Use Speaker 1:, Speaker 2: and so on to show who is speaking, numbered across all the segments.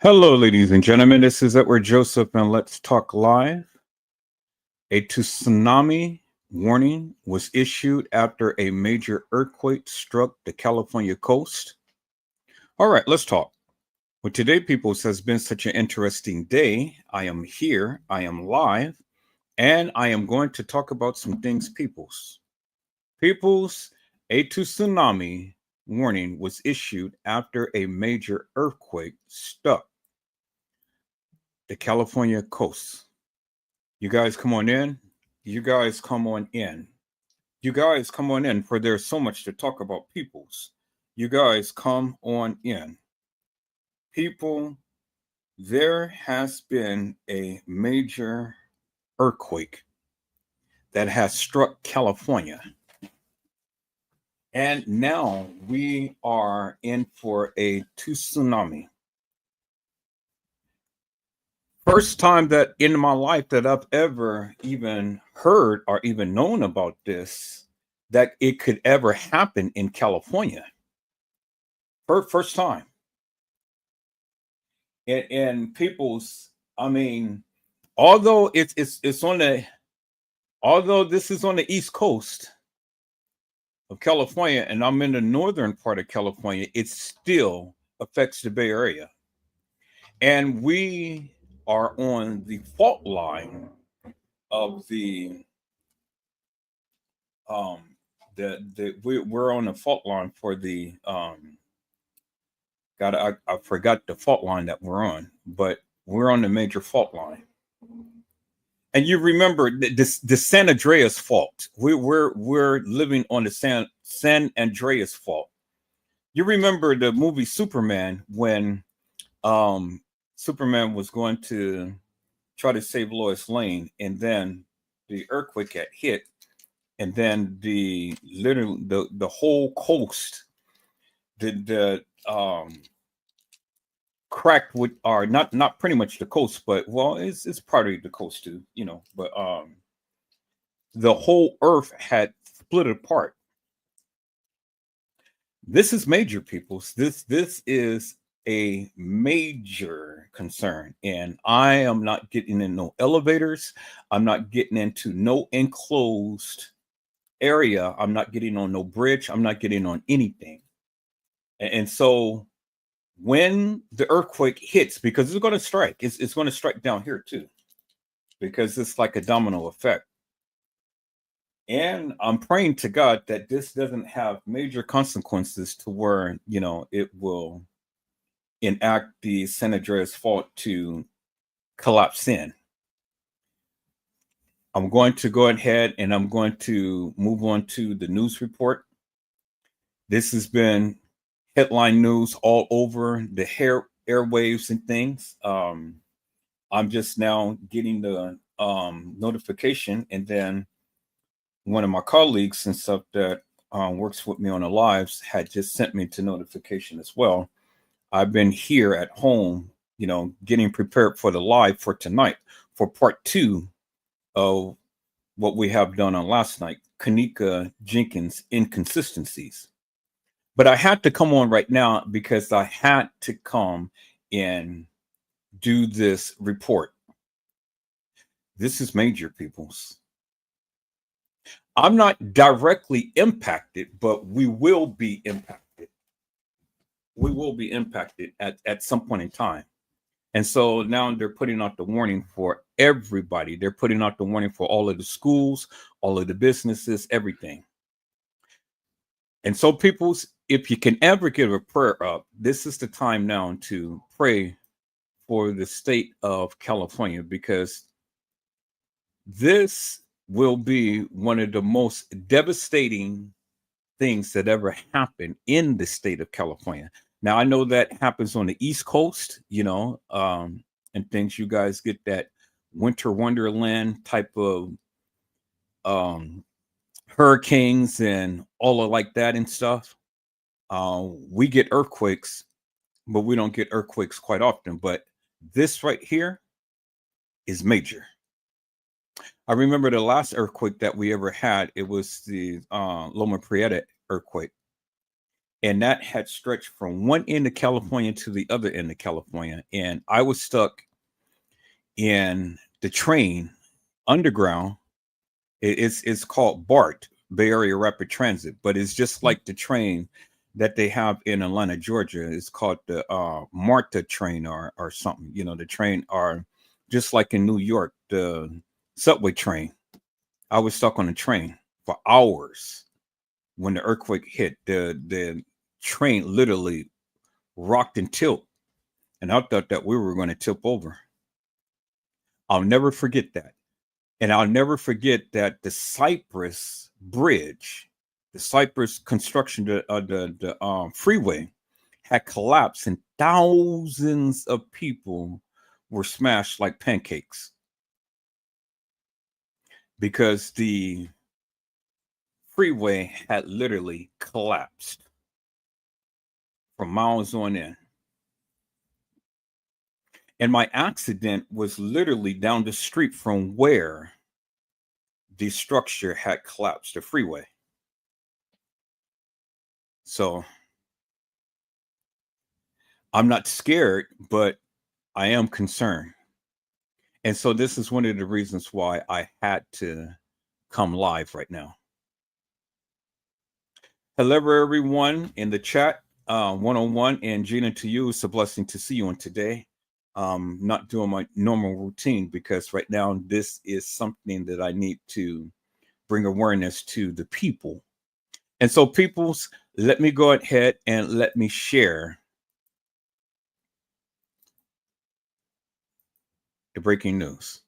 Speaker 1: Hello, ladies and gentlemen. This is Edward Joseph, and let's talk live. A tsunami warning was issued after a major earthquake struck the California coast. All right, let's talk. Well, today, peoples, has been such an interesting day. I am here, I am live, and I am going to talk about some things, peoples. Peoples, a tsunami warning was issued after a major earthquake struck the California coast. You guys come on in. You guys come on in. You guys come on in, for there's so much to talk about, peoples. You guys come on in. People, there has been a major earthquake that has struck California. And now we are in for a tsunami. First time that in my life that I've ever even heard or even known about this, that it could ever happen in California. First time. And people's, I mean, although it's on the although this is on the East Coast of California and I'm in the northern part of California, it still affects the Bay Area. And we are on the fault line of um we're on the fault line for the God, I forgot the fault line that we're on, but we're on the major fault line. And you remember the San Andreas fault. We're living on the San Andreas fault. You remember the movie Superman when Superman was going to try to save Lois Lane, and then the earthquake had hit, and then the whole coast, the cracked with, or not pretty much the coast, but well, it's part of the coast too, but the whole earth had split apart. This is major, peoples. This is a major concern, and I am not getting in no elevators. I'm not getting into no enclosed area. I'm not getting on no bridge. I'm not getting on anything. And so when the earthquake hits, because it's going to strike, it's going to strike down here too, because it's like a domino effect. And I'm praying to God that this doesn't have major consequences to where, it will enact the San Andreas fault to collapse in. I'm going to go ahead and I'm going to move on to the news report. This has been headline news all over the airwaves and things. I'm just now getting the notification, and then one of my colleagues and stuff that works with me on the lives had just sent me to notification as well. I've been here at home, getting prepared for the live for tonight for part 2 of what we have done on last night, Kanika Jenkins inconsistencies. But I had to come on right now because I had to come and do this report. This is major, peoples. I'm not directly impacted, but we will be impacted. We will be impacted at some point in time. And so now they're putting out the warning for everybody. They're putting out the warning for all of the schools, all of the businesses, everything. And so, peoples, if you can ever give a prayer up, this is the time now to pray for the state of California, because this will be one of the most devastating things that ever happened in the state of California. Now, I know that happens on the East Coast, and things. You guys get that winter wonderland type of um, hurricanes and all of like that and stuff. We get earthquakes, but we don't get earthquakes quite often. But this right here is major. I remember the last earthquake that we ever had. It was the Loma Prieta earthquake. and that had stretched from one end of California to the other end of California. And I was stuck in the train underground. It's called BART, Bay Area Rapid Transit, but it's just like the train that they have in Atlanta, Georgia. It's called the MARTA train or something. You know, the train are just like in New York, the subway train. I was stuck on the train for hours when the earthquake hit. The train literally rocked and tilt, and I thought that we were going to tip over. I'll never forget that. And I'll never forget that the Cypress Bridge, the Cypress construction, the freeway had collapsed, and thousands of people were smashed like pancakes because the freeway had literally collapsed for miles on end. And my accident was literally down the street from where the structure had collapsed, the freeway. So I'm not scared, but I am concerned. And so this is one of the reasons why I had to come live right now. Hello, everyone in the chat, one-on-one, and Gina, to you, it's a blessing to see you on today. Not doing my normal routine because right now this is something that I need to bring awareness to the people. And so, peoples, let me go ahead and let me share the breaking news.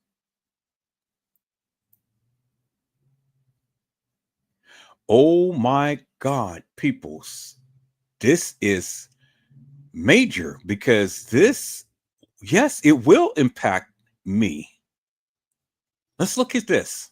Speaker 1: Oh my God, peoples, this is major because this, yes, it will impact me. Let's look at this.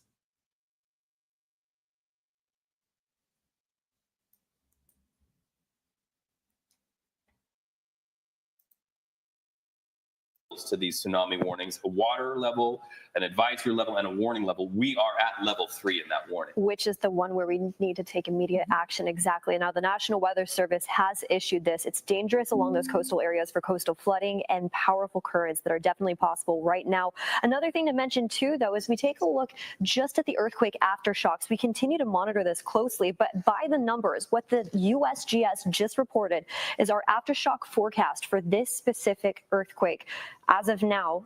Speaker 2: To these tsunami warnings, a water level, an advisory level, and a warning level. We are at level 3 in that warning.
Speaker 3: Which is the one where we need to take immediate action. Exactly. Now, the National Weather Service has issued this. It's dangerous along those coastal areas for coastal flooding and powerful currents that are definitely possible right now. Another thing to mention, too, though, is we take a look just at the earthquake aftershocks. We continue to monitor this closely, but by the numbers, what the USGS just reported is our aftershock forecast for this specific earthquake. As of now,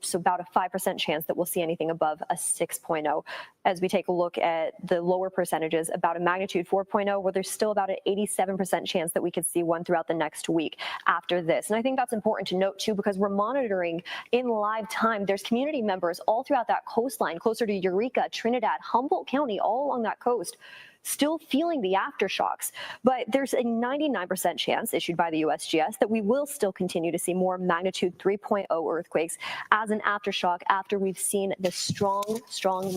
Speaker 3: so about a 5% chance that we'll see anything above a 6.0. As we take a look at the lower percentages, about a magnitude 4.0, where there's still about an 87% chance that we could see one throughout the next week after this. And I think that's important to note, too, because we're monitoring in live time. There's community members all throughout that coastline, closer to Eureka, Trinidad, Humboldt County, all along that coast, still feeling the aftershocks. But there's a 99% chance issued by the USGS that we will still continue to see more magnitude 3.0 earthquakes as an aftershock after we've seen the strong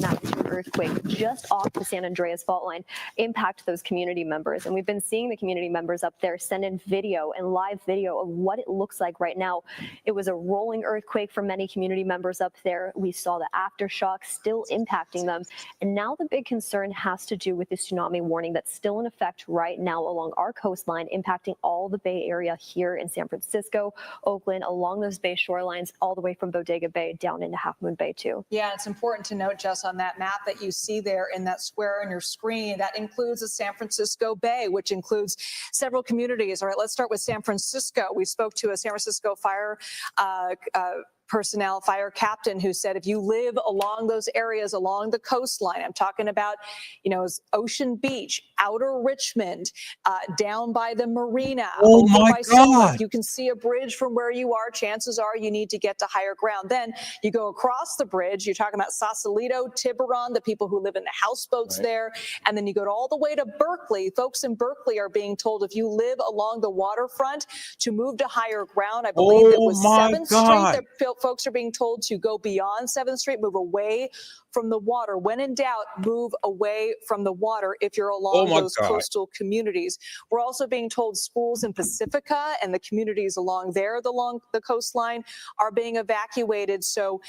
Speaker 3: magnitude earthquake just off the San Andreas fault line impact those community members. And we've been seeing the community members up there send in video and live video of what it looks like right now. It was a rolling earthquake for many community members up there. We saw the aftershock still impacting them. And now the big concern has to do with this tsunami warning that's still in effect right now along our coastline, impacting all the Bay Area here in San Francisco, Oakland, along those bay shorelines, all the way from Bodega Bay down into Half Moon Bay, too.
Speaker 4: Yeah, it's important to note, Jess, on that map that you see there in that square on your screen, that includes the San Francisco Bay, which includes several communities. All right, let's start with San Francisco. We spoke to a San Francisco fire personnel, fire captain, who said if you live along those areas along the coastline, I'm talking about, Ocean Beach, Outer Richmond, down by the marina,
Speaker 1: oh my God,
Speaker 4: you can see a bridge from where you are. Chances are you need to get to higher ground. Then you go across the bridge. You're talking about Sausalito, Tiburon, the people who live in the houseboats there, and then you go all the way to Berkeley. Folks in Berkeley are being told if you live along the waterfront to move to higher ground. I believe it was 7th Street that folks are being told to go beyond 7th Street, move away from the water. When in doubt, move away from the water if you're along those coastal communities. We're also being told schools in Pacifica and the communities along there, along the coastline, are being evacuated. So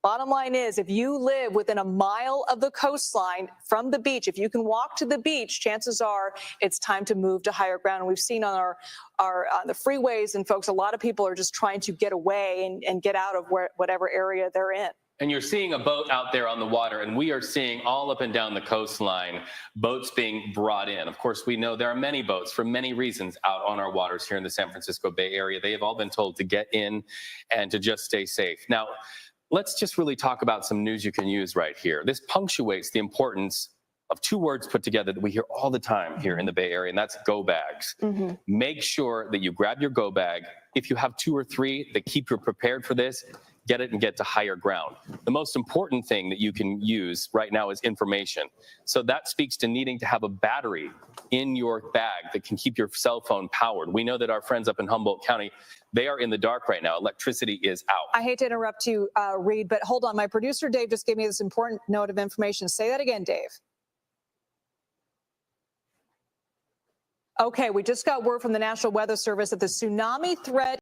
Speaker 4: Bottom line is, if you live within a mile of the coastline from the beach, if you can walk to the beach, chances are it's time to move to higher ground. And we've seen on the freeways, and folks, a lot of people are just trying to get away and get out of whatever area they're in.
Speaker 2: And you're seeing a boat out there on the water, and we are seeing all up and down the coastline boats being brought in. Of course, we know there are many boats for many reasons out on our waters here in the San Francisco Bay Area. They have all been told to get in and to just stay safe. Now, let's just really talk about some news you can use right here. This punctuates the importance of two words put together that we hear all the time here in the Bay Area, and that's go bags. Make sure that you grab your go bag. If you have 2 or 3 that keep you prepared for this, get it and get to higher ground. The most important thing that you can use right now is information. So that speaks to needing to have a battery in your bag that can keep your cell phone powered. We know that our friends up in Humboldt County, they are in the dark right now. Electricity is out.
Speaker 4: I hate to interrupt you, Reed, but hold on. My producer, Dave, just gave me this important note of information. Say that again, Dave. Okay, we just got word from the National Weather Service that the tsunami threat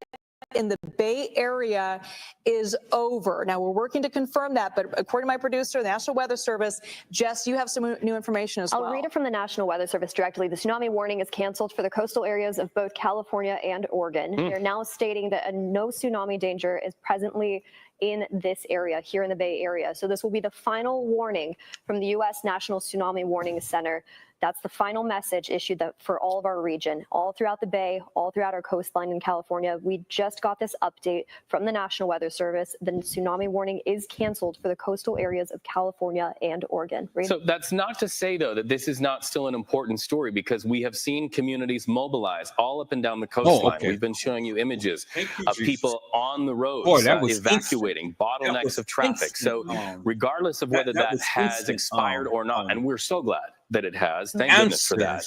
Speaker 4: in the Bay Area is over. Now, we're working to confirm that, but according to my producer, the National Weather Service, Jess, you have some new information as well.
Speaker 3: I'll read it from the National Weather Service directly. The tsunami warning is canceled for the coastal areas of both California and Oregon. They're now stating that no tsunami danger is presently in this area, here in the Bay Area. So this will be the final warning from the U.S. National Tsunami Warning Center. That's the final message issued for all of our region, all throughout the Bay, all throughout our coastline in California. We just got this update from the National Weather Service. The tsunami warning is canceled for the coastal areas of California and Oregon. Reed?
Speaker 2: So that's not to say, though, that this is not still an important story, because we have seen communities mobilize all up and down the coastline. We've been showing you images of people on the roads evacuating, bottlenecks of traffic. So regardless of whether that has expired or not, and we're so glad that it has, thank goodness for that,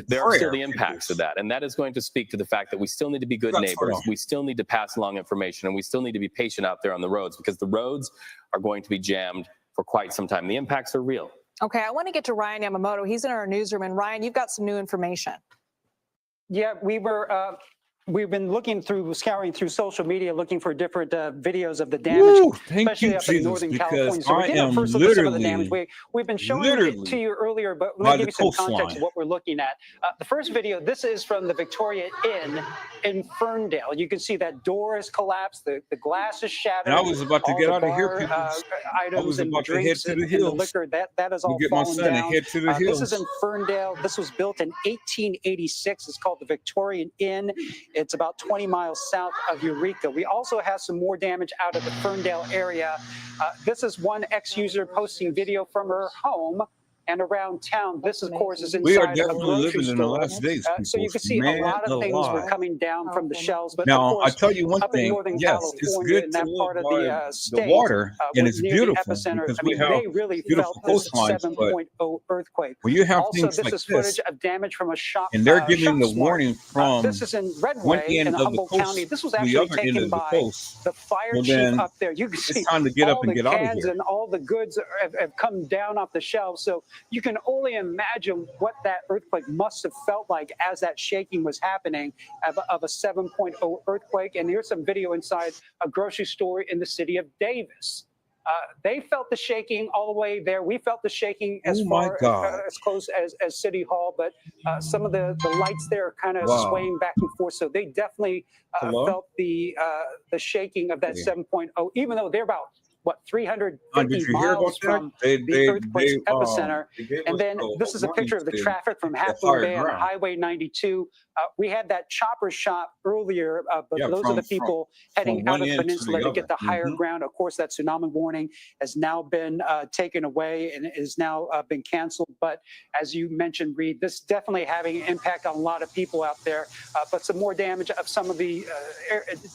Speaker 2: there are still the impacts of that. And that is going to speak to the fact that we still need to be good neighbors. We still need to pass along information, and we still need to be patient out there on the roads, because the roads are going to be jammed for quite some time. The impacts are real.
Speaker 4: Okay, I want to get to Ryan Yamamoto. He's in our newsroom. And Ryan, you've got some new information.
Speaker 5: Yeah, we've been scouring through social media, looking for different videos of the damage, especially up in Northern California. So we're getting a first look at some of the damage. We've been showing it to you earlier, but let me give you some context of what we're looking at. The first video, this is from the Victoria Inn in Ferndale. You can see that door has collapsed, the glass is shattered.
Speaker 1: And I was about to get out of here.
Speaker 5: Items
Speaker 1: I was
Speaker 5: and
Speaker 1: about to head
Speaker 5: drinks
Speaker 1: to the
Speaker 5: and
Speaker 1: hills.
Speaker 5: the liquor, that is all
Speaker 1: Get my
Speaker 5: fallen
Speaker 1: son
Speaker 5: down.
Speaker 1: and head to the hills.
Speaker 5: This is in Ferndale. This was built in 1886. It's called the Victorian Inn. It's about 20 miles south of Eureka. We also have some more damage out of the Ferndale area. This is one ex-user posting video from her home and around town. This, of course, is inside
Speaker 1: We are
Speaker 5: a
Speaker 1: definitely
Speaker 5: grocery
Speaker 1: living in the
Speaker 5: store.
Speaker 1: last days.
Speaker 5: So you can see a lot of things were coming down from the shelves. But
Speaker 1: Now,
Speaker 5: of course,
Speaker 1: I tell you one
Speaker 5: up in
Speaker 1: thing.
Speaker 5: Northern
Speaker 1: Yes,
Speaker 5: California,
Speaker 1: it's good
Speaker 5: in
Speaker 1: to
Speaker 5: that
Speaker 1: live
Speaker 5: part of
Speaker 1: by
Speaker 5: the state,
Speaker 1: water, and
Speaker 5: was
Speaker 1: it's
Speaker 5: near the
Speaker 1: beautiful
Speaker 5: epicenter.
Speaker 1: because
Speaker 5: I mean,
Speaker 1: we have
Speaker 5: they really
Speaker 1: beautiful
Speaker 5: felt this
Speaker 1: coastlines. But
Speaker 5: 7.0 earthquake.
Speaker 1: when you have
Speaker 5: Also,
Speaker 1: things
Speaker 5: this
Speaker 1: like
Speaker 5: is
Speaker 1: this,
Speaker 5: footage of damage from a shop.
Speaker 1: and they're giving the
Speaker 5: ShopSmart.
Speaker 1: warning from
Speaker 5: This is in
Speaker 1: one
Speaker 5: Redway
Speaker 1: end
Speaker 5: in
Speaker 1: of the
Speaker 5: Humboldt
Speaker 1: coast
Speaker 5: County. This was
Speaker 1: to the
Speaker 5: actually
Speaker 1: other end
Speaker 5: taken
Speaker 1: of the
Speaker 5: by
Speaker 1: coast,
Speaker 5: the fire
Speaker 1: well,
Speaker 5: chief
Speaker 1: then
Speaker 5: up there. You can see
Speaker 1: it's time to get
Speaker 5: all
Speaker 1: up and
Speaker 5: the
Speaker 1: get out of
Speaker 5: cans
Speaker 1: here.
Speaker 5: and all the goods have come down off the shelves. So you can only imagine what that earthquake must have felt like as that shaking was happening of a 7.0 earthquake. And here's some video inside a grocery store in the city of Davis. They felt the shaking all the way there. We felt the shaking as as close as City Hall, but some of the lights there are kind of swaying back and forth. So they definitely felt the shaking of that 7.0, even though they're about 350 miles from the earthquake's epicenter. And then this is a picture of the traffic from Half Moon Bay on Highway 92. We had that chopper shot earlier, but those are the people heading out of the peninsula to get the higher ground. Of course, that tsunami warning has now been taken away and is now been canceled. But as you mentioned, Reed, this is definitely having an impact on a lot of people out there. But some more damage of some of the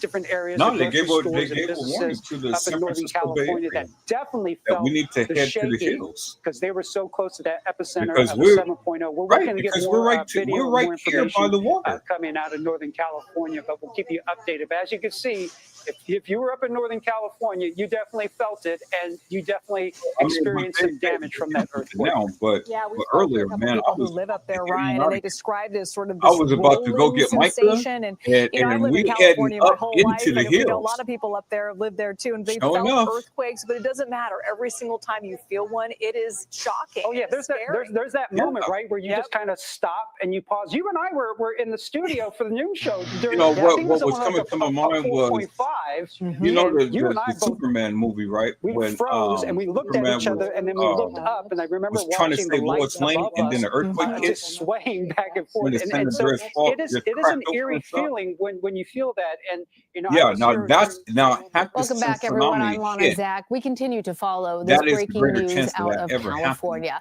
Speaker 5: different areas.
Speaker 1: No, they gave a warning to the
Speaker 5: up in Northern California that definitely felt
Speaker 1: we need to
Speaker 5: the
Speaker 1: head
Speaker 5: shaking
Speaker 1: to the hills
Speaker 5: because they were so close to that epicenter
Speaker 1: because
Speaker 5: of
Speaker 1: we're
Speaker 5: 7.0. We're working to get more video,
Speaker 1: we're right
Speaker 5: more
Speaker 1: here by
Speaker 5: information
Speaker 1: the water.
Speaker 5: coming out of Northern California, but we'll keep you updated. But as you can see, if if you were up in Northern California, you definitely felt it, and you definitely
Speaker 1: I mean,
Speaker 5: experienced some damage from that earthquake.
Speaker 1: now, but
Speaker 4: Yeah, we
Speaker 1: but
Speaker 4: spoke to a
Speaker 1: earlier,
Speaker 4: couple
Speaker 1: man,
Speaker 4: people
Speaker 1: I
Speaker 4: who
Speaker 1: was
Speaker 4: live up there,
Speaker 1: getting
Speaker 4: Ryan,
Speaker 1: out
Speaker 4: and
Speaker 1: of
Speaker 4: they
Speaker 1: here.
Speaker 4: described it as sort of
Speaker 1: I
Speaker 4: this
Speaker 1: was about to go
Speaker 4: rolling
Speaker 1: get Micah,
Speaker 4: sensation. And you know, I've
Speaker 1: and
Speaker 4: lived in
Speaker 1: we heading
Speaker 4: California my
Speaker 1: up
Speaker 4: whole life,
Speaker 1: into the
Speaker 4: and we know a lot
Speaker 1: hills.
Speaker 4: of people up there have lived there too, and they
Speaker 1: Sure
Speaker 4: felt
Speaker 1: enough,
Speaker 4: earthquakes. But it doesn't matter. Every single time you feel one, it is shocking.
Speaker 5: Oh yeah,
Speaker 4: It's
Speaker 5: there's that
Speaker 4: scary.
Speaker 5: there's that
Speaker 1: yeah.
Speaker 5: moment, right, where you just kind of stop and you pause. You and I were in the studio for the noon show
Speaker 1: You
Speaker 5: during,
Speaker 1: know
Speaker 5: I think it
Speaker 1: what
Speaker 5: was
Speaker 1: was
Speaker 5: like
Speaker 1: coming to my mind
Speaker 5: a
Speaker 1: was,
Speaker 5: 4.5,
Speaker 1: you know,
Speaker 5: and you and I
Speaker 1: the
Speaker 5: both,
Speaker 1: Superman movie, right?
Speaker 5: we
Speaker 1: When
Speaker 5: froze and we looked at
Speaker 1: Superman
Speaker 5: each other, and then we looked up, and I remember
Speaker 1: was trying to
Speaker 5: watching the
Speaker 1: save
Speaker 5: lights
Speaker 1: Lois Lane,
Speaker 5: above
Speaker 1: and then
Speaker 5: us
Speaker 1: the earthquake hit,
Speaker 5: just swaying back and
Speaker 1: and
Speaker 5: forth,
Speaker 1: the San
Speaker 5: and so
Speaker 1: Andreas fault
Speaker 5: it is
Speaker 1: just
Speaker 5: an
Speaker 1: cracked open
Speaker 5: eerie
Speaker 1: and stuff.
Speaker 5: feeling when you feel that, and you know I
Speaker 1: Yeah,
Speaker 5: was
Speaker 1: now
Speaker 5: here.
Speaker 1: that's after
Speaker 6: Welcome
Speaker 1: the
Speaker 6: back, everyone.
Speaker 1: tsunami
Speaker 6: I'm Lana
Speaker 1: hit,
Speaker 6: Zach. We continue to follow this
Speaker 1: that is the
Speaker 6: breaking
Speaker 1: greater
Speaker 6: news
Speaker 1: chance of
Speaker 6: out
Speaker 1: that
Speaker 6: of
Speaker 1: ever happening.
Speaker 6: California.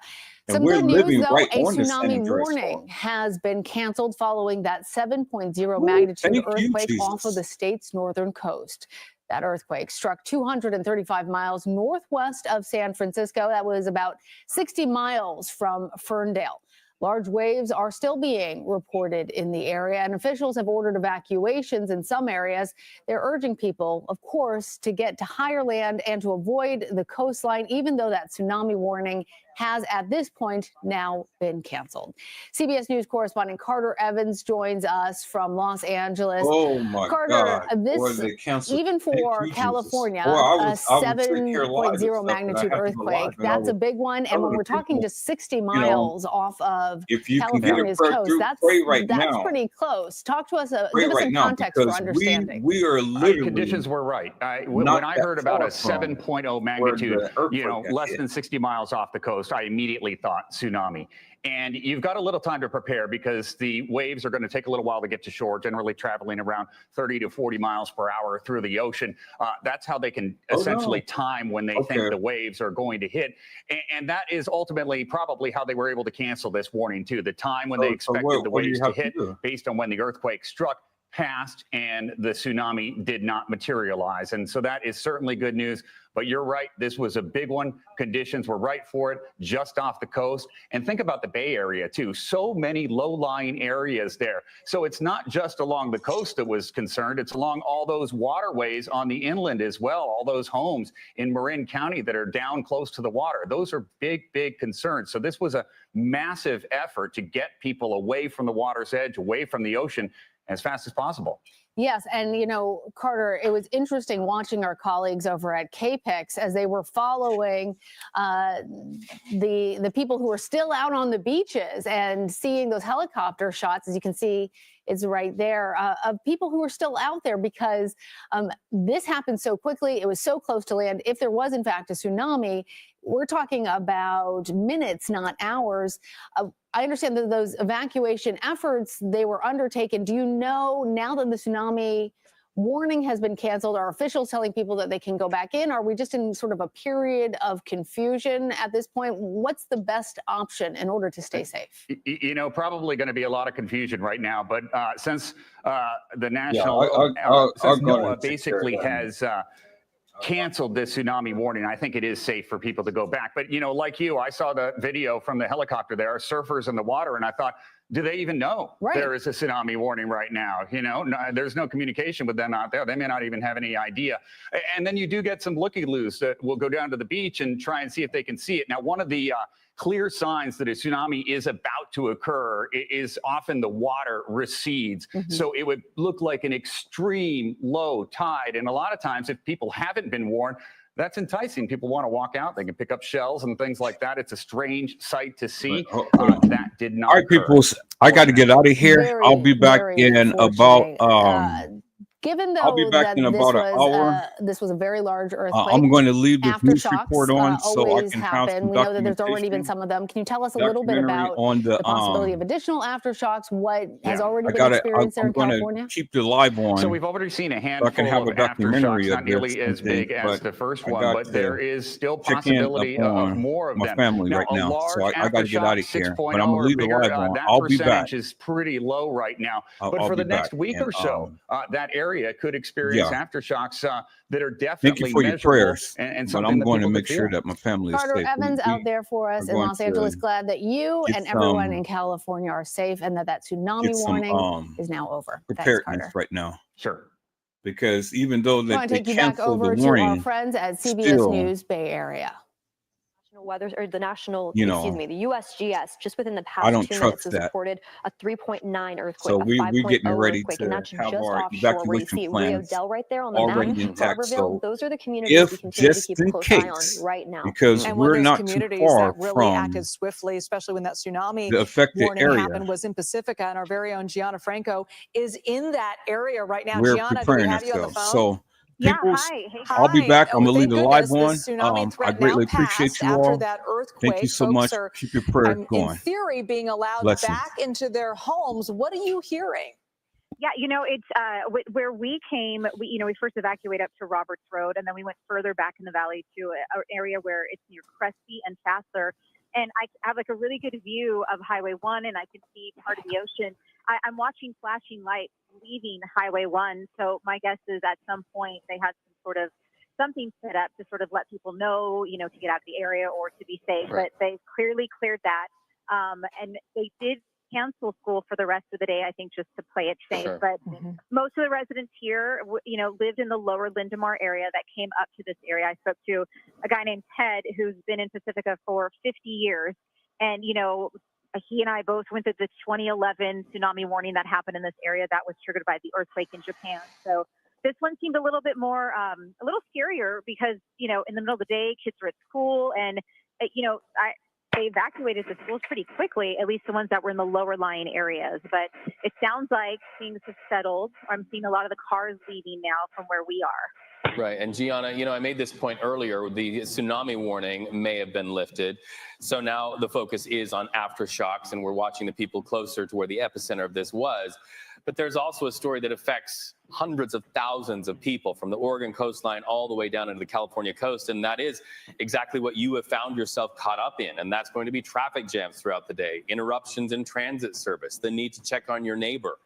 Speaker 1: And
Speaker 6: Some
Speaker 1: we're
Speaker 6: good news,
Speaker 1: living
Speaker 6: though.
Speaker 1: right
Speaker 6: A
Speaker 1: on the San
Speaker 6: tsunami
Speaker 1: Andreas
Speaker 6: warning
Speaker 1: fault.
Speaker 6: has been canceled following that 7.0
Speaker 1: Ooh,
Speaker 6: magnitude
Speaker 1: thank you,
Speaker 6: earthquake off of
Speaker 1: Jesus.
Speaker 6: the state's northern coast. That earthquake struck 235 miles northwest of San Francisco. That was about 60 miles from Ferndale. Large waves are still being reported in the area, and officials have ordered evacuations in some areas. They're urging people, of course, to get to higher land and to avoid the coastline, even though that tsunami warning has at this point now been canceled. CBS News correspondent Carter Evans joins us from Los Angeles.
Speaker 1: Oh my
Speaker 6: Carter,
Speaker 1: God! Boy,
Speaker 6: this
Speaker 1: they canceled.
Speaker 6: even
Speaker 1: Thank
Speaker 6: for
Speaker 1: you, Jesus.
Speaker 6: California,
Speaker 1: Boy, I
Speaker 6: a
Speaker 1: was sitting here live and
Speaker 6: 7.0
Speaker 1: stuff, and I
Speaker 6: magnitude
Speaker 1: happened to
Speaker 6: earthquake.
Speaker 1: live, and I
Speaker 6: That's a
Speaker 1: was
Speaker 6: big one. And
Speaker 1: telling
Speaker 6: when
Speaker 1: the
Speaker 6: we're talking
Speaker 1: people,
Speaker 6: just 60
Speaker 1: you know,
Speaker 6: miles off of
Speaker 1: if you can get a
Speaker 6: California's
Speaker 1: prayer
Speaker 6: coast,
Speaker 1: through, pray right
Speaker 6: that's
Speaker 1: now.
Speaker 6: pretty close. Talk to us,
Speaker 1: Pray
Speaker 6: give us
Speaker 1: right
Speaker 6: some
Speaker 1: now,
Speaker 6: context for
Speaker 1: because
Speaker 6: understanding.
Speaker 1: we are literally
Speaker 7: conditions were right.
Speaker 1: not
Speaker 7: When I
Speaker 1: that
Speaker 7: heard about a
Speaker 1: far from
Speaker 7: 7.0
Speaker 1: where
Speaker 7: magnitude,
Speaker 1: the earthquake got
Speaker 7: less
Speaker 1: hit.
Speaker 7: than 60 miles off the coast, I immediately thought tsunami. And you've got a little time to prepare because the waves are going to take a little while to get to shore, generally traveling around 30 to 40 miles per hour through the ocean. That's how they can essentially time when they think the waves are going to hit. And that is ultimately probably how they were able to cancel this warning, too. The time when they expected the waves to hit based on when the earthquake struck passed and the tsunami did not materialize. And so that is certainly good news. But you're right, this was a big one. Conditions were right for it, just off the coast. And think about the Bay Area, too. So many low-lying areas there. So it's not just along the coast that was concerned. It's along all those waterways on the inland as well, all those homes in Marin County that are down close to the water. Those are big, big concerns. So this was a massive effort to get people away from the water's edge, away from the ocean, as fast as possible.
Speaker 6: Yes, and Carter, it was interesting watching our colleagues over at KPIX as they were following the people who were still out on the beaches and seeing those helicopter shots, as you can see, it's right there, of people who were still out there because this happened so quickly. It was so close to land. If there was, in fact, a tsunami, we're talking about minutes, not hours. I understand that those evacuation efforts, they were undertaken. Do you know, now that the tsunami warning has been canceled, are officials telling people that they can go back in? Are we just in sort of a period of confusion at this point? What's the best option in order to stay safe?
Speaker 7: Probably going to be a lot of confusion right now. But since the
Speaker 1: since
Speaker 7: NOAA basically has canceled this tsunami warning, I think it is safe for people to go back. But, like you, I saw the video from the helicopter. There are surfers in the water, and I thought, do they even know there is a tsunami warning right now? There's no communication with them out there. They may not even have any idea. And then you do get some looky-loos that will go down to the beach and try and see if they can see it. Now, one of the clear signs that a tsunami is about to occur is often the water recedes. So it would look like an extreme low tide. And a lot of times, if people haven't been warned, that's enticing. People want to walk out. They can pick up shells and things like that. It's a strange sight to see. That did not occur.
Speaker 1: All right, people, I got to get out of here. I'll be back in about
Speaker 6: Given though
Speaker 1: I'll be back in about an hour.
Speaker 6: This was a very large earthquake.
Speaker 1: I'm going to leave this news
Speaker 6: Aftershocks
Speaker 1: report on so I can have some
Speaker 6: we know that there's already been
Speaker 1: documentation.
Speaker 6: some of them. Can you tell us a little bit about
Speaker 1: on
Speaker 6: the possibility of additional aftershocks? What has already been
Speaker 1: I'm
Speaker 6: experienced there in California?
Speaker 1: going to keep the live on.
Speaker 7: So we've already seen a handful
Speaker 1: can have
Speaker 7: of
Speaker 1: a documentary
Speaker 7: aftershocks,
Speaker 1: of
Speaker 7: not nearly
Speaker 1: this
Speaker 7: as big as the first one, but there is still
Speaker 1: check in
Speaker 7: possibility of more of
Speaker 1: my
Speaker 7: them.
Speaker 1: family
Speaker 7: Now,
Speaker 1: right
Speaker 7: a
Speaker 1: now, so
Speaker 7: large
Speaker 1: I got to get out of
Speaker 7: aftershock,
Speaker 1: here.
Speaker 7: 6.0
Speaker 1: But I'm going to
Speaker 7: or
Speaker 1: leave the
Speaker 7: bigger,
Speaker 1: live on.
Speaker 7: that
Speaker 1: I'll be back.
Speaker 7: percentage is pretty low right now. But for the next week or so, that area could experience aftershocks that are definitely
Speaker 1: Thank you for your
Speaker 7: measurable
Speaker 1: prayers.
Speaker 7: and
Speaker 1: But
Speaker 7: something
Speaker 1: I'm
Speaker 7: that
Speaker 1: going to
Speaker 7: people
Speaker 1: make
Speaker 7: could
Speaker 1: sure
Speaker 7: feel.
Speaker 1: that my family is
Speaker 6: Carter
Speaker 1: safe.
Speaker 6: Evans out there for us in Los Angeles. Glad that you and everyone in California are safe and that tsunami warning is now over. Thanks,
Speaker 1: Preparedness
Speaker 6: Carter.
Speaker 1: right now.
Speaker 7: Sure.
Speaker 1: because even though
Speaker 6: I
Speaker 1: that
Speaker 6: want to
Speaker 1: they
Speaker 6: take you back
Speaker 1: canceled the
Speaker 6: over to our
Speaker 1: warning,
Speaker 6: friends at CBS
Speaker 1: still,
Speaker 6: News Bay Area.
Speaker 3: Weather or the national,
Speaker 1: you
Speaker 3: excuse
Speaker 1: know,
Speaker 3: me, the USGS just within the
Speaker 1: I
Speaker 3: past
Speaker 1: don't
Speaker 3: 2 minutes
Speaker 1: trust
Speaker 3: has
Speaker 1: that.
Speaker 3: reported a 3.9 earthquake,
Speaker 1: So
Speaker 3: a
Speaker 1: we're
Speaker 3: 5.0
Speaker 1: getting ready
Speaker 3: earthquake, and
Speaker 1: to
Speaker 3: that's
Speaker 1: have
Speaker 3: just
Speaker 1: our
Speaker 3: offshore where you
Speaker 1: evacuation
Speaker 3: see Rio
Speaker 1: plans
Speaker 3: Del right there on the map.
Speaker 1: already intact.
Speaker 3: Barberville,
Speaker 1: So
Speaker 3: those are the communities
Speaker 1: if
Speaker 3: we continue to
Speaker 1: just
Speaker 3: keep a
Speaker 1: in
Speaker 3: close eye on
Speaker 1: case,
Speaker 3: right now.
Speaker 1: because
Speaker 4: And one of
Speaker 1: we're
Speaker 4: those
Speaker 1: not too
Speaker 4: communities
Speaker 1: far
Speaker 4: that really
Speaker 1: from
Speaker 4: acted swiftly, especially when that tsunami
Speaker 1: the affected
Speaker 4: warning
Speaker 1: area,
Speaker 4: happened, was in Pacifica. And our very own Gianna Franco is in that area right now.
Speaker 1: we're
Speaker 4: Gianna, do we
Speaker 1: preparing
Speaker 4: have you on the
Speaker 1: ourselves.
Speaker 4: phone?
Speaker 1: So
Speaker 3: Yeah,
Speaker 1: people's,
Speaker 3: hi. Hey,
Speaker 1: I'll be
Speaker 4: Hi.
Speaker 1: back. I'm
Speaker 4: Oh,
Speaker 1: gonna leave
Speaker 4: thank
Speaker 1: the live
Speaker 4: goodness the
Speaker 1: on.
Speaker 4: tsunami
Speaker 1: I
Speaker 4: threat now
Speaker 1: greatly appreciate
Speaker 4: passed
Speaker 1: you
Speaker 4: after
Speaker 1: all.
Speaker 4: that
Speaker 1: Thank you
Speaker 4: earthquake.
Speaker 1: so
Speaker 4: Folks
Speaker 1: much.
Speaker 4: are,
Speaker 1: Keep your prayers
Speaker 4: in
Speaker 1: going.
Speaker 4: theory, being allowed
Speaker 1: Blessings.
Speaker 4: back into their homes. What are you hearing?
Speaker 8: Yeah, you know, it's where we came. We first evacuated up to Roberts Road, and then we went further back in the valley to an area where it's near Cresty and Fassler. And I have like a really good view of Highway 1, and I can see part of the ocean. I'm watching flashing lights leaving Highway 1. So my guess is at some point they had some sort of something set up to sort of let people know, to get out of the area or to be safe.
Speaker 2: Right.
Speaker 8: But they clearly cleared that, and they did cancel school for the rest of the day, I think, just to play it safe.
Speaker 2: Sure.
Speaker 8: But most of the residents here, lived in the lower Lindemar area that came up to this area. I spoke to a guy named Ted who's been in Pacifica for 50 years. And, he and I both went through the 2011 tsunami warning that happened in this area that was triggered by the earthquake in Japan. So this one seemed a little bit more, a little scarier because, in the middle of the day, kids were at school and, they evacuated the schools pretty quickly, at least the ones that were in the lower lying areas. But it sounds like things have settled. I'm seeing a lot of the cars leaving now from where we are.
Speaker 2: Right. And Gianna, I made this point earlier. The tsunami warning may have been lifted. So now the focus is on aftershocks, and we're watching the people closer to where the epicenter of this was. But there's also a story that affects hundreds of thousands of people from the Oregon coastline all the way down into the California coast. And that is exactly what you have found yourself caught up in. And that's going to be traffic jams throughout the day, interruptions in transit service, the need to check on your neighbor.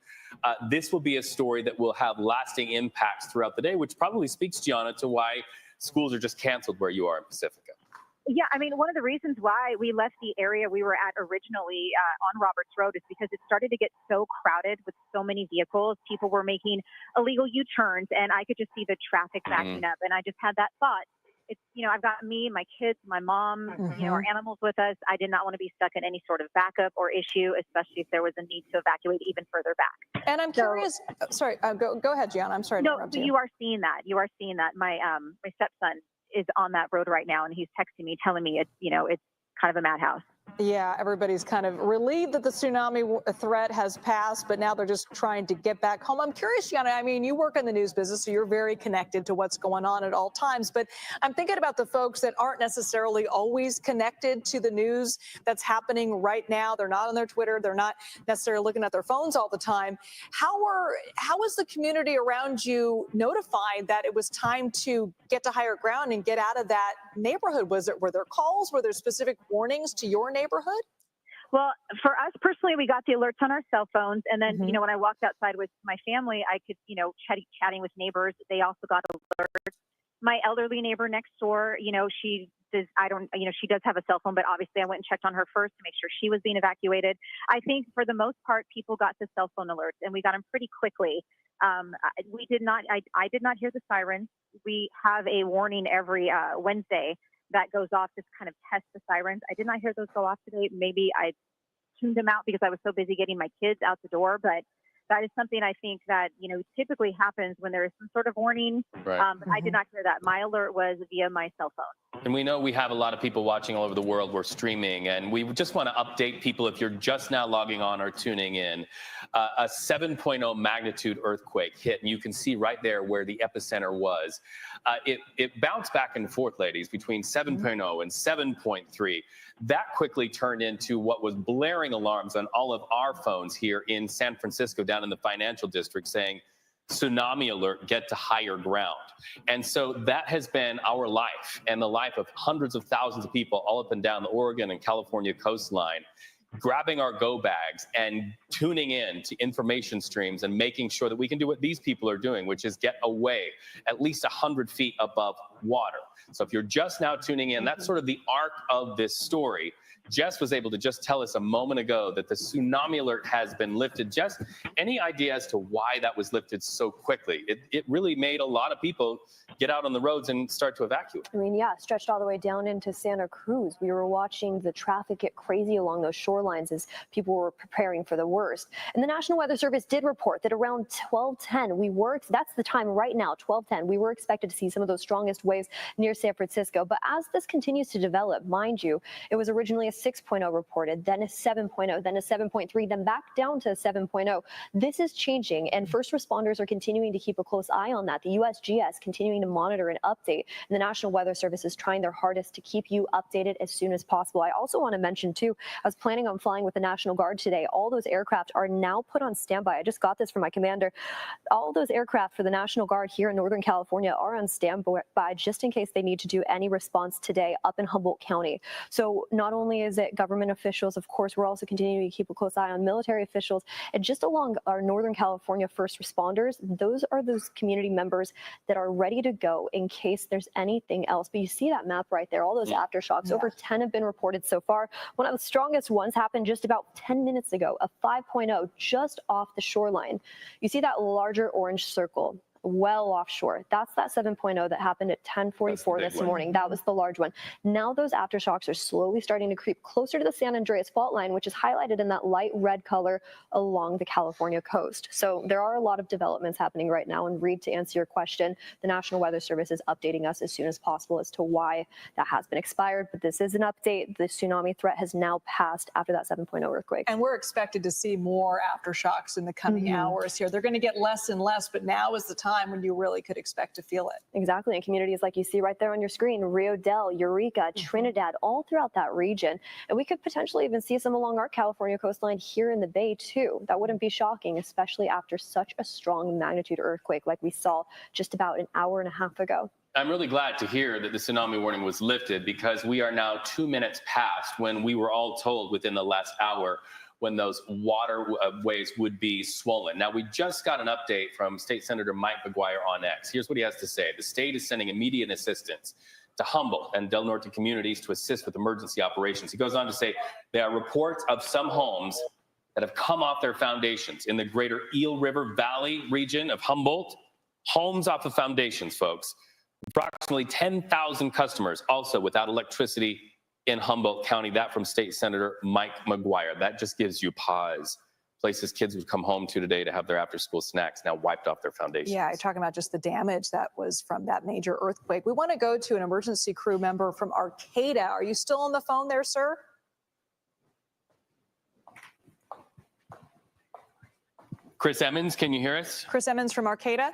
Speaker 2: This will be a story that will have lasting impacts throughout the day, which probably speaks, Gianna, to why schools are just canceled where you are in Pacifica.
Speaker 8: Yeah, I mean, one of the reasons why we left the area we were at originally on Roberts Road is because it started to get so crowded with so many vehicles. People were making illegal U-turns, and I could just see the traffic backing up. And I just had that thought. It's, I've got me, my kids, my mom, our animals with us. I did not want to be stuck in any sort of backup or issue, especially if there was a need to evacuate even further back.
Speaker 4: And I'm curious. Sorry, go ahead, Gianna. I'm sorry to interrupt you.
Speaker 8: You are seeing that. You are seeing that. My stepson is on that road right now, and he's texting me, telling me it's kind of a madhouse.
Speaker 4: Yeah, everybody's kind of relieved that the tsunami threat has passed, but now they're just trying to get back home. I'm curious, Gianna, I mean, you work in the news business, so you're very connected to what's going on at all times. But I'm thinking about the folks that aren't necessarily always connected to the news that's happening right now. They're not on their Twitter. They're not necessarily looking at their phones all the time. How was the community around you notified that it was time to get to higher ground and get out of that neighborhood? Were there calls? Were there specific warnings to your neighborhood?
Speaker 8: Well, for us personally, we got the alerts on our cell phones. And then, when I walked outside with my family, I could, chatting with neighbors. They also got alerts. My elderly neighbor next door, she does, she does have a cell phone, but obviously I went and checked on her first to make sure she was being evacuated. I think for the most part, people got the cell phone alerts and we got them pretty quickly. I did not hear the sirens. We have a warning every Wednesday that goes off to kind of test the sirens. I did not hear those go off today. Maybe I tuned them out because I was so busy getting my kids out the door, but that is something I think that, typically happens when there is some sort of warning.
Speaker 2: Right.
Speaker 8: But I did not hear that. My alert was via my cell phone.
Speaker 2: And we know we have a lot of people watching all over the world. We're streaming, and we just want to update people if you're just now logging on or tuning in. A 7.0 magnitude earthquake hit, and you can see right there where the epicenter was. It bounced back and forth, ladies, between 7.0 and 7.3. That quickly turned into what was blaring alarms on all of our phones here in San Francisco, down in the financial district, saying, tsunami alert, get to higher ground. And so that has been our life and the life of hundreds of thousands of people all up and down the Oregon and California coastline, grabbing our go bags and tuning in to information streams and making sure that we can do what these people are doing, which is get away at least 100 feet above water. So if you're just now tuning in, that's sort of the arc of this story. Jess was able to just tell us a moment ago that the tsunami alert has been lifted. Jess, any idea as to why that was lifted so quickly? It really made a lot of people get out on the roads and start to evacuate.
Speaker 3: I mean, yeah, stretched all the way down into Santa Cruz. We were watching the traffic get crazy along those shorelines as people were preparing for the worst. And the National Weather Service did report that around 12:10, that's the time right now, 12:10, we were expected to see some of those strongest waves near San Francisco. But as this continues to develop, mind you, it was originally a 6.0 reported, then a 7.0, then a 7.3, then back down to a 7.0. This is changing, and first responders are continuing to keep a close eye on that. The USGS continuing to monitor and update, and the National Weather Service is trying their hardest to keep you updated as soon as possible. I also want to mention, too, I was planning on flying with the National Guard today. All those aircraft are now put on standby. I just got this from my commander. All those aircraft for the National Guard here in Northern California are on standby just in case they need to do any response today up in Humboldt County. So not only is it government officials, of course, we're also continuing to keep a close eye on military officials, and just along our Northern California first responders, those are those community members that are ready to go in case there's anything else. But you see that map right there, all those aftershocks. Yeah. Over 10 have been reported so far. One of the strongest ones happened just about 10 minutes ago, a 5.0 just off the shoreline. You see that larger orange circle well offshore. That's that 7.0 that happened at 10:44 this morning. That was the large one. Now those aftershocks are slowly starting to creep closer to the San Andreas fault line, which is highlighted in that light red color along the California coast. So there are a lot of developments happening right now. And Reed, to answer your question, the National Weather Service is updating us as soon as possible as to why that has been expired. But this is an update. The tsunami threat has now passed after that 7.0 earthquake.
Speaker 4: And we're expected to see more aftershocks in the coming hours here. They're going to get less and less, but now is the time when you really could expect to feel it.
Speaker 3: Exactly. And communities like you see right there on your screen, Rio Del, Eureka, Trinidad, all throughout that region. And we could potentially even see some along our California coastline here in the Bay too. That wouldn't be shocking, especially after such a strong magnitude earthquake like we saw just about an hour and a half ago.
Speaker 2: I'm really glad to hear that the tsunami warning was lifted, because we are now 2 minutes past when we were all told within the last hour when those waterways would be swollen. Now, we just got an update from State Senator Mike McGuire on X. Here's what he has to say. The state is sending immediate assistance to Humboldt and Del Norte communities to assist with emergency operations. He goes on to say there are reports of some homes that have come off their foundations in the greater Eel River Valley region of Humboldt. Homes off of foundations, folks. Approximately 10,000 customers also without electricity in Humboldt County. That from State Senator Mike McGuire. That just gives you pause. Places kids would come home to today to have their after-school snacks now wiped off their foundations.
Speaker 4: Yeah, you're talking about just the damage that was from that major earthquake. We want to go to an emergency crew member from Arcata. Are you still on the phone there, sir?
Speaker 2: Chris Emmons, can you hear us?
Speaker 4: Chris Emmons from Arcata.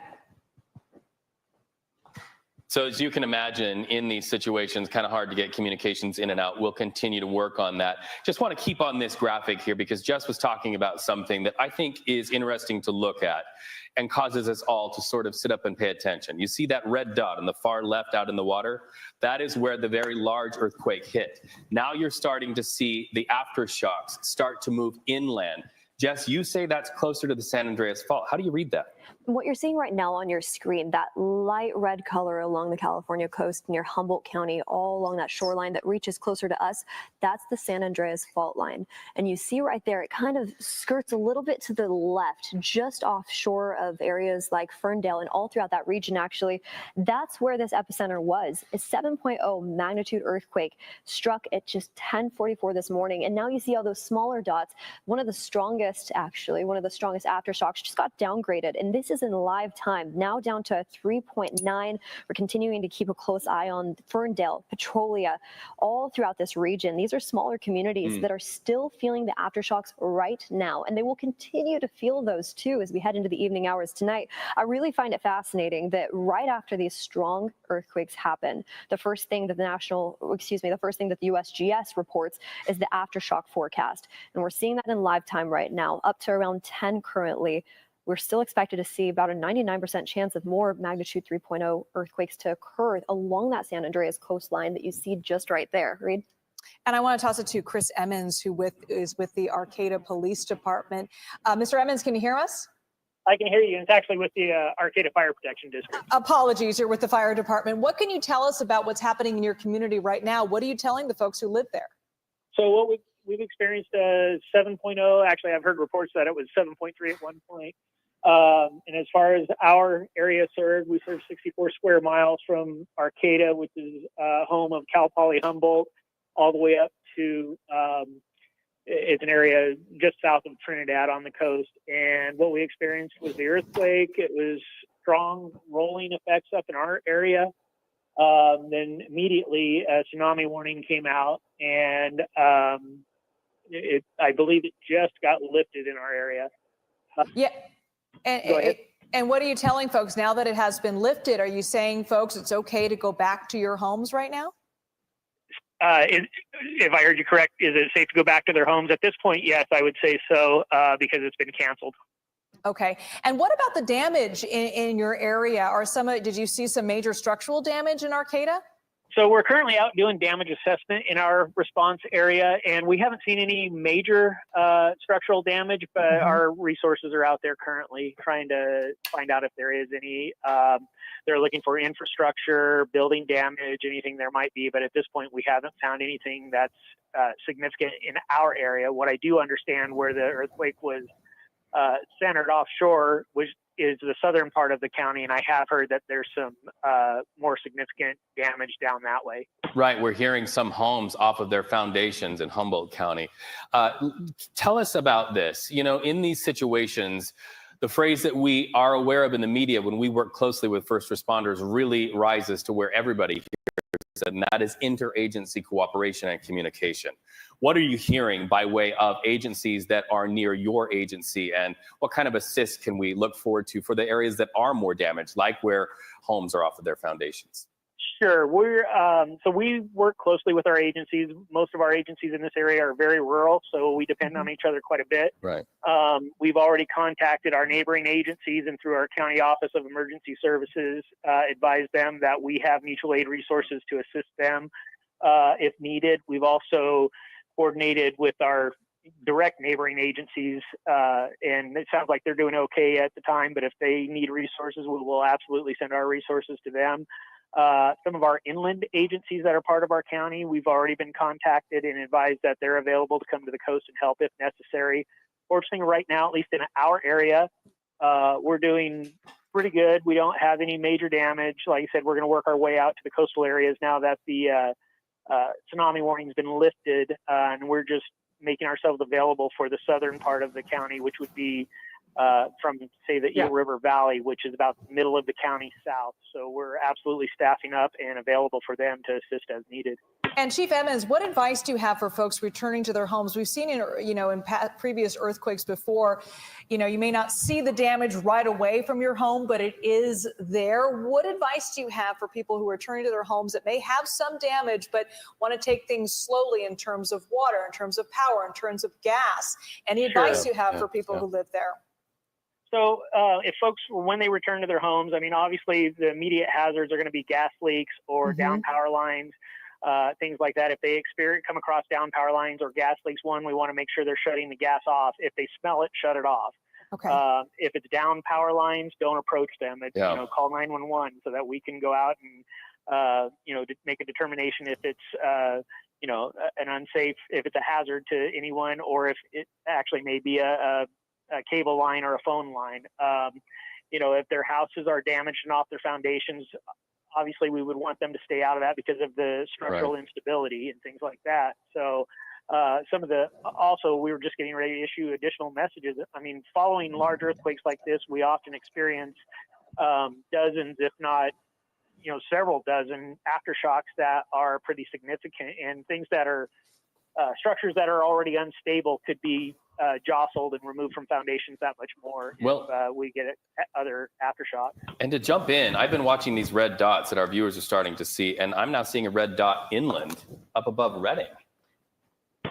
Speaker 2: So as you can imagine, in these situations, kind of hard to get communications in and out. We'll continue to work on that. Just want to keep on this graphic here because Jess was talking about something that I think is interesting to look at and causes us all to sort of sit up and pay attention. You see that red dot on the far left out in the water? That is where the very large earthquake hit. Now you're starting to see the aftershocks start to move inland. Jess, you say that's closer to the San Andreas Fault. How do you read that?
Speaker 3: What you're seeing right now on your screen, that light red color along the California coast near Humboldt County, all along that shoreline that reaches closer to us, that's the San Andreas fault line. And you see right there, it kind of skirts a little bit to the left, just offshore of areas like Ferndale and all throughout that region, actually. That's where this epicenter was. A 7.0 magnitude earthquake struck at just 10:44 this morning. And now you see all those smaller dots. One of the strongest aftershocks just got downgraded. And this is in live time, now down to 3.9. We're continuing to keep a close eye on Ferndale, Petrolia, all throughout this region. These are smaller communities that are still feeling the aftershocks right now, and they will continue to feel those too as we head into the evening hours tonight. I really find it fascinating that right after these strong earthquakes happen, the first thing that the USGS reports is the aftershock forecast. And we're seeing that in live time right now, up to around 10 currently. We're still expected to see about a 99% chance of more magnitude 3.0 earthquakes to occur along that San Andreas coastline that you see just right there. Reed?
Speaker 4: And I want to toss it to Chris Emmons, who is with the Arcata Police Department. Mr. Emmons, can you hear us?
Speaker 9: I can hear you. It's actually with the Arcata Fire Protection District.
Speaker 4: Apologies, you're with the fire department. What can you tell us about what's happening in your community right now? What are you telling the folks who live there?
Speaker 9: So what we've experienced 7.0. Actually, I've heard reports that it was 7.3 at one point. And as far as our area served, we serve 64 square miles from Arcata, which is home of Cal Poly Humboldt, all the way up to it's an area just south of Trinidad on the coast. And what we experienced was the earthquake. It was strong rolling effects up in our area. Then immediately a tsunami warning came out, and I believe it just got lifted in our area.
Speaker 4: Yeah.
Speaker 9: Go ahead.
Speaker 4: And what are you telling folks now that it has been lifted? Are you saying, folks, it's okay to go back to your homes right now?
Speaker 9: If I heard you correct, is it safe to go back to their homes? At this point, yes, I would say so, because it's been canceled.
Speaker 4: Okay. And what about the damage in your area? Did you see some major structural damage in Arcata?
Speaker 9: So we're currently out doing damage assessment in our response area, and we haven't seen any major structural damage, but our resources are out there currently trying to find out if there is any. They're looking for infrastructure, building damage, anything there might be, but at this point we haven't found anything that's significant in our area. What I do understand where the earthquake was centered offshore, which is the southern part of the county, and I have heard that there's some more significant damage down that way.
Speaker 2: Right, we're hearing some homes off of their foundations in Humboldt County. Tell us about this. You know, in these situations, the phrase that we are aware of in the media when we work closely with first responders really rises to where everybody hears, and that is interagency cooperation and communication. What are you hearing by way of agencies that are near your agency, and what kind of assist can we look forward to for the areas that are more damaged, like where homes are off of their foundations?
Speaker 9: Sure. So we work closely with our agencies. Most of our agencies in this area are very rural, so we depend on each other quite a bit.
Speaker 2: Right.
Speaker 9: We've already contacted our neighboring agencies, and through our County Office of Emergency Services, advised them that we have mutual aid resources to assist them if needed. We've also coordinated with our direct neighboring agencies, and it sounds like they're doing okay at the time, but if they need resources, we will absolutely send our resources to them. Some of our inland agencies that are part of our county, we've already been contacted and advised that they're available to come to the coast and help if necessary. Fortunately, right now, at least in our area, we're doing pretty good. We don't have any major damage. Like I said, we're going to work our way out to the coastal areas now that the tsunami warning has been lifted, and we're just making ourselves available for the southern part of the county, which would be from, say, the Eel River Valley, which is about the middle of the county south. So we're absolutely staffing up and available for them to assist as needed.
Speaker 4: And Chief Emmons, what advice do you have for folks returning to their homes? We've seen in previous earthquakes before, you may not see the damage right away from your home, but it is there. What advice do you have for people who are returning to their homes that may have some damage, but want to take things slowly in terms of water, in terms of power, in terms of gas? Any advice you have for people who live there?
Speaker 9: So if folks, when they return to their homes, I mean, obviously the immediate hazards are going to be gas leaks or down power lines, things like that. If they come across down power lines or gas leaks, we want to make sure they're shutting the gas off. If they smell it, shut it off.
Speaker 4: Okay.
Speaker 9: If it's down power lines, don't approach them. Call 911 so that we can go out and, make a determination if it's, an unsafe, if it's a hazard to anyone, or if it actually may be a cable line or a phone line. If their houses are damaged and off their foundations, obviously we would want them to stay out of that because of the structural instability and things like that. So we were just getting ready to issue additional messages. I mean, following large earthquakes like this, we often experience dozens, if not, several dozen aftershocks that are pretty significant, and things that are structures that are already unstable could be jostled and removed from foundations that much more if we get other aftershocks.
Speaker 2: And to jump in, I've been watching these red dots that our viewers are starting to see, and I'm now seeing a red dot inland up above Reading.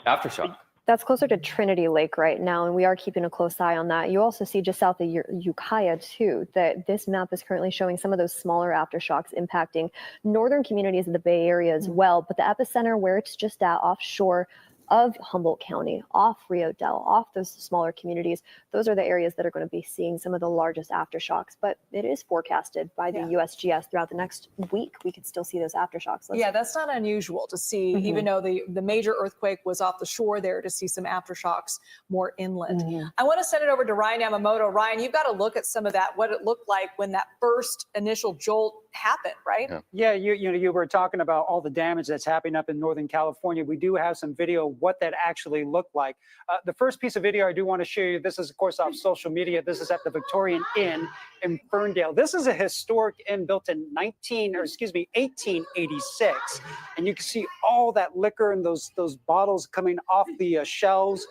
Speaker 2: Aftershock.
Speaker 3: That's closer to Trinity Lake right now, and we are keeping a close eye on that. You also see just south of Ukiah, too, that this map is currently showing some of those smaller aftershocks impacting northern communities of the Bay Area as well. But the epicenter, where it's just at offshore, of Humboldt County, off Rio Dell, off those smaller communities, those are the areas that are going to be seeing some of the largest aftershocks. But it is forecasted by the USGS throughout the next week, we could still see those aftershocks.
Speaker 4: Yeah, that's not unusual to see, even though the major earthquake was off the shore there, to see some aftershocks more inland. I want to send it over to Ryan Yamamoto. Ryan, you've got to look at some of that, what it looked like when that first initial jolt happened, right?
Speaker 5: Yeah, you were talking about all the damage that's happening up in Northern California. We do have some video of what that actually looked like. The first piece of video I do want to show you, this is of course off social media. This is at the Victorian Inn in Ferndale. This is a historic inn built in 1886, and you can see all that liquor and those bottles coming off the shelves,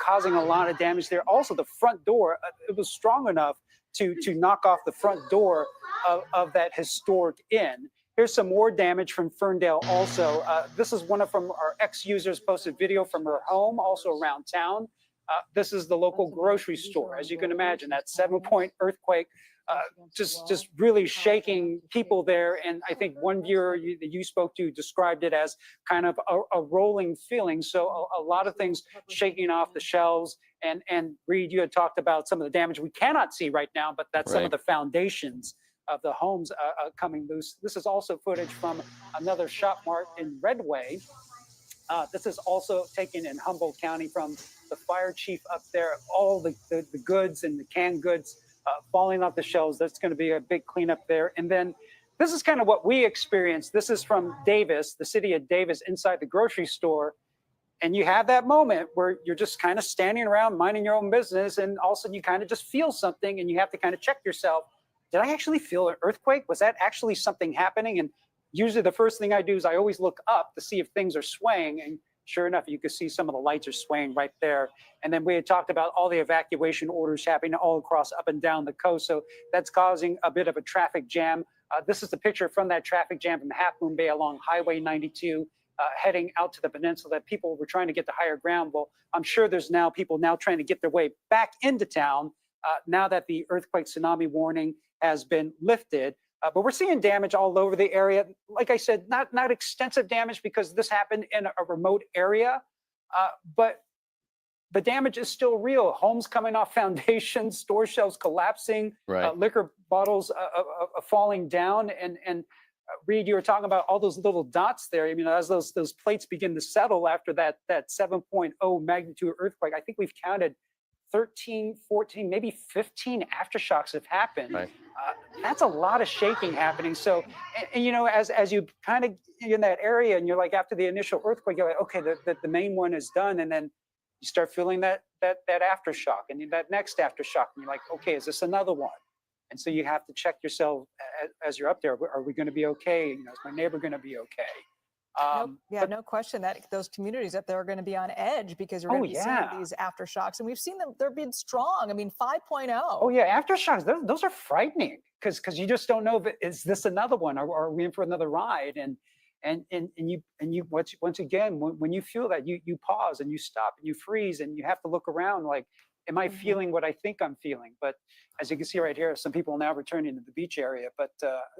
Speaker 5: causing a lot of damage there. Also, the front door, it was strong enough to knock off the front door of that historic inn. Here's some more damage from Ferndale also. This is one from our ex-users posted video from her home, also around town. This is the local grocery store. As you can imagine, that 7-point earthquake just really shaking people there. And I think one viewer that you spoke to described it as kind of a rolling feeling. So a lot of things shaking off the shelves. And Reed, you had talked about some of the damage we cannot see right now, but that's some of the foundations of the homes coming loose. This is also footage from another shop mart in Redway. This is also taken in Humboldt County from the fire chief up there. All the goods and the canned goods falling off the shelves. That's going to be a big cleanup there. And then this is kind of what we experienced. This is from Davis, the city of Davis, inside the grocery store. And you have that moment where you're just kind of standing around minding your own business, and all of a sudden you kind of just feel something, and you have to kind of check yourself. Did I actually feel an earthquake? Was that actually something happening? And usually the first thing I do is I always look up to see if things are swaying. And sure enough, you can see some of the lights are swaying right there. And then we had talked about all the evacuation orders happening all across up and down the coast. So that's causing a bit of a traffic jam. This is the picture from that traffic jam from Half Moon Bay along Highway 92. Heading out to the peninsula, that people were trying to get to higher ground. Well, I'm sure there's now people now trying to get their way back into town now that the earthquake tsunami warning has been lifted. But we're seeing damage all over the area. Like I said, not extensive damage because this happened in a remote area, but the damage is still real. Homes coming off foundations, store shelves collapsing, liquor bottles falling down, and Reed, you were talking about all those little dots there. I mean, as those plates begin to settle after that 7.0 magnitude earthquake, I think we've counted 13, 14, maybe 15 aftershocks have happened. That's a lot of shaking happening. So, and you know, as you kind of in that area, and you're like, after the initial earthquake, you're like, okay, the main one is done, and then you start feeling that aftershock, and that next aftershock, and you're like, okay, is this another one? And so you have to check yourself as you're up there. Are we going to be okay? You know, is my neighbor going to be okay?
Speaker 4: No question that those communities up there are going to be on edge because you're going to be seeing these aftershocks. And we've seen them, they're being strong. I mean, 5.0.
Speaker 5: Oh, yeah, aftershocks, those are frightening because you just don't know, is this another one? Or are we in for another ride? And you once again, when you feel that, you pause and you stop and you freeze and you have to look around like, am I feeling what I think I'm feeling? But as you can see right here, some people now returning to the beach area. But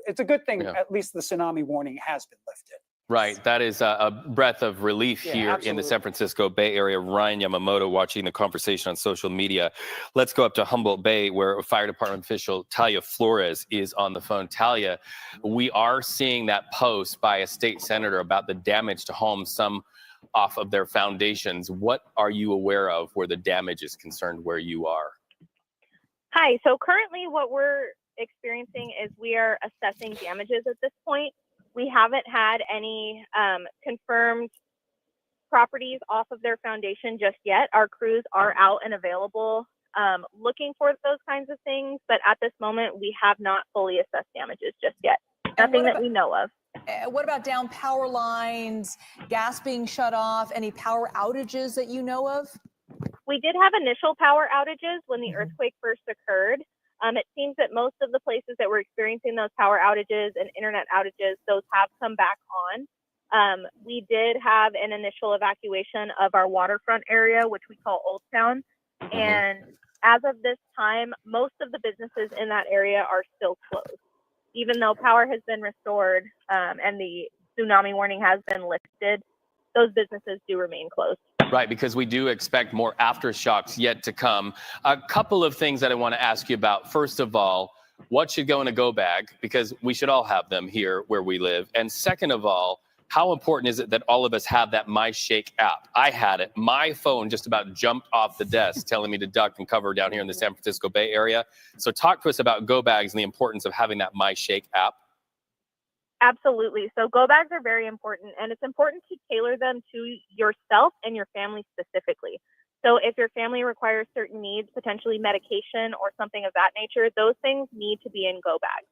Speaker 5: it's a good thing, at least the tsunami warning has been lifted.
Speaker 2: Right. That is a breath of relief here in the San Francisco Bay Area. Ryan Yamamoto watching the conversation on social media. Let's go up to Humboldt Bay, where Fire Department official Talia Flores is on the phone. Talia, we are seeing that post by a state senator about the damage to homes, some off of their foundations. What are you aware of where the damage is concerned where you are?
Speaker 8: Hi. So currently what we're experiencing is we are assessing damages at this point. We haven't had any confirmed properties off of their foundation just yet. Our crews are out and available looking for those kinds of things. But at this moment, we have not fully assessed damages just yet. Nothing that we know of.
Speaker 4: What about down power lines, gas being shut off, any power outages that you know of?
Speaker 8: We did have initial power outages when the earthquake first occurred. It seems that most of the places that were experiencing those power outages and internet outages, those have come back on. We did have an initial evacuation of our waterfront area, which we call Old Town. And as of this time, most of the businesses in that area are still closed. Even though power has been restored and the tsunami warning has been lifted, those businesses do remain closed.
Speaker 2: Right, because we do expect more aftershocks yet to come. A couple of things that I want to ask you about. First of all, what should go in a go bag? Because we should all have them here where we live. And second of all, how important is it that all of us have that My Shake app? I had it. My phone just about jumped off the desk telling me to duck and cover down here in the San Francisco Bay Area. So talk to us about go bags and the importance of having that My Shake app.
Speaker 8: Absolutely. So go bags are very important, and it's important to tailor them to yourself and your family specifically. So if your family requires certain needs, potentially medication or something of that nature, those things need to be in go bags.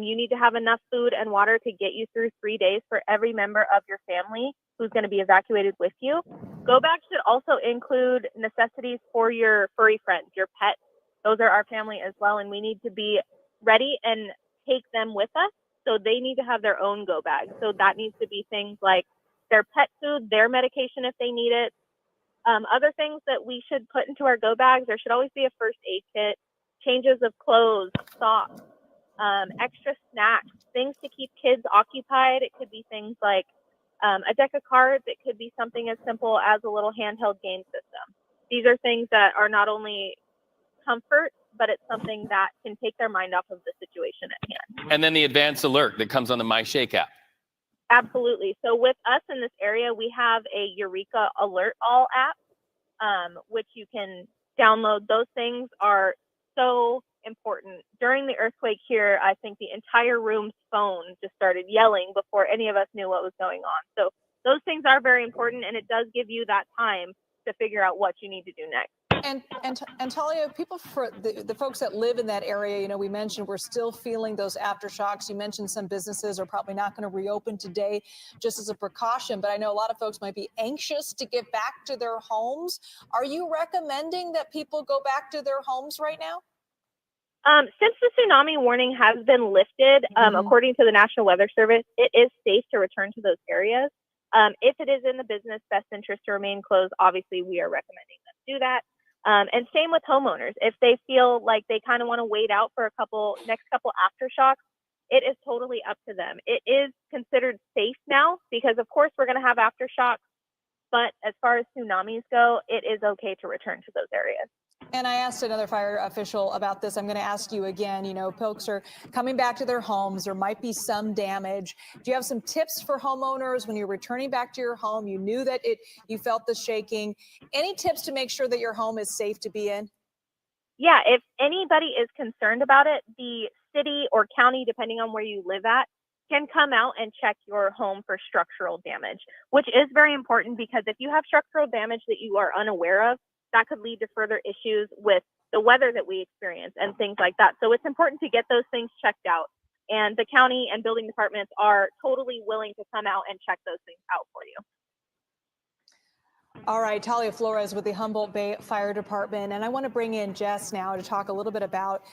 Speaker 8: You need to have enough food and water to get you through 3 days for every member of your family who's going to be evacuated with you. Go bags should also include necessities for your furry friends, your pets. Those are our family as well, and we need to be ready and take them with us. So they need to have their own go bag. So that needs to be things like their pet food, their medication if they need it. Other things that we should put into our go bags, there should always be a first aid kit, changes of clothes, socks, extra snacks, things to keep kids occupied. It could be things like a deck of cards. It could be something as simple as a little handheld game system. These are things that are not only comfort, but it's something that can take their mind off of the situation at hand.
Speaker 2: And then the advanced alert that comes on the My Shake app.
Speaker 8: Absolutely. So with us in this area, we have a Eureka Alert All app, which you can download. Those things are so important. During the earthquake here, I think the entire room's phone just started yelling before any of us knew what was going on. So those things are very important, and it does give you that time to figure out what you need to do next.
Speaker 4: And Talia, people, for the folks that live in that area, you know, we mentioned we're still feeling those aftershocks. You mentioned some businesses are probably not going to reopen today just as a precaution, but I know a lot of folks might be anxious to get back to their homes. Are you recommending that people go back to their homes right now?
Speaker 8: Since the tsunami warning has been lifted, according to the National Weather Service, it is safe to return to those areas. If it is in the business best interest to remain closed, obviously we are recommending them do that. And same with homeowners. If they feel like they kind of want to wait out for next couple aftershocks, it is totally up to them. It is considered safe now because, of course, we're going to have aftershocks. But as far as tsunamis go, it is okay to return to those areas.
Speaker 4: And I asked another fire official about this. I'm going to ask you again. You know, folks are coming back to their homes. There might be some damage. Do you have some tips for homeowners when you're returning back to your home? You knew that you felt the shaking. Any tips to make sure that your home is safe to be in?
Speaker 8: Yeah, if anybody is concerned about it, the city or county, depending on where you live at, can come out and check your home for structural damage, which is very important because if you have structural damage that you are unaware of, that could lead to further issues with the weather that we experience and things like that. So it's important to get those things checked out. And the county and building departments are totally willing to come out and check those things out for you.
Speaker 4: All right, Talia Flores with the Humboldt Bay Fire Department. And I want to bring in Jess now to talk a little bit about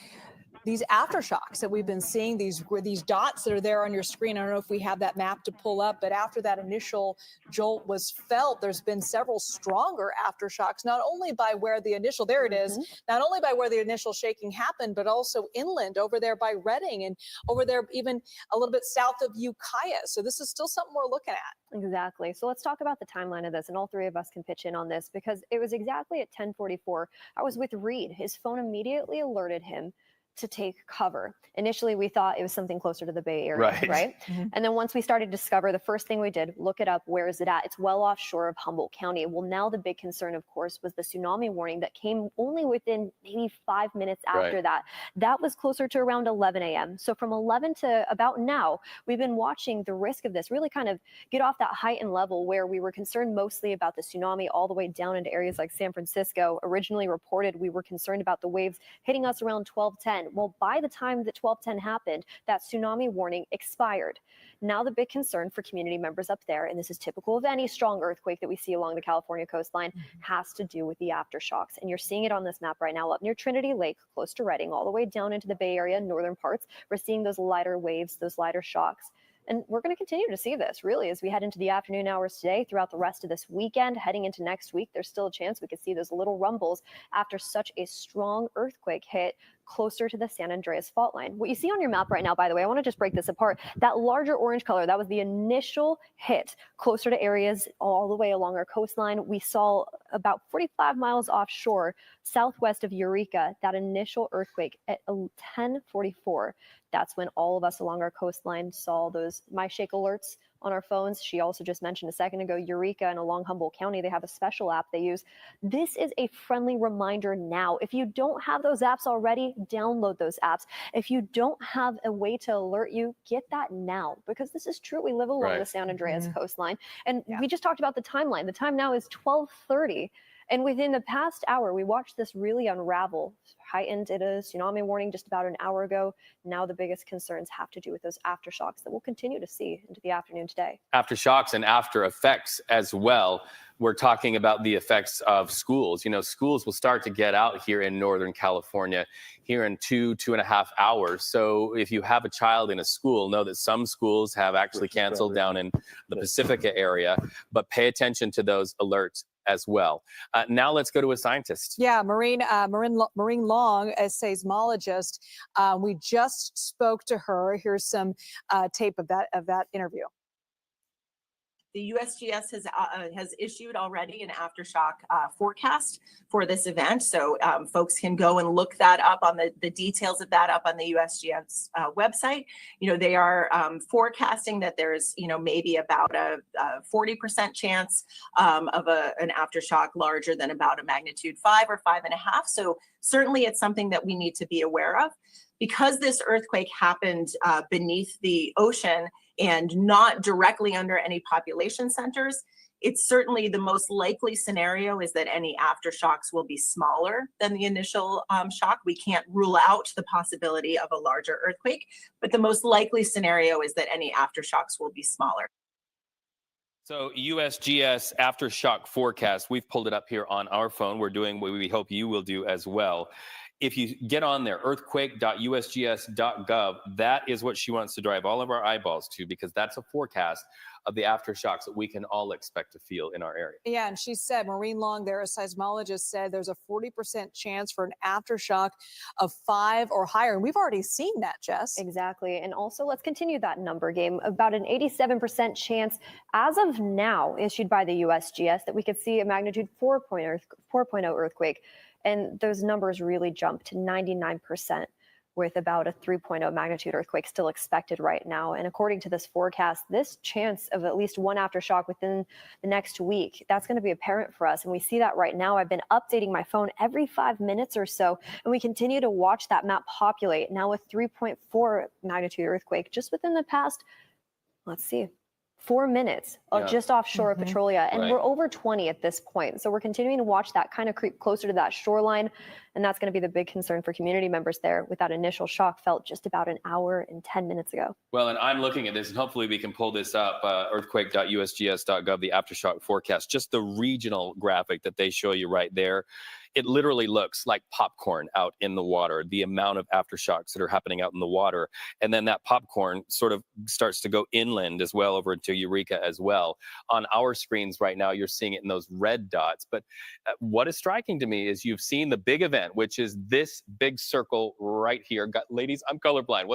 Speaker 4: these aftershocks that we've been seeing, these dots that are there on your screen. I don't know if we have that map to pull up, but after that initial jolt was felt, there's been several stronger aftershocks, not only by where the initial, there it is, not only by where the initial shaking happened, but also inland over there by Redding and over there even a little bit south of Ukiah. So this is still something we're looking at.
Speaker 3: Exactly. So let's talk about the timeline of this, and all three of us can pitch in on this because it was exactly at 10:44. I was with Reed. His phone immediately alerted him to take cover. Initially, we thought it was something closer to the Bay Area, right? And then once we started to discover, the first thing we did, look it up, where is it at? It's well offshore of Humboldt County. Well, now the big concern, of course, was the tsunami warning that came only within maybe 5 minutes after that. That was closer to around 11 a.m. So from 11 to about now, we've been watching the risk of this really kind of get off that heightened level where we were concerned mostly about the tsunami all the way down into areas like San Francisco. Originally reported, we were concerned about the waves hitting us around 12:10. Well, by the time that 12:10 happened, that tsunami warning expired. Now the big concern for community members up there, and this is typical of any strong earthquake that we see along the California coastline, has to do with the aftershocks. And you're seeing it on this map right now up near Trinity Lake, close to Redding, all the way down into the Bay Area, northern parts. We're seeing those lighter waves, those lighter shocks. And we're going to continue to see this really as we head into the afternoon hours today, throughout the rest of this weekend, heading into next week. There's still a chance we could see those little rumbles after such a strong earthquake hit closer to the San Andreas fault line. What you see on your map right now, by the way, I want to just break this apart. That larger orange color, that was the initial hit closer to areas all the way along our coastline. We saw about 45 miles offshore, southwest of Eureka, that initial earthquake at 10:44. That's when all of us along our coastline saw those MyShake alerts on our phones. She also just mentioned a second ago, Eureka and along Humboldt County, they have a special app they use. This is a friendly reminder now. If you don't have those apps already, download those apps. If you don't have a way to alert you, get that now, because this is true. We live along the San Andreas coastline. And we just talked about the timeline. The time now is 12:30. And within the past hour, we watched this really unravel. Heightened it a tsunami warning just about an hour ago. Now the biggest concerns have to do with those aftershocks that we'll continue to see into the afternoon today.
Speaker 2: Aftershocks and after effects as well. We're talking about the effects of schools. You know, schools will start to get out here in Northern California here in 2.5 hours. So if you have a child in a school, know that some schools have actually canceled down in the Pacifica area, but pay attention to those alerts as well. Now let's go to a scientist.
Speaker 4: Yeah, Maureen Long, a seismologist. We just spoke to her. Here's some tape of that interview.
Speaker 10: The USGS has issued already an aftershock forecast for this event. So folks can go and look that up on the details of that up on the USGS website. You know, they are forecasting that there's, you know, maybe about a 40% chance of an aftershock larger than about a magnitude 5 or 5.5. So certainly it's something that we need to be aware of. Because this earthquake happened beneath the ocean and not directly under any population centers, it's certainly the most likely scenario is that any aftershocks will be smaller than the initial shock. We can't rule out the possibility of a larger earthquake, but the most likely scenario is that any aftershocks will be smaller.
Speaker 2: So USGS aftershock forecast, we've pulled it up here on our phone. We're doing what we hope you will do as well. If you get on there, earthquake.usgs.gov, that is what she wants to drive all of our eyeballs to, because that's a forecast of the aftershocks that we can all expect to feel in our area.
Speaker 4: Yeah, and she said, Maureen Long there, a seismologist, said there's a 40% chance for an aftershock of 5 or higher. And we've already seen that, Jess.
Speaker 3: Exactly. And also, let's continue that number game. About an 87% chance as of now issued by the USGS that we could see a magnitude 4.0 earthquake. And those numbers really jump to 99% with about a 3.0 magnitude earthquake still expected right now. And according to this forecast, this chance of at least one aftershock within the next week, that's going to be apparent for us. And we see that right now. I've been updating my phone every 5 minutes or so, and we continue to watch that map populate. Now a 3.4 magnitude earthquake just within the past, let's see, 4 minutes just offshore of Petrolia. And we're over 20 at this point. So we're continuing to watch that kind of creep closer to that shoreline. And that's going to be the big concern for community members there, with that initial shock felt just about an hour and 10 minutes ago.
Speaker 2: Well, and I'm looking at this, and hopefully we can pull this up, earthquake.usgs.gov, the aftershock forecast, just the regional graphic that they show you right there. It literally looks like popcorn out in the water, the amount of aftershocks that are happening out in the water. And then that popcorn sort of starts to go inland as well, over into Eureka as well. On our screens right now, you're seeing it in those red dots. But what is striking to me is you've seen the big event, which is this big circle right here. Ladies, I'm colorblind.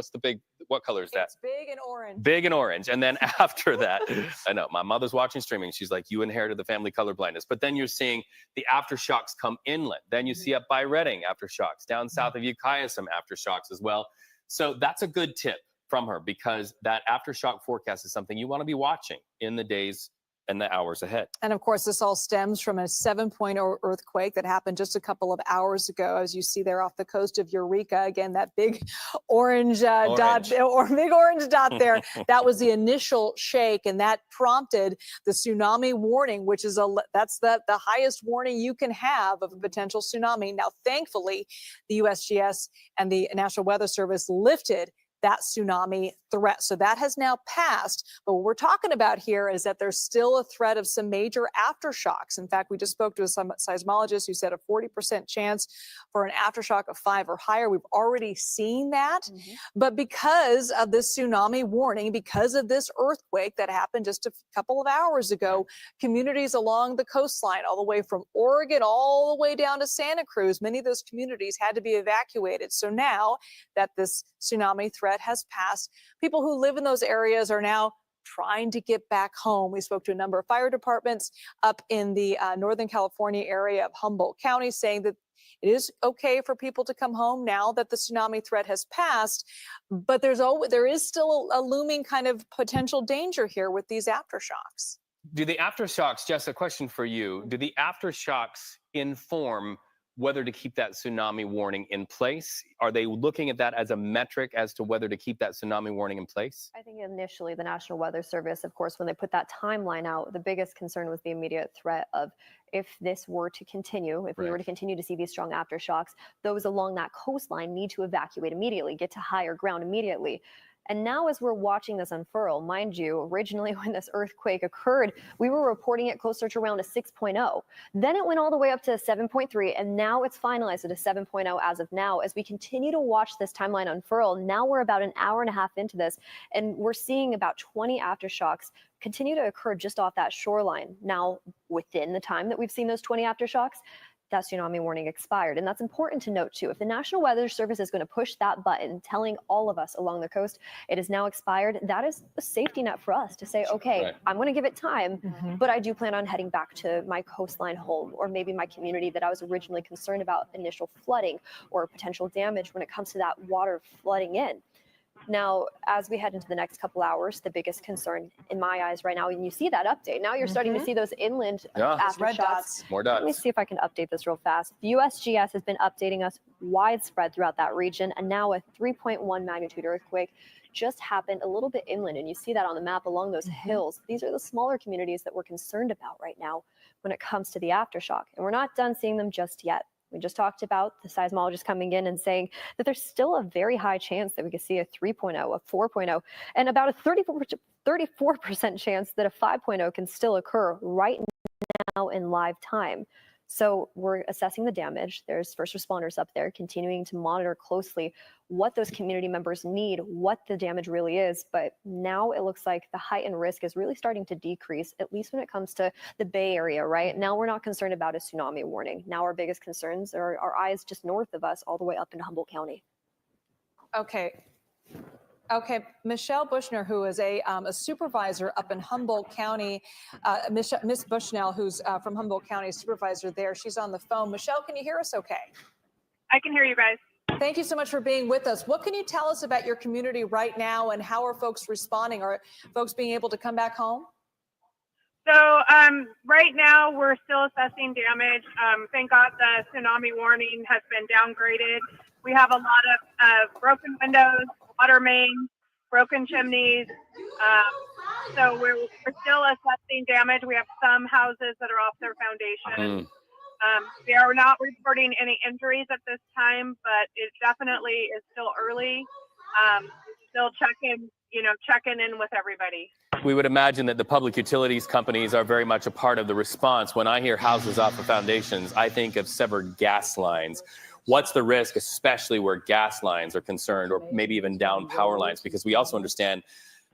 Speaker 2: What color is that?
Speaker 4: It's big and orange.
Speaker 2: Big and orange. And then after that, I know my mother's watching streaming. She's like, you inherited the family colorblindness. But then you're seeing the aftershocks come inland. Then you see up by Redding aftershocks, down south of Ukiah some aftershocks as well. So that's a good tip from her, because that aftershock forecast is something you want to be watching in the days and the hours ahead.
Speaker 4: And of course, this all stems from a 7.0 earthquake that happened just a couple of hours ago, as you see there off the coast of Eureka. Again, that big orange dot, or big orange dot there. That was the initial shake, and that prompted the tsunami warning, which is that's the highest warning you can have of a potential tsunami. Now, thankfully, the USGS and the National Weather Service lifted that tsunami threat. So that has now passed. But what we're talking about here is that there's still a threat of some major aftershocks. In fact, we just spoke to a seismologist who said a 40% chance for an aftershock of 5 or higher. We've already seen that. But because of this tsunami warning, because of this earthquake that happened just a couple of hours ago, communities along the coastline, all the way from Oregon all the way down to Santa Cruz, many of those communities had to be evacuated. So now that this tsunami threat has passed, people who live in those areas are now trying to get back home. We spoke to a number of fire departments up in the Northern California area of Humboldt County, saying that it is okay for people to come home now that the tsunami threat has passed, but there is still a looming kind of potential danger here with these aftershocks.
Speaker 2: Do the aftershocks, Jess, a question for you, do the aftershocks inform whether to keep that tsunami warning in place? Are they looking at that as a metric as to whether to keep that tsunami warning in place?
Speaker 3: I think initially the National Weather Service, of course, when they put that timeline out, the biggest concern was the immediate threat of if this were to continue, if we were to continue to see these strong aftershocks, those along that coastline need to evacuate immediately, get to higher ground immediately. And now as we're watching this unfurl, mind you, originally when this earthquake occurred, we were reporting it closer to around a 6.0. Then it went all the way up to 7.3, and now it's finalized at a 7.0 as of now. As we continue to watch this timeline unfurl, now we're about an hour and a half into this, and we're seeing about 20 aftershocks continue to occur just off that shoreline. Now, within the time that we've seen those 20 aftershocks, that tsunami warning expired. And that's important to note too. If the National Weather Service is going to push that button, telling all of us along the coast it is now expired, that is a safety net for us to say, okay, I'm going to give it time, but I do plan on heading back to my coastline home, or maybe my community that I was originally concerned about initial flooding or potential damage when it comes to that water flooding in. Now, as we head into the next couple hours, the biggest concern in my eyes right now, and you see that update, now you're starting to see those inland aftershocks.
Speaker 2: More dots.
Speaker 3: Let me see if I can update this real fast. The USGS has been updating us widespread throughout that region, and now a 3.1 magnitude earthquake just happened a little bit inland, and you see that on the map along those hills. These are the smaller communities that we're concerned about right now when it comes to the aftershock, and we're not done seeing them just yet. We just talked about the seismologist coming in and saying that there's still a very high chance that we could see a 3.0, a 4.0, and about a 34% chance that a 5.0 can still occur right now in live time. So we're assessing the damage. There's first responders up there continuing to monitor closely what those community members need, what the damage really is. But now it looks like the heightened risk is really starting to decrease, at least when it comes to the Bay Area, right? Now we're not concerned about a tsunami warning. Now our biggest concerns are our eyes just north of us, all the way up into Humboldt County.
Speaker 4: Okay, Michelle Bushnell, who is a supervisor up in Humboldt County, Miss Bushnell, who's from Humboldt County, supervisor there. She's on the phone. Michelle, can you hear us okay?
Speaker 11: I can hear you guys.
Speaker 4: Thank you so much for being with us. What can you tell us about your community right now, and how are folks responding? Are folks being able to come back home?
Speaker 11: So right now we're still assessing damage. Thank God the tsunami warning has been downgraded. We have a lot of broken windows, water mains, broken chimneys. So we're still assessing damage. We have some houses that are off their foundation. We are not reporting any injuries at this time, but it definitely is still early. Still checking in with everybody.
Speaker 2: We would imagine that the public utilities companies are very much a part of the response. When I hear houses off of foundations, I think of severed gas lines. What's the risk, especially where gas lines are concerned, or maybe even down power lines? Because we also understand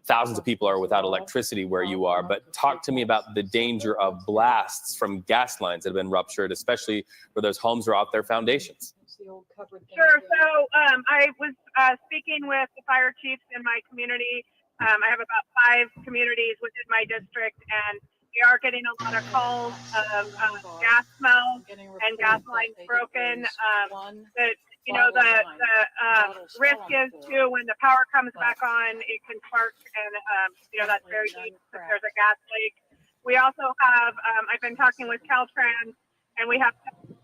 Speaker 2: thousands of people are without electricity where you are. But talk to me about the danger of blasts from gas lines that have been ruptured, especially where those homes are off their foundations.
Speaker 11: Sure. So I was speaking with the fire chiefs in my community. I have about 5 communities within my district, and we are getting a lot of calls of gas smells and gas lines broken. The risk is too, when the power comes back on, it can spark, and that's very dangerous if there's a gas leak. We also have, I've been talking with Caltrans, and we have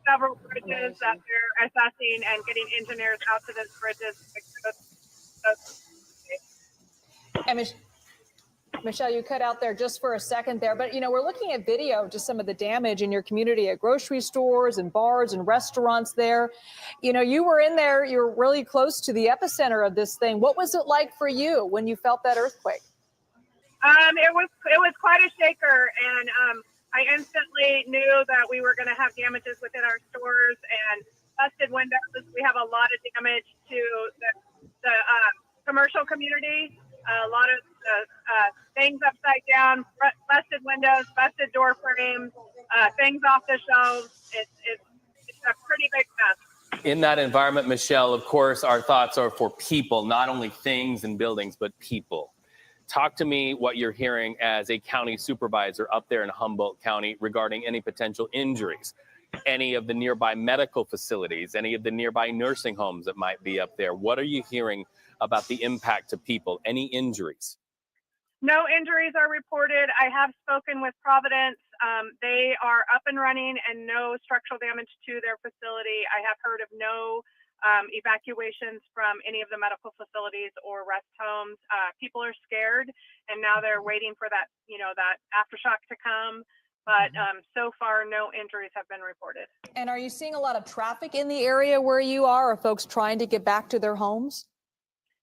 Speaker 11: several bridges that they're assessing and getting engineers out to those bridges.
Speaker 4: Michelle, you cut out there just for a second there, but we're looking at video, just some of the damage in your community at grocery stores and bars and restaurants there. You were in there, you're really close to the epicenter of this thing. What was it like for you when you felt that earthquake?
Speaker 11: It was quite a shaker, and I instantly knew that we were going to have damages within our stores and busted windows. We have a lot of damage to the commercial community. A lot of things upside down, busted windows, busted door frames, things off the shelves. It's a pretty big mess.
Speaker 2: In that environment, Michelle, of course, our thoughts are for people, not only things and buildings, but people. Talk to me what you're hearing as a county supervisor up there in Humboldt County regarding any potential injuries, any of the nearby medical facilities, any of the nearby nursing homes that might be up there. What are you hearing about the impact to people? Any injuries?
Speaker 11: No injuries are reported. I have spoken with Providence. They are up and running and no structural damage to their facility. I have heard of no evacuations from any of the medical facilities or rest homes. People are scared, and now they're waiting for that, that aftershock to come. But so far, no injuries have been reported.
Speaker 4: And are you seeing a lot of traffic in the area where you are? Are folks trying to get back to their homes?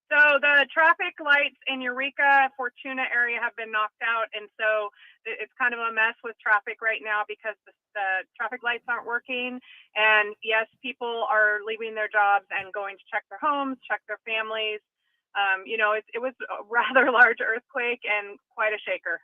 Speaker 11: So the traffic lights in Eureka, Fortuna area have been knocked out. And so it's kind of a mess with traffic right now because the traffic lights aren't working. And yes, people are leaving their jobs and going to check their homes, check their families. It was a rather large earthquake and quite a shaker.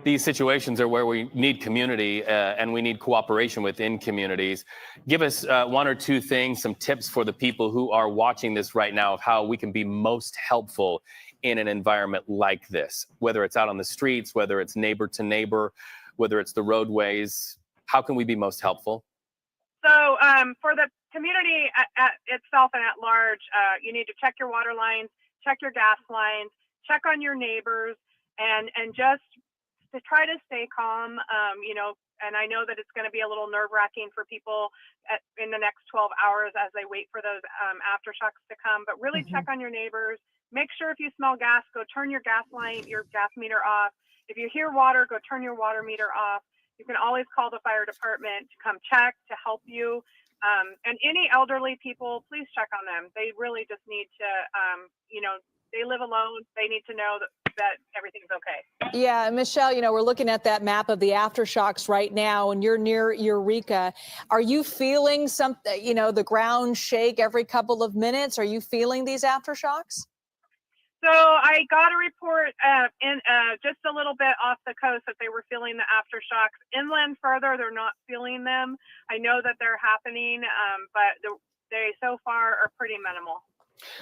Speaker 2: These situations are where we need community and we need cooperation within communities. Give us one or two things, some tips for the people who are watching this right now of how we can be most helpful in an environment like this, whether it's out on the streets, whether it's neighbor to neighbor, whether it's the roadways. How can we be most helpful?
Speaker 11: So for the community itself and at large, you need to check your water lines, check your gas lines, check on your neighbors, and just to try to stay calm. And I know that it's going to be a little nerve-wracking for people in the next 12 hours as they wait for those aftershocks to come. But really check on your neighbors. Make sure if you smell gas, go turn your gas meter off. If you hear water, go turn your water meter off. You can always call the fire department to come check to help you. And any elderly people, please check on them. They really just need to, they live alone. They need to know that everything's okay.
Speaker 4: Yeah, Michelle, we're looking at that map of the aftershocks right now, and you're near Eureka. Are you feeling something, the ground shake every couple of minutes? Are you feeling these aftershocks?
Speaker 11: So I got a report just a little bit off the coast that they were feeling the aftershocks. Inland further, they're not feeling them. I know that they're happening, but they so far are pretty minimal.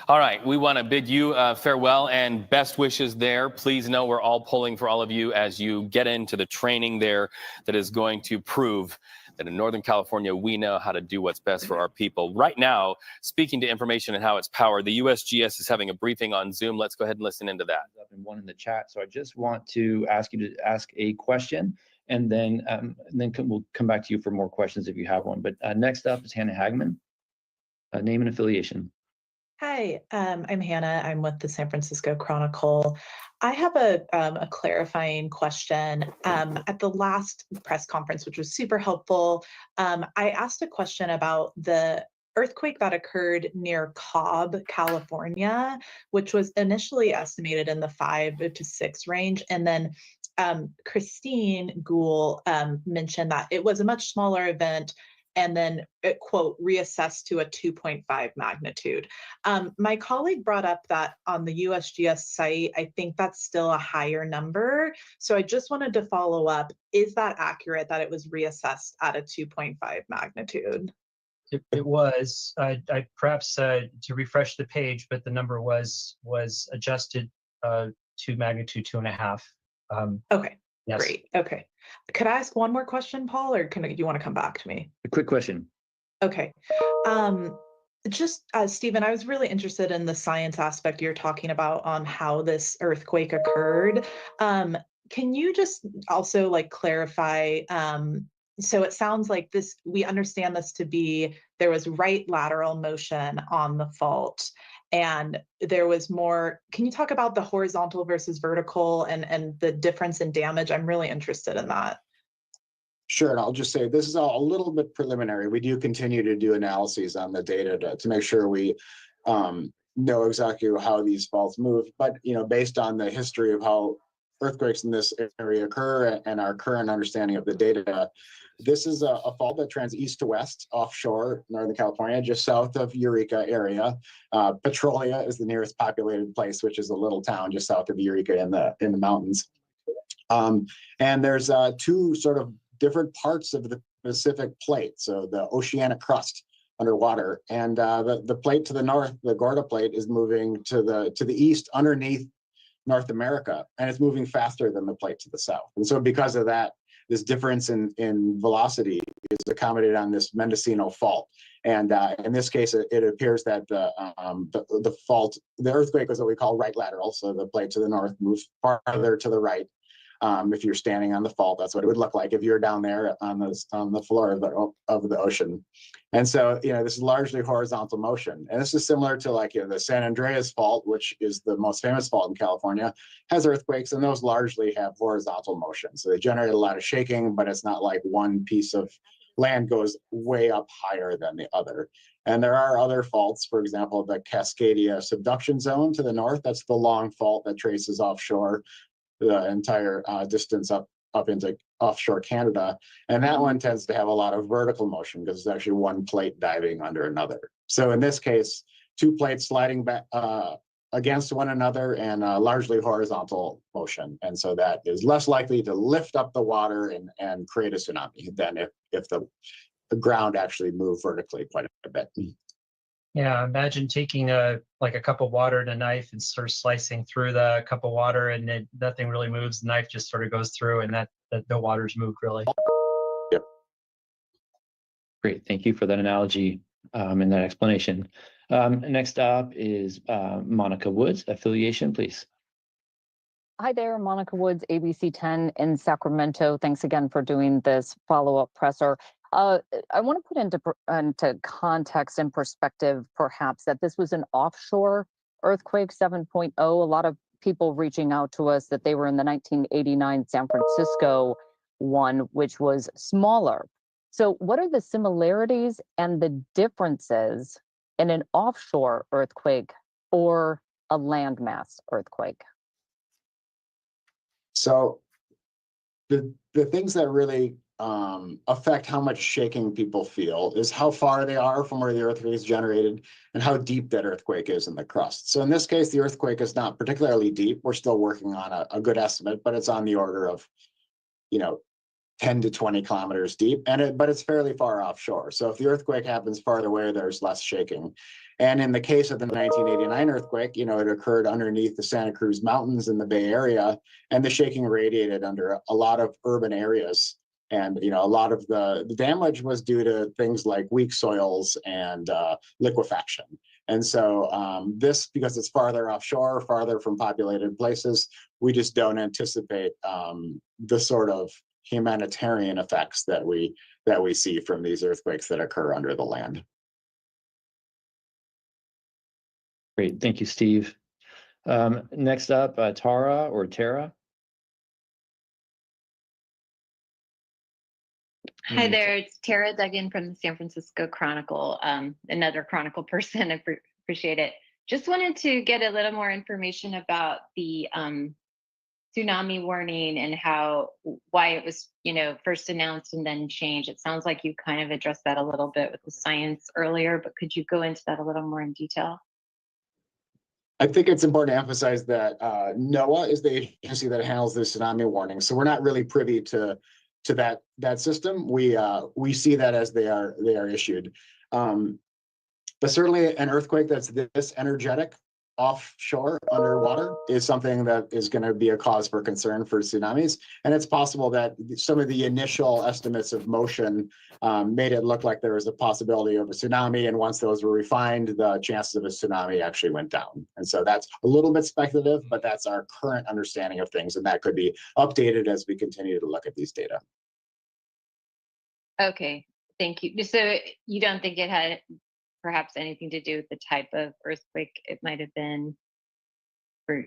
Speaker 2: All right, we want to bid you farewell and best wishes there. Please know we're all pulling for all of you as you get into the training there that is going to prove that in Northern California, we know how to do what's best for our people. Right now, speaking to information and how it's powered, the USGS is having a briefing on Zoom. Let's go ahead and listen into that.
Speaker 12: And one in the chat. So I just want to ask you to ask a question, and then we'll come back to you for more questions if you have one. But next up is Hannah Hagman. Name and affiliation.
Speaker 13: Hi, I'm Hannah. I'm with the San Francisco Chronicle. I have a clarifying question. At the last press conference, which was super helpful, I asked a question about the earthquake that occurred near Cobb, California, which was initially estimated in the 5 to 6 range. And then Christine Gould mentioned that it was a much smaller event, and then it, quote, reassessed to a 2.5 magnitude. My colleague brought up that on the USGS site, I think that's still a higher number. So I just wanted to follow up. Is that accurate that it was reassessed at a 2.5 magnitude?
Speaker 14: It was. I perhaps to refresh the page, but the number was adjusted to magnitude 2.5.
Speaker 13: Okay.
Speaker 14: Yes.
Speaker 13: Great. Okay. Could I ask one more question, Paul, or do you want to come back to me?
Speaker 12: A quick question.
Speaker 13: Okay. Just Stephen, I was really interested in the science aspect you're talking about on how this earthquake occurred. Can you just also clarify? So it sounds like we understand this to be there was right lateral motion on the fault, and there was more. Can you talk about the horizontal versus vertical and the difference in damage? I'm really interested in that.
Speaker 15: Sure, and I'll just say this is all a little bit preliminary. We do continue to do analyses on the data to make sure we know exactly how these faults move. But based on the history of how earthquakes in this area occur and our current understanding of the data, this is a fault that trends east to west offshore Northern California, just south of Eureka area. Petrolia is the nearest populated place, which is a little town just south of Eureka in the mountains. And there's two sort of different parts of the Pacific plate. So the oceanic crust underwater, and the plate to the north, the Gorda plate, is moving to the east underneath North America, and it's moving faster than the plate to the south. And so because of that, this difference in velocity is accommodated on this Mendocino fault. And in this case, it appears that the fault, the earthquake, was what we call right lateral. So the plate to the north moves farther to the right. If you're standing on the fault, that's what it would look like if you're down there on the floor of the ocean. And so, this is largely horizontal motion. And this is similar to the San Andreas fault, which is the most famous fault in California, has earthquakes, and those largely have horizontal motion. So they generate a lot of shaking, but it's not like one piece of land goes way up higher than the other. And there are other faults, for example, the Cascadia subduction zone to the north. That's the long fault that traces offshore the entire distance up into offshore Canada. And that one tends to have a lot of vertical motion because it's actually one plate diving under another. So in this case, two plates sliding back against one another and largely horizontal motion. And so that is less likely to lift up the water and create a tsunami than if the ground actually moved vertically quite a bit.
Speaker 14: Yeah, imagine taking a cup of water and a knife and sort of slicing through the cup of water, and nothing really moves. The knife just sort of goes through, and that the water's moved really.
Speaker 15: Yep.
Speaker 12: Great, thank you for that analogy and that explanation. Next up is Monica Woods, affiliation, please.
Speaker 16: Hi there, Monica Woods, ABC 10 in Sacramento. Thanks again for doing this follow-up presser. I want to put into context and perspective, perhaps, that this was an offshore earthquake, 7.0. A lot of people reaching out to us that they were in the 1989 San Francisco one, which was smaller. So what are the similarities and the differences in an offshore earthquake or a landmass earthquake?
Speaker 15: So the things that really affect how much shaking people feel is how far they are from where the earthquake is generated and how deep that earthquake is in the crust. So in this case, the earthquake is not particularly deep. We're still working on a good estimate, but it's on the order of 10 to 20 kilometers deep, but it's fairly far offshore. So if the earthquake happens farther away, there's less shaking. And in the case of the 1989 earthquake, it occurred underneath the Santa Cruz Mountains in the Bay Area, and the shaking radiated under a lot of urban areas. And a lot of the damage was due to things like weak soils and liquefaction. And so this, because it's farther offshore, farther from populated places, we just don't anticipate the sort of humanitarian effects that we see from these earthquakes that occur under the land.
Speaker 12: Great, thank you, Steve. Next up, Tara or Tara.
Speaker 17: Hi there, it's Tara Duggan from the San Francisco Chronicle, another Chronicle person. I appreciate it. Just wanted to get a little more information about the tsunami warning and why it was, first announced and then changed. It sounds like you kind of addressed that a little bit with the science earlier, but could you go into that a little more in detail?
Speaker 15: I think it's important to emphasize that NOAA is the agency that handles the tsunami warning. So we're not really privy to that system. We see that as they are issued. But certainly an earthquake that's this energetic offshore underwater is something that is going to be a cause for concern for tsunamis. And it's possible that some of the initial estimates of motion made it look like there was a possibility of a tsunami. And once those were refined, the chances of a tsunami actually went down. And so that's a little bit speculative, but that's our current understanding of things. And that could be updated as we continue to look at these data.
Speaker 17: Okay, thank you. So you don't think it had perhaps anything to do with the type of earthquake it might have been, or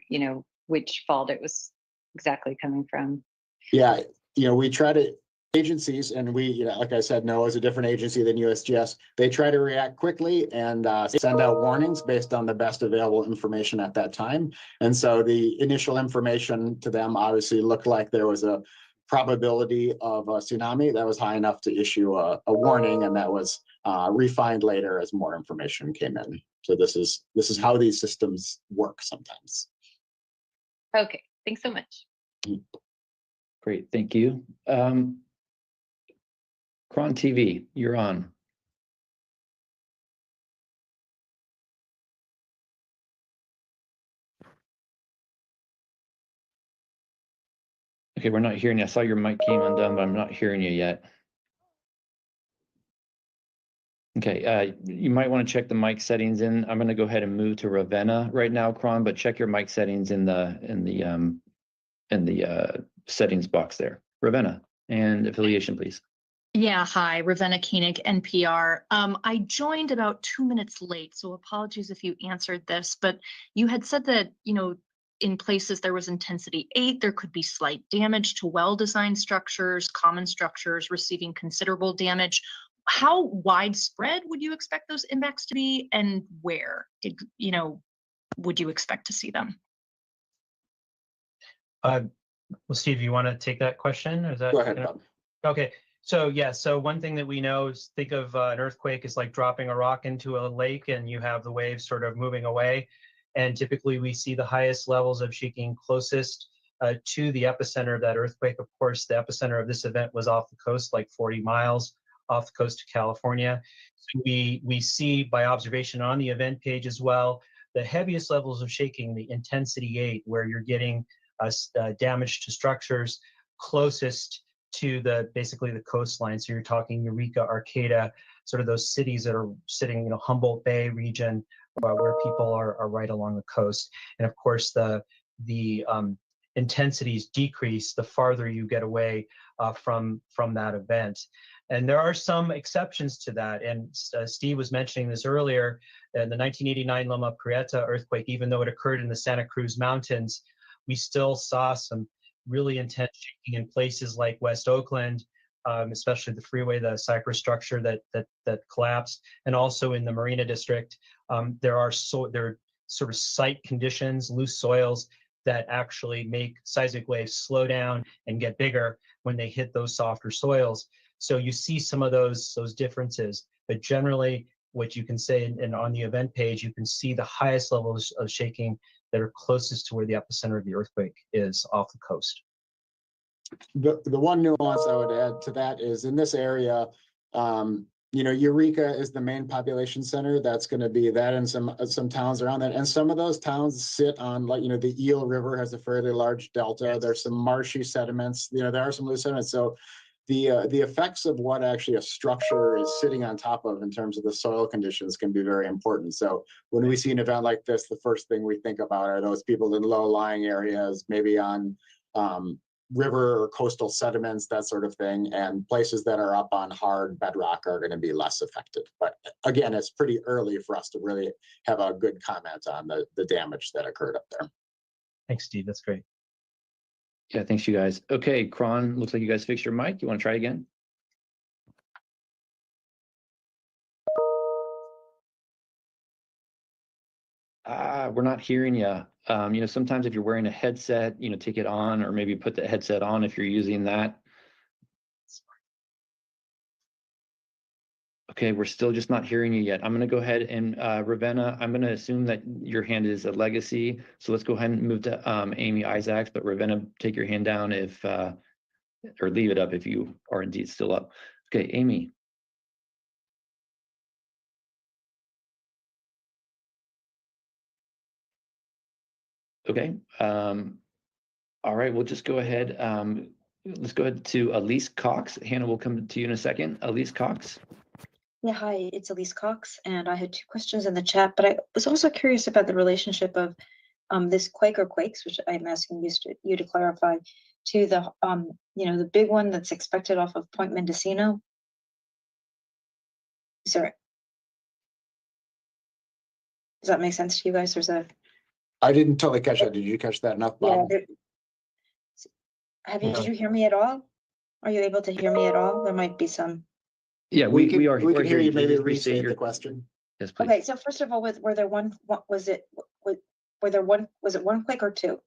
Speaker 17: which fault it was exactly coming from?
Speaker 15: Yeah, we try to agencies, and we, like I said, NOAA is a different agency than USGS. They try to react quickly and send out warnings based on the best available information at that time. And so the initial information to them obviously looked like there was a probability of a tsunami that was high enough to issue a warning, and that was refined later as more information came in. So this is how these systems work sometimes.
Speaker 17: Okay, thanks so much.
Speaker 12: Great, thank you. Cron TV, you're on. Okay, we're not hearing you. I saw your mic came undone, but I'm not hearing you yet. Okay, you might want to check the mic settings in. I'm going to go ahead and move to Ravenna right now, Cron, but check your mic settings in the settings box there. Ravenna, and affiliation, please.
Speaker 18: Yeah, hi, Ravenna Koenig, NPR. I joined about 2 minutes late, so apologies if you answered this, but you had said that, in places there was intensity 8, there could be slight damage to well-designed structures, common structures receiving considerable damage. How widespread would you expect those impacts to be, and where would you expect to see them?
Speaker 14: Well, Steve, you want to take that question? Or is that,
Speaker 15: Go ahead, Bob.
Speaker 14: Okay. So yeah, so one thing that we know is think of an earthquake is like dropping a rock into a lake and you have the waves sort of moving away. And typically we see the highest levels of shaking closest to the epicenter of that earthquake. Of course, the epicenter of this event was off the coast, like 40 miles off the coast of California. So we see by observation on the event page as well, the heaviest levels of shaking, the intensity 8, where you're getting damage to structures closest to basically the coastline. So you're talking Eureka, Arcata, sort of those cities that are sitting, Humboldt Bay region, where people are right along the coast. And of course, the intensities decrease the farther you get away from that event. And there are some exceptions to that. And Steve was mentioning this earlier, in the 1989 Loma Prieta earthquake, even though it occurred in the Santa Cruz Mountains, we still saw some really intense shaking in places like West Oakland, especially the freeway, the cypress structure that collapsed, and also in the Marina District. There are sort of site conditions, loose soils, that actually make seismic waves slow down and get bigger when they hit those softer soils. So you see some of those differences, but generally what you can say, and on the event page, you can see the highest levels of shaking that are closest to where the epicenter of the earthquake is off the coast.
Speaker 15: The one nuance I would add to that is in this area, Eureka is the main population center. That's going to be that, and some towns around that. And some of those towns sit on, like, the Eel River has a fairly large delta. There's some marshy sediments. There are some loose sediments. So the effects of what actually a structure is sitting on top of in terms of the soil conditions can be very important. So when we see an event like this, the first thing we think about are those people in low-lying areas, maybe on river or coastal sediments, that sort of thing, and places that are up on hard bedrock are going to be less affected. But again, it's pretty early for us to really have a good comment on the damage that occurred up there.
Speaker 14: Thanks, Steve. That's great.
Speaker 12: Yeah, thanks, you guys. Okay, Cron, looks like you guys fixed your mic. You want to try again? We're not hearing you. Sometimes if you're wearing a headset, take it on, or maybe put the headset on if you're using that. Okay, we're still just not hearing you yet. I'm going to go ahead and Ravenna, I'm going to assume that your hand is a legacy. So let's go ahead and move to Amy Isaacs, but Ravenna, take your hand down if, or leave it up if you are indeed still up. Okay, Amy. Okay. All right, we'll just go ahead. Let's go ahead to Elise Cox. Hannah will come to you in a second. Elise Cox.
Speaker 19: Yeah, hi, it's Elise Cox, and I had 2 questions in the chat, but I was also curious about the relationship of this quake or quakes, which I'm asking you to clarify, to the the big one that's expected off of Point Mendocino. Sorry. Does that make sense to you guys? There's a
Speaker 15: I didn't totally catch that. Did you catch that enough, Bob?
Speaker 19: Did you hear me at all? Are you able to hear me at all? There might be some.
Speaker 12: Yeah,
Speaker 15: we
Speaker 12: we are.
Speaker 15: can hear you. Maybe
Speaker 12: Just restate
Speaker 15: restate
Speaker 12: your
Speaker 15: the question.
Speaker 12: Yes, please.
Speaker 19: Okay, so first of all, were there one, was it one quake or two?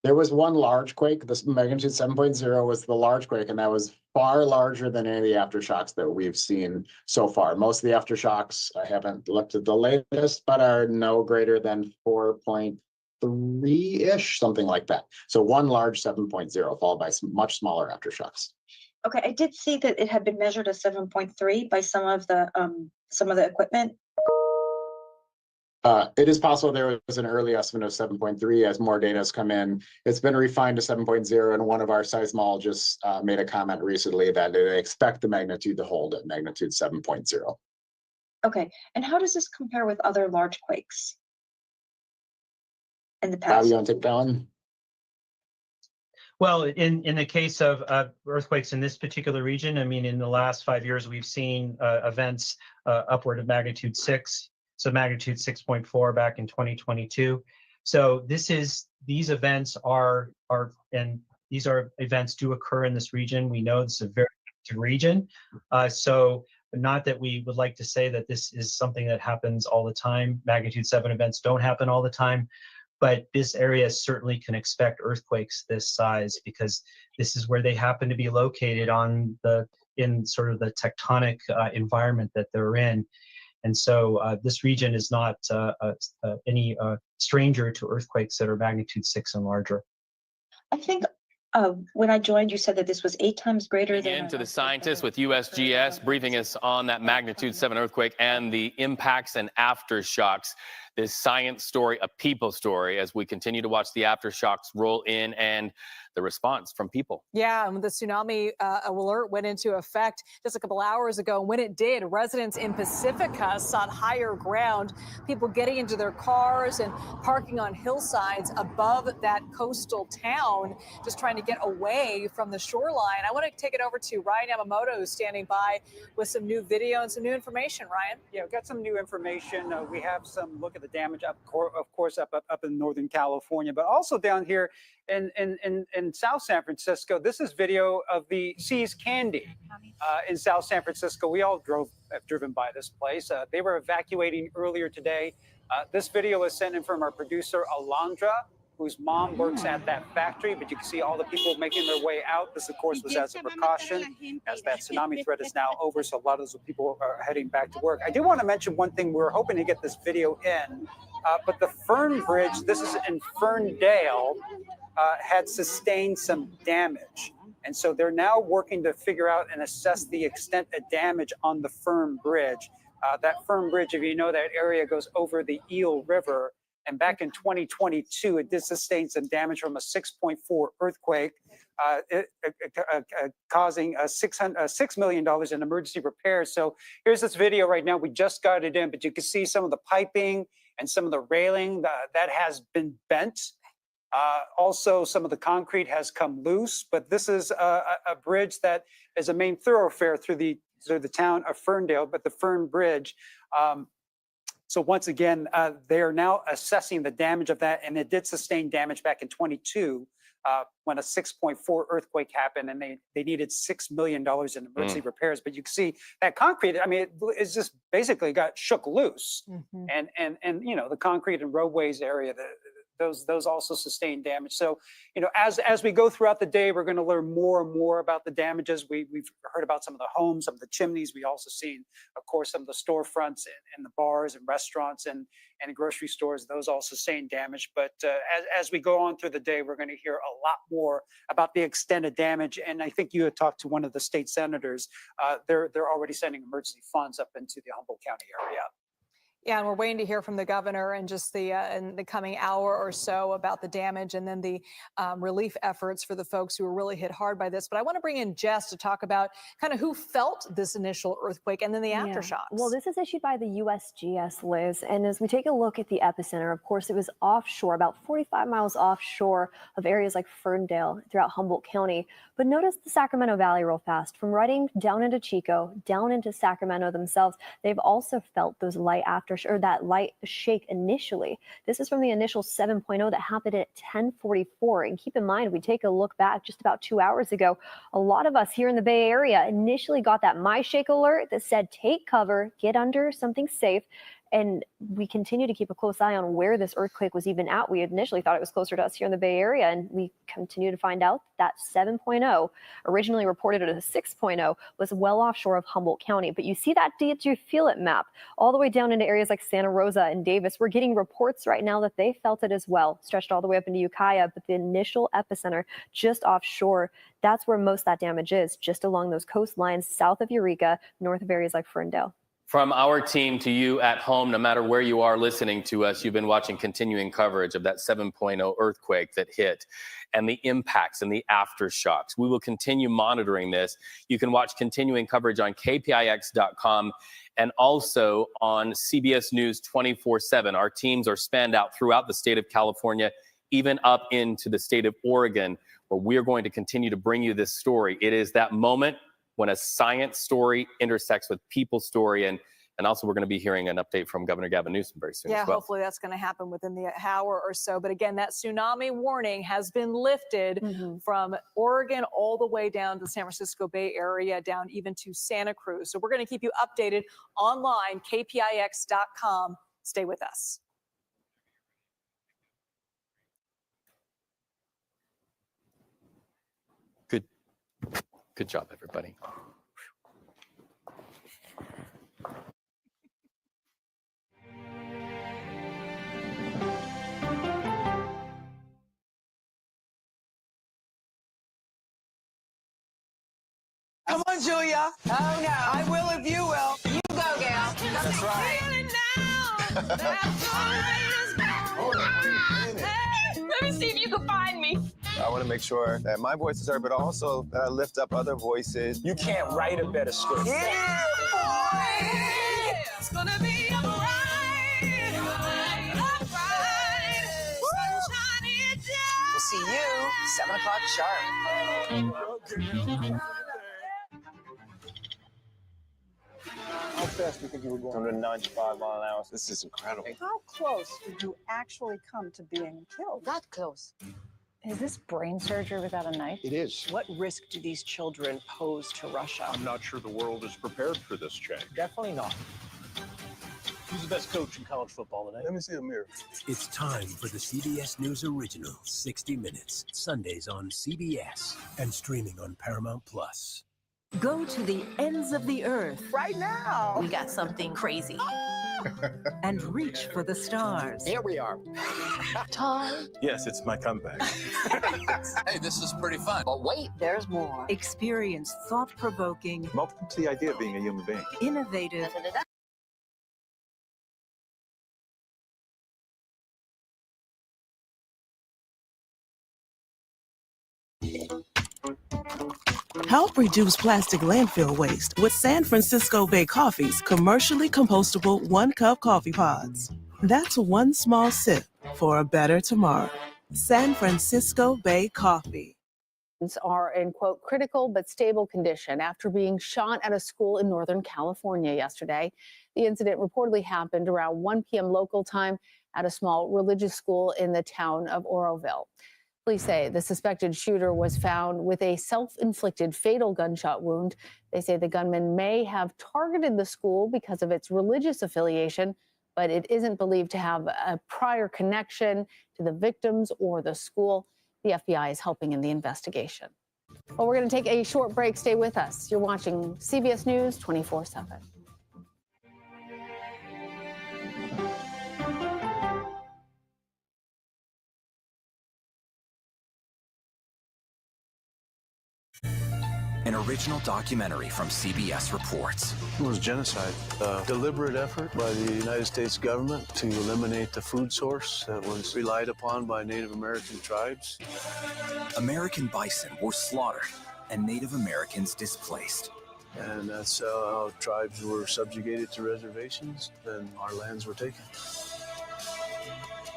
Speaker 15: There was one large quake. This magnitude 7.0 was the large quake, and that was far larger than any of the aftershocks that we've seen so far. Most of the aftershocks, I haven't looked at the latest, but are no greater than 4.3-ish, something like that. So one large 7.0 followed by some much smaller aftershocks.
Speaker 19: Okay, I did see that it had been measured as 7.3 by some of the equipment.
Speaker 15: It is possible there was an early estimate of 7.3 as more data has come in. It's been refined to 7.0, and one of our seismologists made a comment recently that they expect the magnitude to hold at magnitude 7.0.
Speaker 19: Okay, and how does this compare with other large quakes in the
Speaker 15: Bob,
Speaker 19: past?
Speaker 15: you want to take that one?
Speaker 14: Well, in the case of earthquakes in this particular region, I mean, in the last 5 years, we've seen events upward of magnitude 6. So magnitude 6.4 back in 2022. So these events are events do occur in this region. We know this is a very active region. So not that we would like to say that this is something that happens all the time. Magnitude 7 events don't happen all the time, but this area certainly can expect earthquakes this size because this is where they happen to be located in sort of the tectonic environment that they're in. And so this region is not any stranger to earthquakes that are magnitude 6 and larger.
Speaker 19: I think when I joined, you said that this was 8 times greater than.
Speaker 2: Into the scientists with USGS briefing us on that magnitude 7 earthquake and the impacts and aftershocks. This science story, a people story, as we continue to watch the aftershocks roll in and the response from people.
Speaker 4: Yeah, and the tsunami alert went into effect just a couple hours ago. When it did, residents in Pacifica sought higher ground, people getting into their cars and parking on hillsides above that coastal town, just trying to get away from the shoreline. I want to take it over to Ryan Yamamoto, who's standing by with some new video and some new information. Ryan?
Speaker 5: Yeah, we've got some new information. We have some look at the damage, of course, up in Northern California, but also down here in South San Francisco. This is video of the Seas Candy in South San Francisco. We all have driven by this place. They were evacuating earlier today. This video was sent in from our producer, Alondra, whose mom works at that factory, but you can see all the people making their way out. This, of course, was as a precaution, as that tsunami threat is now over, so a lot of those people are heading back to work. I do want to mention one thing. We were hoping to get this video in, but the Fern Bridge, this is in Ferndale, had sustained some damage. And so they're now working to figure out and assess the extent of damage on the Fern Bridge. That Fern Bridge, if you know that area, goes over the Eel River. And back in 2022, it did sustain some damage from a 6.4 earthquake, causing $6 million in emergency repairs. So here's this video right now. We just got it in, but you can see some of the piping and some of the railing that has been bent. Also, some of the concrete has come loose, but this is a bridge that is a main thoroughfare through the town of Ferndale, but the Fern Bridge. So once again, they are now assessing the damage of that, and it did sustain damage back in 22 when a 6.4 earthquake happened, and they needed $6 million in emergency repairs. But you can see that concrete, I mean, it's just basically got shook loose, and you know, the concrete and roadways area, those also sustain damage. So, you know, as we go throughout the day, we're going to learn more and more about the damages. We've heard about some of the homes, some of the chimneys. We also seen, of course, some of the storefronts and the bars and restaurants and grocery stores. Those all sustain damage. But as we go on through the day, we're going to hear a lot more about the extent of damage. And I think you had talked to one of the state senators. They're already sending emergency funds up into the Humboldt County area.
Speaker 4: Yeah, and we're waiting to hear from the governor in just in the coming hour or so about the damage and then the relief efforts for the folks who were really hit hard by this. But I want to bring in Jess to talk about kind of who felt this initial earthquake and then the aftershocks.
Speaker 3: Well, this is issued by the USGS, Liz. And as we take a look at the epicenter, of course, it was offshore, about 45 miles offshore of areas like Ferndale throughout Humboldt County. But notice the Sacramento Valley real fast. From Redding down into Chico, down into Sacramento themselves, they've also felt those light aftershocks or that light shake initially. This is from the initial 7.0 that happened at 10:44. And keep in mind, we take a look back just about 2 hours ago. A lot of us here in the Bay Area initially got that My Shake alert that said take cover, get under something safe. And we continue to keep a close eye on where this earthquake was even at. We initially thought it was closer to us here in the Bay Area, and we continue to find out that 7.0, originally reported as a 6.0, was well offshore of Humboldt County. But you see that Did You Feel It map all the way down into areas like Santa Rosa and Davis. We're getting reports right now that they felt it as well, stretched all the way up into Ukiah, but the initial epicenter just offshore. That's where most of that damage is, just along those coastlines south of Eureka, north of areas like Ferndale.
Speaker 2: From our team to you at home, no matter where you are listening to us, you've been watching continuing coverage of that 7.0 earthquake that hit and the impacts and the aftershocks. We will continue monitoring this. You can watch continuing coverage on kpix.com and also on CBS News 24/7. Our teams are spanned out throughout the state of California, even up into the state of Oregon, where we're going to continue to bring you this story. It is that moment when a science story intersects with people's story. And also we're going to be hearing an update from Governor Gavin Newsom very soon
Speaker 4: Yeah,
Speaker 2: as well.
Speaker 4: hopefully that's going to happen within the hour or so. But again, that tsunami warning has been lifted from Oregon all the way down to the San Francisco Bay Area, down even to Santa Cruz. So we're going to keep you updated online, kpix.com. Stay with us.
Speaker 2: Good job, everybody.
Speaker 20: Come on, Julia. Oh, no. I will if you will. You go, gal. That's right.
Speaker 21: Let me see if you can find me.
Speaker 22: I want to make sure that my voice is heard, but also that I lift up other voices.
Speaker 20: You can't write a better script. Yeah, boy. It's gonna be a ride. We'll see you 7 o'clock sharp.
Speaker 22: How fast do you think you were going? 195 miles an hour. This is incredible.
Speaker 23: How close did you actually come to being killed?
Speaker 21: That close.
Speaker 23: Is this brain surgery without a knife?
Speaker 22: It is.
Speaker 20: What risk do these children pose to Russia?
Speaker 24: I'm not sure the world is prepared for this change.
Speaker 20: Definitely not.
Speaker 24: Who's the best coach in college football today?
Speaker 22: Let me see a mirror.
Speaker 25: It's time for the CBS News Original 60 Minutes, Sundays on CBS and streaming on Paramount Plus.
Speaker 26: Go to the ends of the earth
Speaker 20: Right now.
Speaker 26: We got something crazy. And reach for the stars.
Speaker 20: Here we are.
Speaker 26: Time.
Speaker 24: Yes, it's my comeback.
Speaker 20: Hey, this is pretty fun. But wait, there's more.
Speaker 26: Experience thought-provoking,
Speaker 22: Welcome to the idea of being a human being.
Speaker 26: innovative,
Speaker 27: Help reduce plastic landfill waste with San Francisco Bay Coffee's commercially compostable 1-cup coffee pods. That's one small sip for a better tomorrow. San Francisco Bay Coffee.
Speaker 6: Are in, quote, critical but stable condition after being shot at a school in Northern California yesterday. The incident reportedly happened around 1 p.m. local time at a small religious school in the town of Oroville. Police say the suspected shooter was found with a self-inflicted fatal gunshot wound. They say the gunman may have targeted the school because of its religious affiliation, but it isn't believed to have a prior connection to the victims or the school. The FBI is helping in the investigation. Well, we're going to take a short break. Stay with us. You're watching CBS News 24/7.
Speaker 28: An original documentary from CBS reports.
Speaker 29: It was genocide, a deliberate effort by the United States government to eliminate the food source that was relied upon by Native American tribes.
Speaker 28: American bison were slaughtered and Native Americans displaced.
Speaker 29: And that's how tribes were subjugated to reservations and our lands were taken.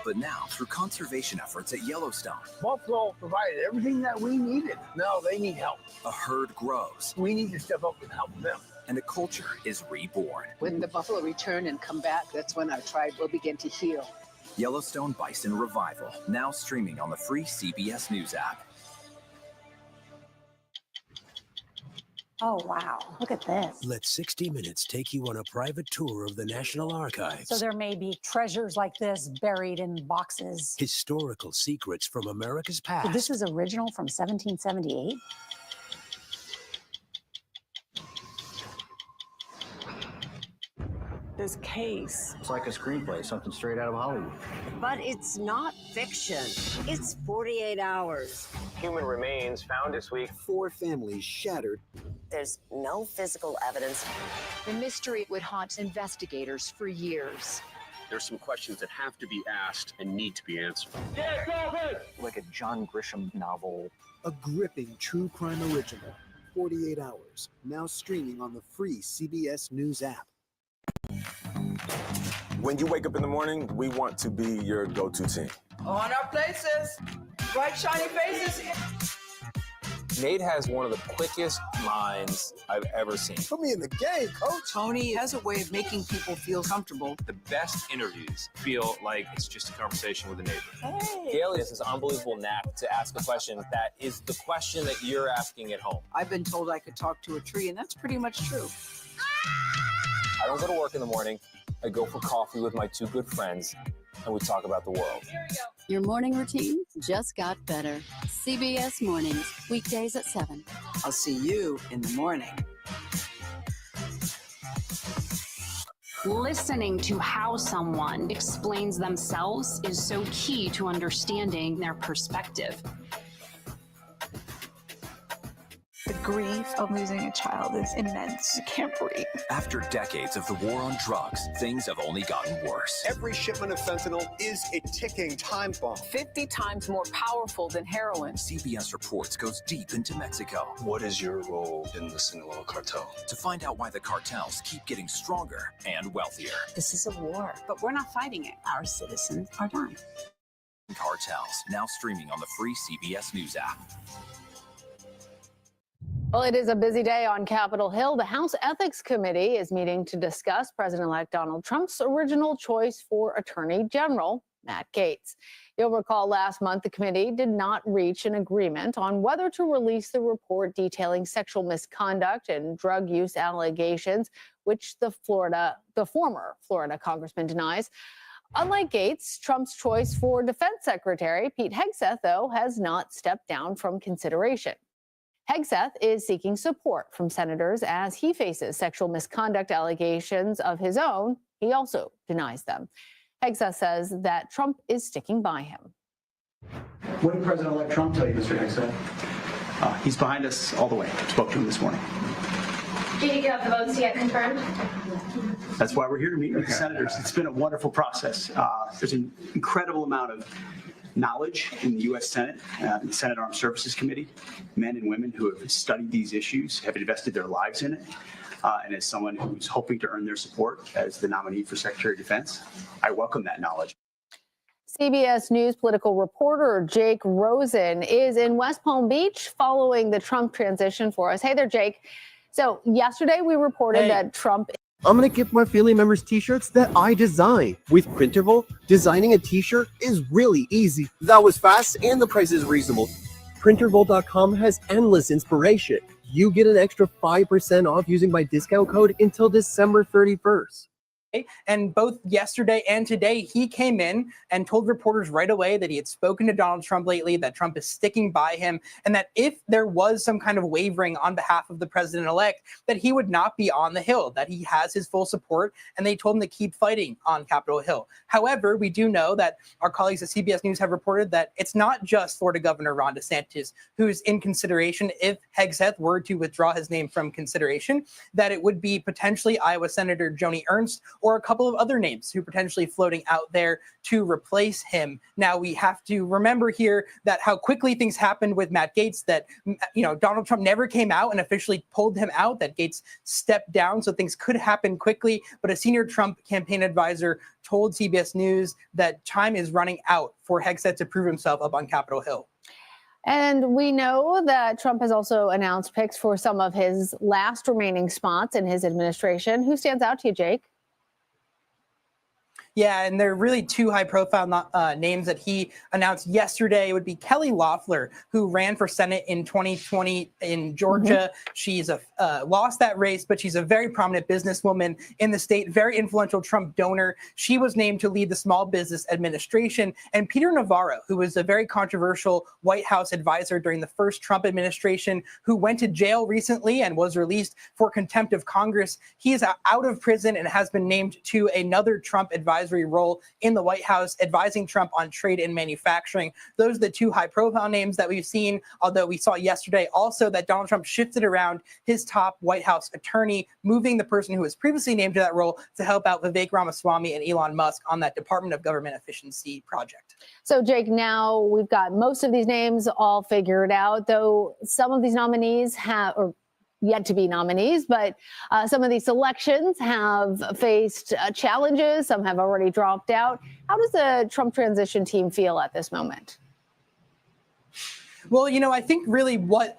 Speaker 28: But now, through conservation efforts at Yellowstone,
Speaker 30: Buffalo provided everything that we needed. Now they need help.
Speaker 28: a herd grows
Speaker 30: We need to step up and help them.
Speaker 28: and a culture is reborn.
Speaker 1: When the buffalo return and come back, that's when our tribe will begin to heal.
Speaker 28: Yellowstone Bison Revival, now streaming on the free CBS News app.
Speaker 7: Oh, wow. Look at this.
Speaker 25: Let 60 Minutes take you on a private tour of the National Archives.
Speaker 7: So there may be treasures like this buried in boxes.
Speaker 25: Historical secrets from America's past.
Speaker 7: So this is original from 1778?
Speaker 8: This case.
Speaker 9: It's like a screenplay, something straight out of Hollywood.
Speaker 10: But it's not fiction. It's 48 hours.
Speaker 11: Human remains found this week.
Speaker 13: 4 families shattered.
Speaker 10: There's no physical evidence.
Speaker 16: The mystery would haunt investigators for years.
Speaker 17: There's some questions that have to be asked and need to be answered.
Speaker 9: Like a John Grisham novel.
Speaker 13: A gripping true crime original. 48 hours. Now streaming on the free CBS News app.
Speaker 30: When you wake up in the morning, we want to be your go-to team.
Speaker 31: On our places, bright shiny faces.
Speaker 30: Nate has one of the quickest minds I've ever seen.
Speaker 13: Put me in the game, coach.
Speaker 31: Tony has a way of making people feel comfortable.
Speaker 17: The best interviews feel like it's just a conversation with a neighbor.
Speaker 31: Hey.
Speaker 30: Gail has this unbelievable knack to ask a question that is the question that you're asking at home.
Speaker 31: I've been told I could talk to a tree, and that's pretty much true.
Speaker 30: I don't go to work in the morning. I go for coffee with my 2 good friends, and we talk about the world.
Speaker 32: Your morning routine just got better. CBS Mornings, weekdays at 7.
Speaker 31: I'll see you in the morning.
Speaker 33: Listening to how someone explains themselves is so key to understanding their perspective.
Speaker 34: The grief of losing a child is immense. You can't breathe.
Speaker 28: After decades of the war on drugs, things have only gotten worse.
Speaker 35: Every shipment of fentanyl is a ticking time bomb.
Speaker 31: 50 times more powerful than heroin.
Speaker 28: CBS Reports goes deep into Mexico.
Speaker 30: What is your role in the Sinaloa cartel?
Speaker 28: To find out why the cartels keep getting stronger and wealthier.
Speaker 32: This is a war, but we're not fighting it. Our citizens are dying.
Speaker 28: Cartels, now streaming on the free CBS News app.
Speaker 6: Well, it is a busy day on Capitol Hill. The House Ethics Committee is meeting to discuss President-elect Donald Trump's original choice for Attorney General, Matt Gaetz. You'll recall last month the committee did not reach an agreement on whether to release the report detailing sexual misconduct and drug use allegations, which the former Florida congressman denies. Unlike Gaetz, Trump's choice for Defense Secretary Pete Hegseth, though, has not stepped down from consideration. Hegseth is seeking support from senators as he faces sexual misconduct allegations of his own. He also denies them. Hegseth says that Trump is sticking by him.
Speaker 36: What did President-elect Trump tell you, Mr. Hegseth?
Speaker 37: He's behind us all the way. Spoke to him this morning.
Speaker 32: Did you get the votes yet confirmed?
Speaker 37: That's why we're here to meet with the senators. It's been a wonderful process. There's an incredible amount of knowledge in the U.S. Senate, the Senate Armed Services Committee, men and women who have studied these issues, have invested their lives in it. And as someone who's hoping to earn their support as the nominee for Secretary of Defense, I welcome that knowledge.
Speaker 6: CBS News political reporter Jake Rosen is in West Palm Beach following the Trump transition for us. Hey there, Jake. So yesterday we reported that Trump...
Speaker 38: I'm going to give my family members t-shirts that I design. With Printerval, designing a t-shirt is really easy. That was fast and the price is reasonable. Printerval.com has endless inspiration. You get an extra 5% off using my discount code until December 31st.
Speaker 39: And both yesterday and today, he came in and told reporters right away that he had spoken to Donald Trump lately, that Trump is sticking by him, and that if there was some kind of wavering on behalf of the president-elect, that he would not be on the Hill, that he has his full support, and they told him to keep fighting on Capitol Hill. However, we do know that our colleagues at CBS News have reported that it's not just Florida Governor Ron DeSantis who's in consideration if Hegseth were to withdraw his name from consideration, that it would be potentially Iowa Senator Joni Ernst or a couple of other names who potentially floating out there to replace him. Now, we have to remember here that how quickly things happened with Matt Gaetz, that, Donald Trump never came out and officially pulled him out, that Gaetz stepped down, so things could happen quickly. But a senior Trump campaign advisor told CBS News that time is running out for Hegseth to prove himself up on Capitol Hill.
Speaker 6: And we know that Trump has also announced picks for some of his last remaining spots in his administration. Who stands out to you, Jake?
Speaker 39: Yeah, and there are really two high-profile names that he announced yesterday. It would be Kelly Loeffler, who ran for Senate in 2020 in Georgia. She's lost that race, but she's a very prominent businesswoman in the state, very influential Trump donor. She was named to lead the Small Business Administration. And Peter Navarro, who was a very controversial White House advisor during the first Trump administration, who went to jail recently and was released for contempt of Congress. He is out of prison and has been named to another Trump advisory role in the White House, advising Trump on trade and manufacturing. Those are the two high-profile names that we've seen, although we saw yesterday also that Donald Trump shifted around his top White House attorney, moving the person who was previously named to that role to help out Vivek Ramaswamy and Elon Musk on that Department of Government Efficiency project.
Speaker 6: So, Jake, now we've got most of these names all figured out, though some of these nominees have, or yet to be nominees, but some of these selections have faced challenges. Some have already dropped out. How does the Trump transition team feel at this moment?
Speaker 39: Well, I think really what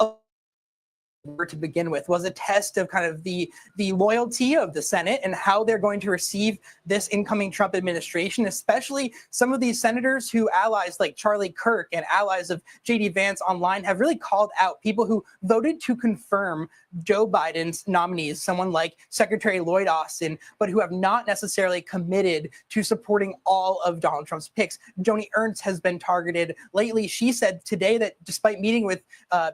Speaker 39: to begin with was a test of kind of the loyalty of the Senate and how they're going to receive this incoming Trump administration, especially some of these senators who allies like Charlie Kirk and allies of J.D. Vance online have really called out people who voted to confirm Joe Biden's nominees, someone like Secretary Lloyd Austin, but who have not necessarily committed to supporting all of Donald Trump's picks. Joni Ernst has been targeted lately. She said today that despite meeting with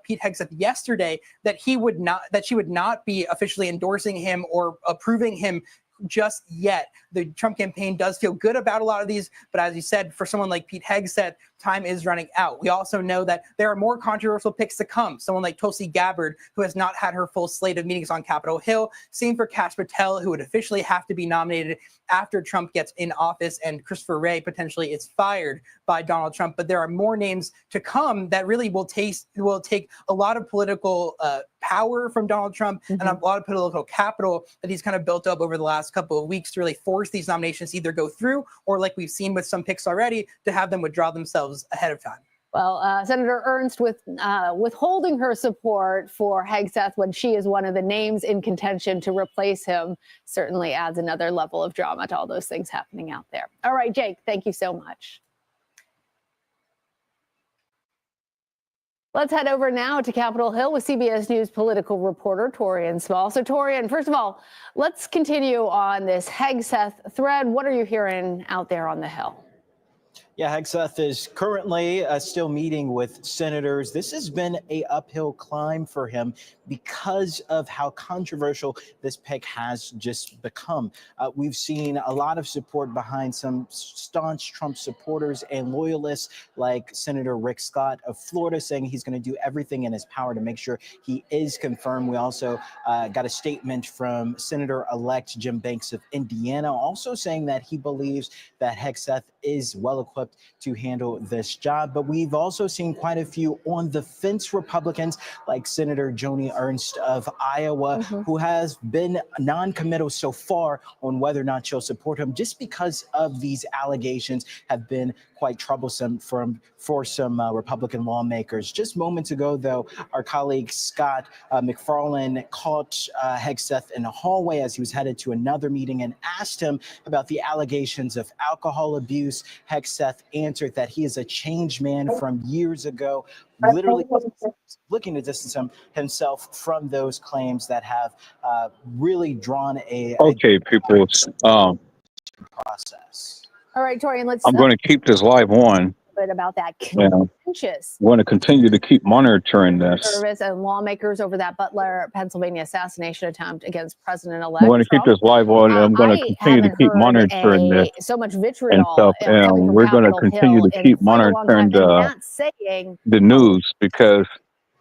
Speaker 39: Pete Hegseth yesterday, that she would not be officially endorsing him or approving him just yet. The Trump campaign does feel good about a lot of these, but as you said, for someone like Pete Hegseth, time is running out. We also know that there are more controversial picks to come. Someone like Tulsi Gabbard, who has not had her full slate of meetings on Capitol Hill. Same for Kash Patel, who would officially have to be nominated after Trump gets in office, and Christopher Wray potentially is fired by Donald Trump. But there are more names to come that really will take a lot of political power from Donald Trump and a lot of political capital that he's kind of built up over the last couple of weeks to really force these nominations to either go through or, like we've seen with some picks already, to have them withdraw themselves ahead of time.
Speaker 6: Well, Senator Ernst withholding her support for Hegseth when she is one of the names in contention to replace him certainly adds another level of drama to all those things happening out there. All right, Jake, thank you so much. Let's head over now to Capitol Hill with CBS News political reporter Torian Small. So, Torian, first of all, let's continue on this Hegseth thread. What are you hearing out there on the Hill?
Speaker 1: Yeah, Hegseth is currently still meeting with senators. This has been an uphill climb for him because of how controversial this pick has just become. We've seen a lot of support behind some staunch Trump supporters and loyalists like Senator Rick Scott of Florida saying he's going to do everything in his power to make sure he is confirmed. We also got a statement from Senator-elect Jim Banks of Indiana also saying that he believes that Hegseth is well equipped to handle this job. But we've also seen quite a few on the fence Republicans like Senator Joni Ernst of Iowa, who has been non-committal so far on whether or not she'll support him just because of these allegations have been quite troublesome for some Republican lawmakers. Just moments ago, though, our colleague Scott McFarlane caught Hegseth in a hallway as he was headed to another meeting and asked him about the allegations of alcohol abuse. Hegseth answered that he is a changed man from years ago, literally looking to distance himself from those claims that have really drawn a
Speaker 2: people
Speaker 6: process. All right, Torian, let's.
Speaker 2: I'm going to keep this live on.
Speaker 6: Bit about that contentious.
Speaker 2: I'm going to continue to keep monitoring this.
Speaker 6: Service and lawmakers over that Butler, Pennsylvania assassination attempt against President-elect.
Speaker 2: I'm going to keep this live on, and I'm going to continue to keep monitoring this.
Speaker 6: So much vitriol
Speaker 2: and stuff, and we're going to continue to keep monitoring the news because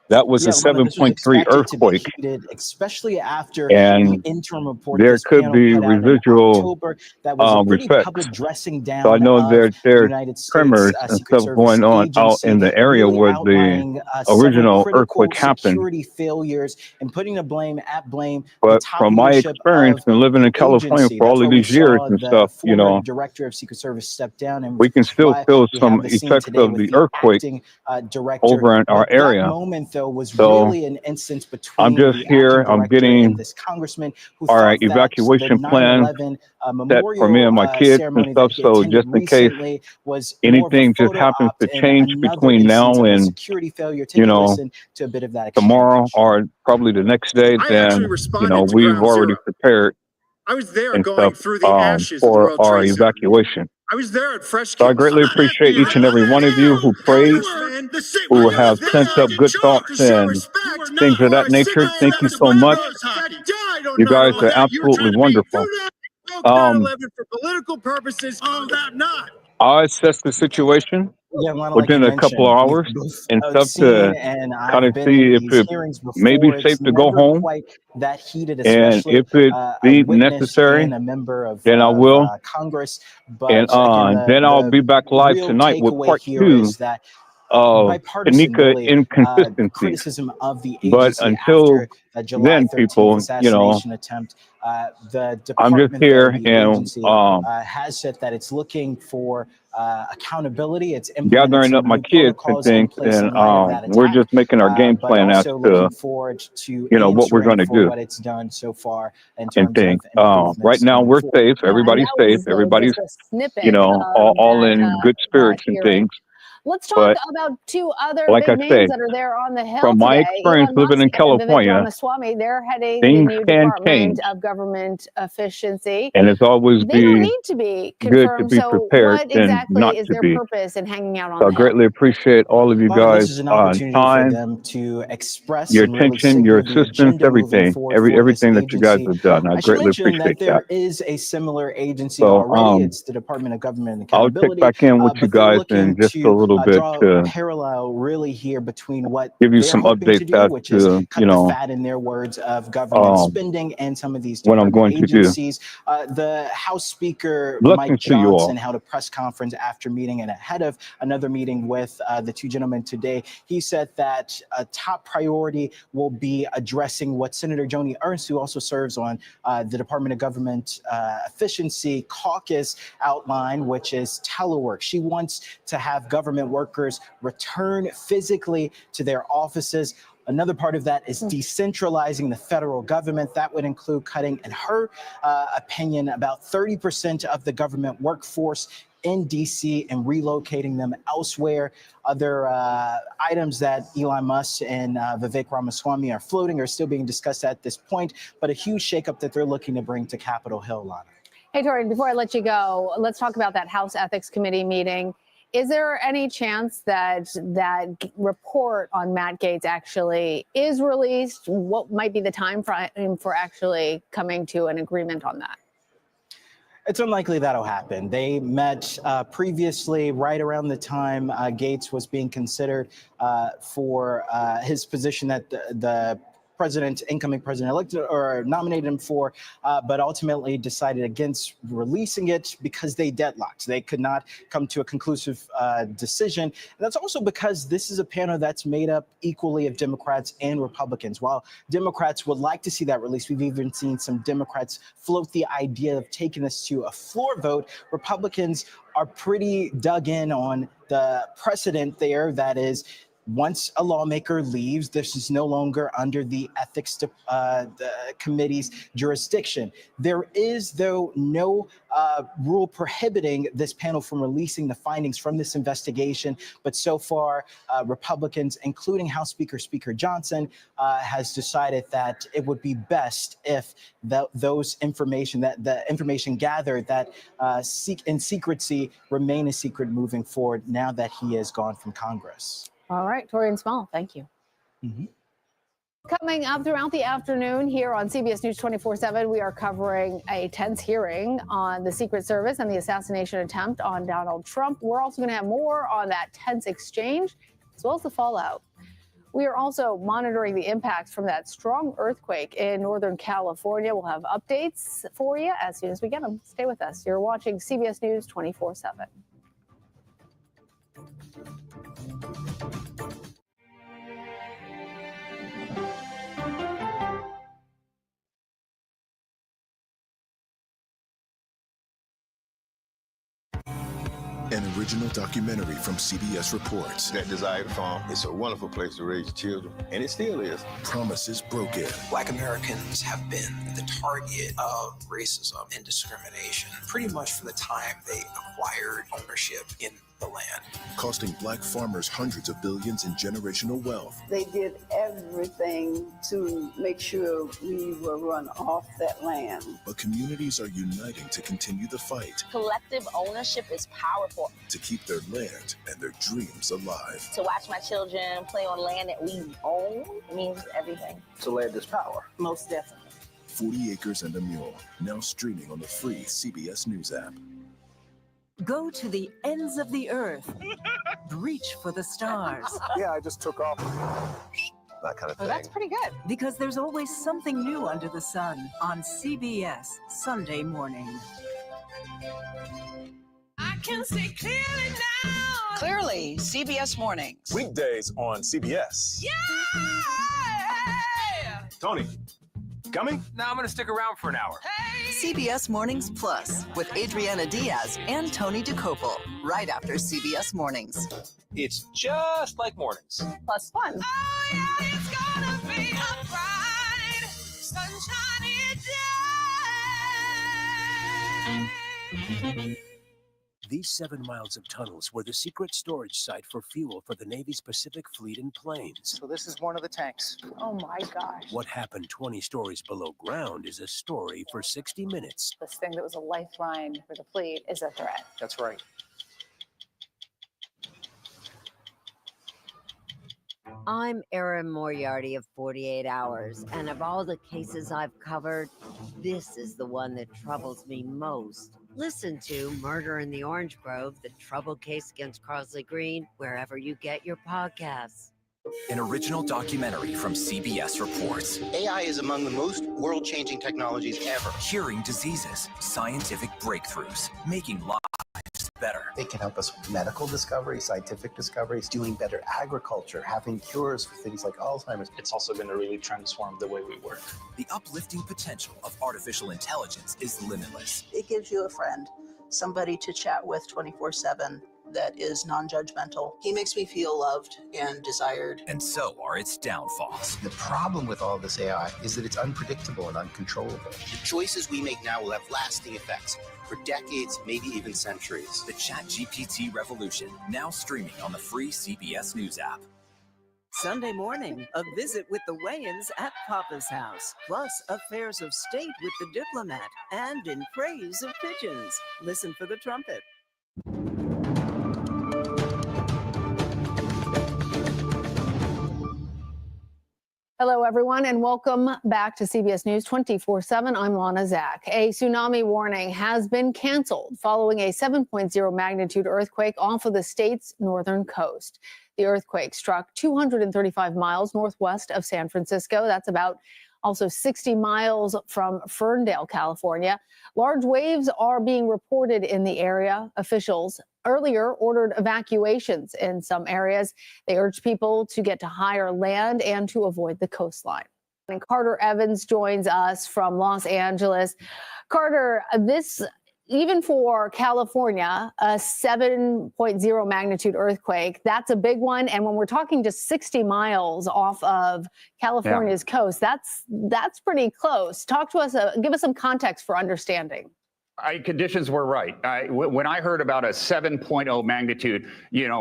Speaker 2: That was a
Speaker 1: Yeah, Lana, this was
Speaker 2: 7.3
Speaker 1: expected to be
Speaker 2: earthquake,
Speaker 1: heated, especially after the
Speaker 2: and
Speaker 1: interim report
Speaker 2: there
Speaker 1: this
Speaker 2: could
Speaker 1: panel
Speaker 2: be
Speaker 1: put out in
Speaker 2: residual
Speaker 1: October that was a pretty
Speaker 2: effects.
Speaker 1: public dressing
Speaker 2: So I
Speaker 1: down
Speaker 2: know
Speaker 1: of the
Speaker 2: there's
Speaker 1: United States
Speaker 2: tremors and
Speaker 1: Secret
Speaker 2: stuff
Speaker 1: Service
Speaker 2: going on out
Speaker 1: agency,
Speaker 2: in the area
Speaker 1: really
Speaker 2: where the
Speaker 1: outlining several
Speaker 2: original
Speaker 1: critical
Speaker 2: earthquake happened.
Speaker 1: security failures and putting the blame the
Speaker 2: But
Speaker 1: top
Speaker 2: from my
Speaker 1: leadership
Speaker 2: experience
Speaker 1: of
Speaker 2: and living
Speaker 1: the
Speaker 2: in California
Speaker 1: agency.
Speaker 2: for
Speaker 1: That's
Speaker 2: all of
Speaker 1: where we
Speaker 2: these years
Speaker 1: saw
Speaker 2: and
Speaker 1: the
Speaker 2: stuff,
Speaker 1: former director of Secret Service step down, and
Speaker 2: we can
Speaker 1: which is
Speaker 2: still
Speaker 1: why
Speaker 2: feel
Speaker 1: we have
Speaker 2: some
Speaker 1: the scene
Speaker 2: effects
Speaker 1: today
Speaker 2: of
Speaker 1: with
Speaker 2: the
Speaker 1: the
Speaker 2: earthquake
Speaker 1: acting director.
Speaker 2: over in our
Speaker 1: But that
Speaker 2: area.
Speaker 1: moment, though, was
Speaker 2: So
Speaker 1: really an instance
Speaker 2: I'm
Speaker 1: between
Speaker 2: just
Speaker 1: the
Speaker 2: here.
Speaker 1: acting
Speaker 2: I'm
Speaker 1: director and
Speaker 2: getting
Speaker 1: this congressman who
Speaker 2: our
Speaker 1: thought that the
Speaker 2: evacuation plans
Speaker 1: 9/11
Speaker 2: set for me
Speaker 1: memorial
Speaker 2: and my kids and
Speaker 1: ceremony that
Speaker 2: stuff.
Speaker 1: he
Speaker 2: So
Speaker 1: attended
Speaker 2: just in case
Speaker 1: recently was more of a
Speaker 2: anything just
Speaker 1: photo
Speaker 2: happens
Speaker 1: op
Speaker 2: to
Speaker 1: and
Speaker 2: change
Speaker 1: another
Speaker 2: between
Speaker 1: instance
Speaker 2: now
Speaker 1: of a
Speaker 2: and,
Speaker 1: security failure.
Speaker 2: you
Speaker 1: Take a
Speaker 2: know,
Speaker 1: listen to a bit of that
Speaker 2: tomorrow
Speaker 1: exchange.
Speaker 2: or probably the next day,
Speaker 3: I
Speaker 2: then,
Speaker 3: actually responded to
Speaker 2: we've
Speaker 3: Ground
Speaker 2: already
Speaker 3: Zero.
Speaker 2: prepared
Speaker 3: I was there
Speaker 2: and
Speaker 3: going
Speaker 2: stuff
Speaker 3: through the ashes of the
Speaker 2: for
Speaker 3: World
Speaker 2: our
Speaker 3: Trade Center.
Speaker 2: evacuation.
Speaker 3: I was there at Fresh
Speaker 2: So I
Speaker 3: Kids.
Speaker 2: greatly appreciate each and every one of you who prayed, who have sent up good thoughts and things of that nature. Thank you so much. You guys are absolutely wonderful.
Speaker 3: For political purposes, not.
Speaker 2: I'll assess the situation
Speaker 1: Yeah, Lana, like you
Speaker 2: within a couple
Speaker 1: mentioned,
Speaker 2: of
Speaker 1: we've
Speaker 2: hours
Speaker 1: both
Speaker 2: and stuff
Speaker 1: seen
Speaker 2: to
Speaker 1: and
Speaker 2: kind
Speaker 1: I've
Speaker 2: of
Speaker 1: been in
Speaker 2: see if
Speaker 1: these
Speaker 2: it
Speaker 1: hearings
Speaker 2: may be
Speaker 1: before.
Speaker 2: safe
Speaker 1: It's
Speaker 2: to go
Speaker 1: never
Speaker 2: home.
Speaker 1: quite that heated,
Speaker 2: And if
Speaker 1: especially
Speaker 2: it
Speaker 1: a
Speaker 2: be
Speaker 1: witness
Speaker 2: necessary,
Speaker 1: and a member
Speaker 2: then I will.
Speaker 1: Congress.
Speaker 2: And
Speaker 1: But again,
Speaker 2: then I'll be back live
Speaker 1: real
Speaker 2: tonight with
Speaker 1: takeaway
Speaker 2: part
Speaker 1: here
Speaker 2: 2
Speaker 1: is that
Speaker 2: of
Speaker 1: bipartisan,
Speaker 2: Tanika
Speaker 1: really,
Speaker 2: inconsistencies.
Speaker 1: criticism of the
Speaker 2: But
Speaker 1: agency
Speaker 2: until
Speaker 1: after the July
Speaker 2: then,
Speaker 1: 13th
Speaker 2: people,
Speaker 1: assassination attempt. The
Speaker 2: I'm just
Speaker 1: department, though,
Speaker 2: here
Speaker 1: the
Speaker 2: and
Speaker 1: agency, has said that it's looking for accountability. It's implemented
Speaker 2: gathering up
Speaker 1: some
Speaker 2: my
Speaker 1: new
Speaker 2: kids and
Speaker 1: protocols in
Speaker 2: things,
Speaker 1: place
Speaker 2: and
Speaker 1: in light of that
Speaker 2: we're
Speaker 1: attack,
Speaker 2: just making our game
Speaker 1: but
Speaker 2: plan as
Speaker 1: also
Speaker 2: to
Speaker 1: looking forward to
Speaker 2: what we're going
Speaker 1: answering
Speaker 2: to
Speaker 1: for
Speaker 2: do
Speaker 1: what it's done so far in
Speaker 2: and
Speaker 1: terms of
Speaker 2: things. Right
Speaker 1: improvements
Speaker 2: now,
Speaker 1: going
Speaker 2: we're
Speaker 1: forward.
Speaker 2: safe.
Speaker 6: Yeah, and
Speaker 2: Everybody's
Speaker 6: that
Speaker 2: safe.
Speaker 6: was
Speaker 2: Everybody's
Speaker 6: just a snippet of
Speaker 2: all in good
Speaker 6: that
Speaker 2: spirits and
Speaker 6: hearing.
Speaker 2: things.
Speaker 6: Let's talk
Speaker 2: But
Speaker 6: about two other
Speaker 2: like I
Speaker 6: big names
Speaker 2: say,
Speaker 6: that are there on the Hill
Speaker 2: from my
Speaker 6: today.
Speaker 2: experience
Speaker 6: Elon
Speaker 2: living
Speaker 6: Musk
Speaker 2: in
Speaker 6: and Vivek
Speaker 2: California,
Speaker 6: Ramaswamy, they're heading the
Speaker 2: things
Speaker 6: new
Speaker 2: can
Speaker 6: Department
Speaker 2: change,
Speaker 6: of Government Efficiency.
Speaker 2: and it's always
Speaker 6: They don't
Speaker 2: be
Speaker 6: need to be
Speaker 2: good to
Speaker 6: confirmed.
Speaker 2: be
Speaker 6: So
Speaker 2: prepared
Speaker 6: what
Speaker 2: than
Speaker 6: exactly
Speaker 2: not
Speaker 6: is
Speaker 2: to
Speaker 6: their
Speaker 2: be.
Speaker 6: purpose in hanging out on
Speaker 2: So I
Speaker 6: the Hill?
Speaker 2: greatly appreciate all of you
Speaker 1: Lana,
Speaker 2: guys'
Speaker 1: this is an opportunity for
Speaker 2: time,
Speaker 1: them to express
Speaker 2: your
Speaker 1: and really
Speaker 2: attention, your
Speaker 1: signal the
Speaker 2: assistance,
Speaker 1: agenda moving
Speaker 2: everything,
Speaker 1: forward for this
Speaker 2: everything that you guys
Speaker 1: agency.
Speaker 2: have done. I
Speaker 1: I should
Speaker 2: greatly
Speaker 1: mention that
Speaker 2: appreciate that.
Speaker 1: there is a similar agency
Speaker 2: So
Speaker 1: already. It's the Department of Government and
Speaker 2: I'll check
Speaker 1: Accountability,
Speaker 2: back in with you
Speaker 1: but they're
Speaker 2: guys
Speaker 1: looking
Speaker 2: in just a
Speaker 1: to
Speaker 2: little bit
Speaker 1: draw a
Speaker 2: to
Speaker 1: parallel really here between what
Speaker 2: give you
Speaker 1: they're
Speaker 2: some
Speaker 1: hoping to
Speaker 2: updates
Speaker 1: do,
Speaker 2: as
Speaker 1: which is
Speaker 2: to,
Speaker 1: cut the fat, in their words, of government spending and some of these
Speaker 2: what I'm
Speaker 1: department
Speaker 2: going to do.
Speaker 1: agencies. The House Speaker, Mike
Speaker 2: Blessings to you all.
Speaker 1: Johnson, held a press conference after meeting and ahead of another meeting with the two gentlemen today. He said that a top priority will be addressing what Senator Joni Ernst, who also serves on the Department of Government Efficiency Caucus, outlined, which is telework. She wants to have government workers return physically to their offices. Another part of that is decentralizing the federal government. That would include cutting, in her opinion, about 30% of the government workforce in DC and relocating them elsewhere. Other items that Elon Musk and Vivek Ramaswamy are floating are still being discussed at this point, but a huge shakeup that they're looking to bring to Capitol Hill, Lana.
Speaker 6: Hey, Tori, before I let you go, let's talk about that House Ethics Committee meeting. Is there any chance that that report on Matt Gaetz actually is released? What might be the time frame for actually coming to an agreement on that?
Speaker 1: It's unlikely that'll happen. They met previously, right around the time Gaetz was being considered for his position that the incoming president elected or nominated him for, but ultimately decided against releasing it because they deadlocked. They could not come to a conclusive decision. And that's also because this is a panel that's made up equally of Democrats and Republicans. While Democrats would like to see that release, we've even seen some Democrats float the idea of taking this to a floor vote. Republicans are pretty dug in on the precedent there, that is, once a lawmaker leaves, this is no longer under the ethics committee's jurisdiction. There is, though, no rule prohibiting this panel from releasing the findings from this investigation. But so far, Republicans, including House Speaker Johnson, has decided that it would be best if the information gathered that in secrecy remain a secret moving forward now that he has gone from Congress.
Speaker 6: All right, Torian Small, thank you. Coming up throughout the afternoon here on CBS News 24/7, we are covering a tense hearing on the Secret Service and the assassination attempt on Donald Trump. We're also going to have more on that tense exchange, as well as the fallout. We are also monitoring the impacts from that strong earthquake in Northern California. We'll have updates for you as soon as we get them. Stay with us. You're watching CBS News 24/7.
Speaker 4: An original documentary from CBS Reports.
Speaker 5: That Desired Farm is a wonderful place to raise children, and it still is.
Speaker 4: Promises broken.
Speaker 28: Black Americans have been the target of racism and discrimination pretty much from the time they acquired ownership in the land.
Speaker 4: Costing black farmers hundreds of billions in generational wealth.
Speaker 7: They did everything to make sure we were run off that land.
Speaker 4: But communities are uniting to continue the fight.
Speaker 8: Collective ownership is powerful.
Speaker 4: To keep their land and their dreams alive.
Speaker 8: To watch my children play on land that we own means everything.
Speaker 5: So land is power.
Speaker 8: Most definitely.
Speaker 4: 40 Acres and a Mule, now streaming on the free CBS News app.
Speaker 11: Go to the ends of the earth. Reach for the stars.
Speaker 35: Yeah, I just took off. That kind of thing.
Speaker 11: Oh, that's pretty good. Because there's always something new under the sun on CBS Sunday morning.
Speaker 31: I can see clearly now.
Speaker 12: Clearly, CBS Mornings.
Speaker 35: Weekdays on CBS.
Speaker 31: Yeah!
Speaker 35: Tony, coming?
Speaker 17: No, I'm going to stick around for an hour.
Speaker 11: CBS Mornings Plus with Adriana Diaz and Tony DeCopel right after CBS Mornings.
Speaker 17: It's just like mornings.
Speaker 6: Plus fun.
Speaker 31: Oh, yeah, it's gonna be a bright, sunshiny day.
Speaker 14: These 7 miles of tunnels were the secret storage site for fuel for the Navy's Pacific Fleet in planes.
Speaker 15: So this is one of the tanks.
Speaker 6: Oh my gosh.
Speaker 14: What happened 20 stories below ground is a story for 60 Minutes.
Speaker 6: This thing that was a lifeline for the fleet is a threat.
Speaker 15: That's right.
Speaker 10: I'm Erin Moriarty of 48 Hours, and of all the cases I've covered, this is the one that troubles me most. Listen to Murder in the Orange Grove, the troubled case against Crosley Green, wherever you get your podcasts.
Speaker 28: An original documentary from CBS Reports.
Speaker 18: AI is among the most world-changing technologies ever.
Speaker 28: Curing diseases, scientific breakthroughs, making lives better.
Speaker 18: It can help us with medical discoveries, scientific discoveries, doing better agriculture, having cures for things like Alzheimer's.
Speaker 9: It's also going to really transform the way we work.
Speaker 28: The uplifting potential of artificial intelligence is limitless.
Speaker 7: It gives you a friend, somebody to chat with 24/7 that is non-judgmental. He makes me feel loved and desired.
Speaker 28: And so are its downfalls.
Speaker 18: The problem with all this AI is that it's unpredictable and uncontrollable. The choices we make now will have lasting effects for decades, maybe even centuries.
Speaker 28: The ChatGPT revolution, now streaming on the free CBS News app.
Speaker 11: Sunday morning, a visit with the Wayans at Papa's house, plus affairs of state with the diplomat, and in praise of pigeons. Listen for the trumpet.
Speaker 6: Hello, everyone, and welcome back to CBS News 24/7. I'm Lana Zach. A tsunami warning has been canceled following a 7.0 magnitude earthquake off of the state's northern coast. The earthquake struck 235 miles northwest of San Francisco. That's about also 60 miles from Ferndale, California. Large waves are being reported in the area. Officials earlier ordered evacuations in some areas. They urged people to get to higher land and to avoid the coastline. And Carter Evans joins us from Los Angeles. Carter, this, even for California, a 7.0 magnitude earthquake, that's a big one. And when we're talking just 60 miles off of California's coast, that's pretty close. Talk to us, give us some context for understanding.
Speaker 2: Conditions were right. When I heard about a 7.0 magnitude,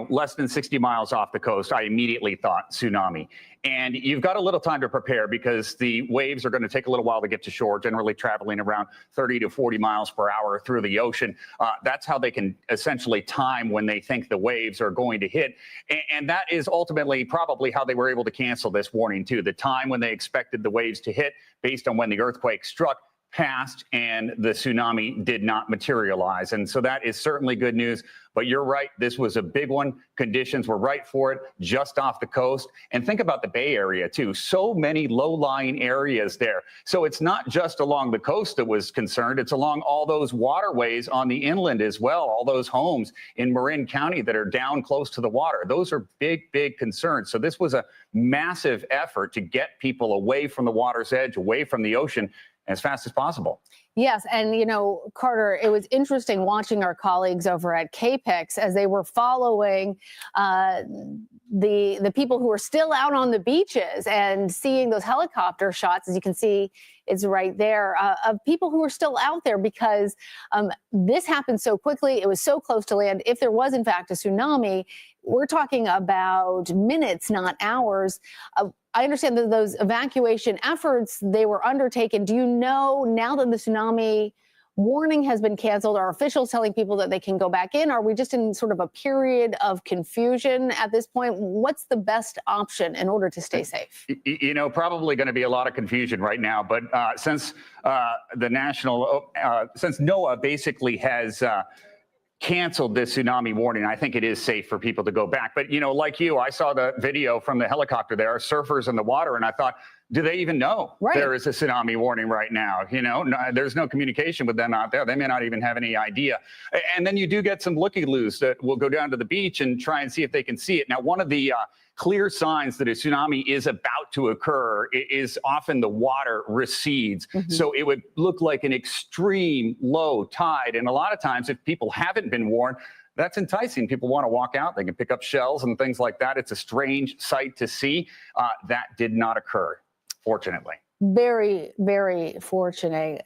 Speaker 2: less than 60 miles off the coast, I immediately thought tsunami. And you've got a little time to prepare because the waves are going to take a little while to get to shore, generally traveling around 30 to 40 miles per hour through the ocean. That's how they can essentially time when they think the waves are going to hit. And that is ultimately probably how they were able to cancel this warning, too. The time when they expected the waves to hit based on when the earthquake struck, passed and the tsunami did not materialize. And so that is certainly good news. But you're right, this was a big one. Conditions were right for it, just off the coast. And think about the Bay Area, too. So many low-lying areas there. So it's not just along the coast that was concerned. It's along all those waterways on the inland as well, all those homes in Marin County that are down close to the water. Those are big, big concerns. So this was a massive effort to get people away from the water's edge, away from the ocean, as fast as possible.
Speaker 6: Yes, and you know, Carter, it was interesting watching our colleagues over at KPIX as they were following the people who were still out on the beaches and seeing those helicopter shots. As you can see, it's right there, of people who were still out there because this happened so quickly. It was so close to land. If there was, in fact, a tsunami, we're talking about minutes, not hours. I understand that those evacuation efforts, they were undertaken. Do you know, now that the tsunami warning has been canceled, are officials telling people that they can go back in? Are we just in sort of a period of confusion at this point? What's the best option in order to stay safe?
Speaker 2: You know, probably going to be a lot of confusion right now. But since NOAA basically has canceled this tsunami warning, I think it is safe for people to go back. But, you know, like you, I saw the video from the helicopter. There are surfers in the water, and I thought, do they even know there is a tsunami warning right now? You know, there's no communication with them out there. They may not even have any idea. And then you do get some looky-loos that will go down to the beach and try and see if they can see it. Now, one of the clear signs that a tsunami is about to occur is often the water recedes. So it would look like an extreme low tide. And a lot of times, if people haven't been warned, that's enticing. People want to walk out. They can pick up shells and things like that. It's a strange sight to see. That did not occur, fortunately.
Speaker 6: Very, very fortunate.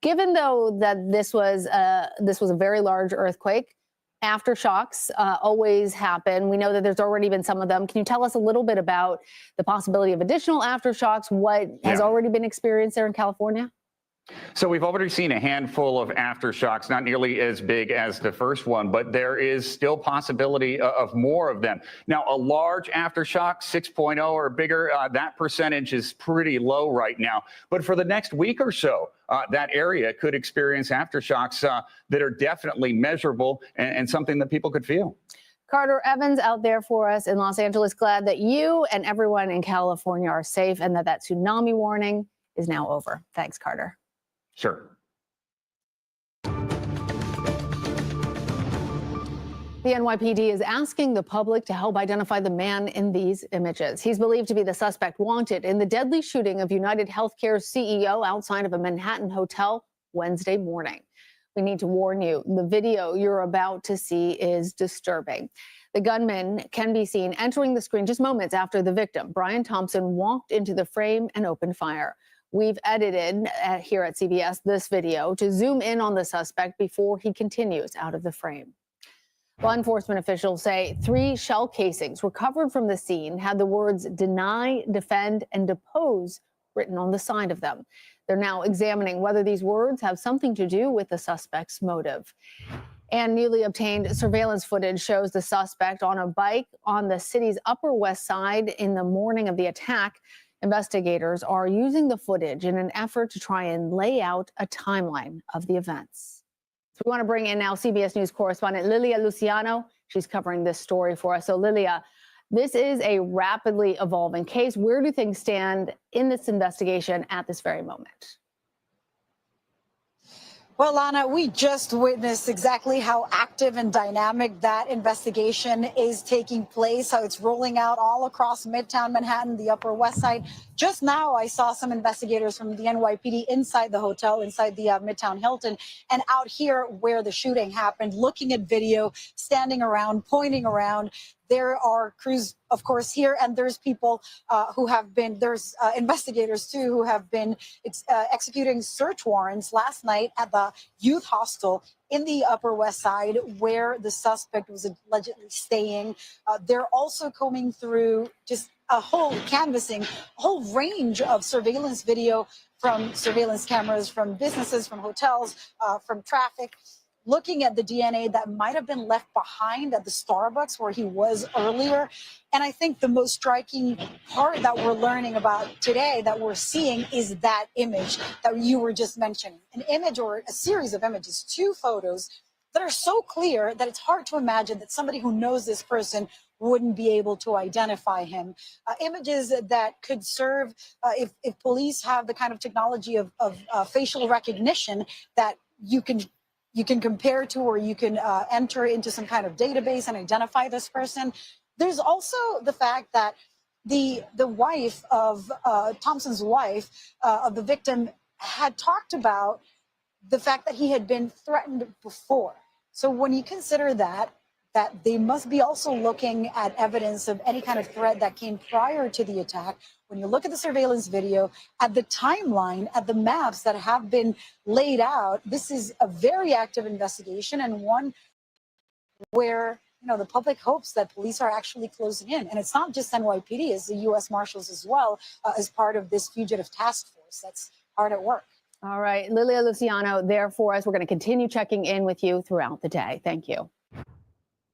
Speaker 6: Given, though, that this was a very large earthquake, aftershocks always happen. We know that there's already been some of them. Can you tell us a little bit about the possibility of additional aftershocks? What has already been experienced there in California?
Speaker 2: So we've already seen a handful of aftershocks, not nearly as big as the first one, but there is still possibility of more of them. Now, a large aftershock, 6.0 or bigger, that percentage is pretty low right now. But for the next week or so, that area could experience aftershocks that are definitely measurable and something that people could feel.
Speaker 6: Carter Evans out there for us in Los Angeles. Glad that you and everyone in California are safe and that tsunami warning is now over. Thanks, Carter.
Speaker 2: Sure.
Speaker 6: The NYPD is asking the public to help identify the man in these images. He's believed to be the suspect wanted in the deadly shooting of United Healthcare's CEO outside of a Manhattan hotel Wednesday morning. We need to warn you, the video you're about to see is disturbing. The gunman can be seen entering the screen just moments after the victim, Brian Thompson, walked into the frame and opened fire. We've edited here at CBS this video to zoom in on the suspect before he continues out of the frame. Law enforcement officials say 3 shell casings recovered from the scene had the words deny, defend, and depose written on the side of them. They're now examining whether these words have something to do with the suspect's motive. And newly obtained surveillance footage shows the suspect on a bike on the city's Upper West Side in the morning of the attack. Investigators are using the footage in an effort to try and lay out a timeline of the events. So we want to bring in now CBS News correspondent Lilia Luciano. She's covering this story for us. So Lilia, this is a rapidly evolving case. Where do things stand in this investigation at this very moment?
Speaker 13: Well, Lana, we just witnessed exactly how active and dynamic that investigation is taking place, how it's rolling out all across Midtown Manhattan, the Upper West Side. Just now, I saw some investigators from the NYPD inside the hotel, inside the Midtown Hilton, and out here where the shooting happened, looking at video, standing around, pointing around. There are crews, of course, here, and there's people who have been, there's investigators, too, who have been executing search warrants last night at the youth hostel in the Upper West Side where the suspect was allegedly staying. They're also combing through just a whole canvassing, a whole range of surveillance video from surveillance cameras, from businesses, from hotels, from traffic. looking at the DNA that might have been left behind at the Starbucks where he was earlier. And I think the most striking part that we're learning about today, that we're seeing, is that image that you were just mentioning. An image or a series of images, 2 photos that are so clear that it's hard to imagine that somebody who knows this person wouldn't be able to identify him. Images that could serve, if police have the kind of technology of facial recognition that you can compare to, or you can enter into some kind of database and identify this person. There's also the fact that the wife of Thompson's wife of the victim had talked about the fact that he had been threatened before. So when you consider that they must be also looking at evidence of any kind of threat that came prior to the attack. When you look at the surveillance video, at the timeline, at the maps that have been laid out, this is a very active investigation, and one where the public hopes that police are actually closing in. And it's not just NYPD, it's the U.S. Marshals as well, as part of this fugitive task force that's hard at work.
Speaker 6: All right, Lilia Luciano there for us. We're going to continue checking in with you throughout the day. Thank you.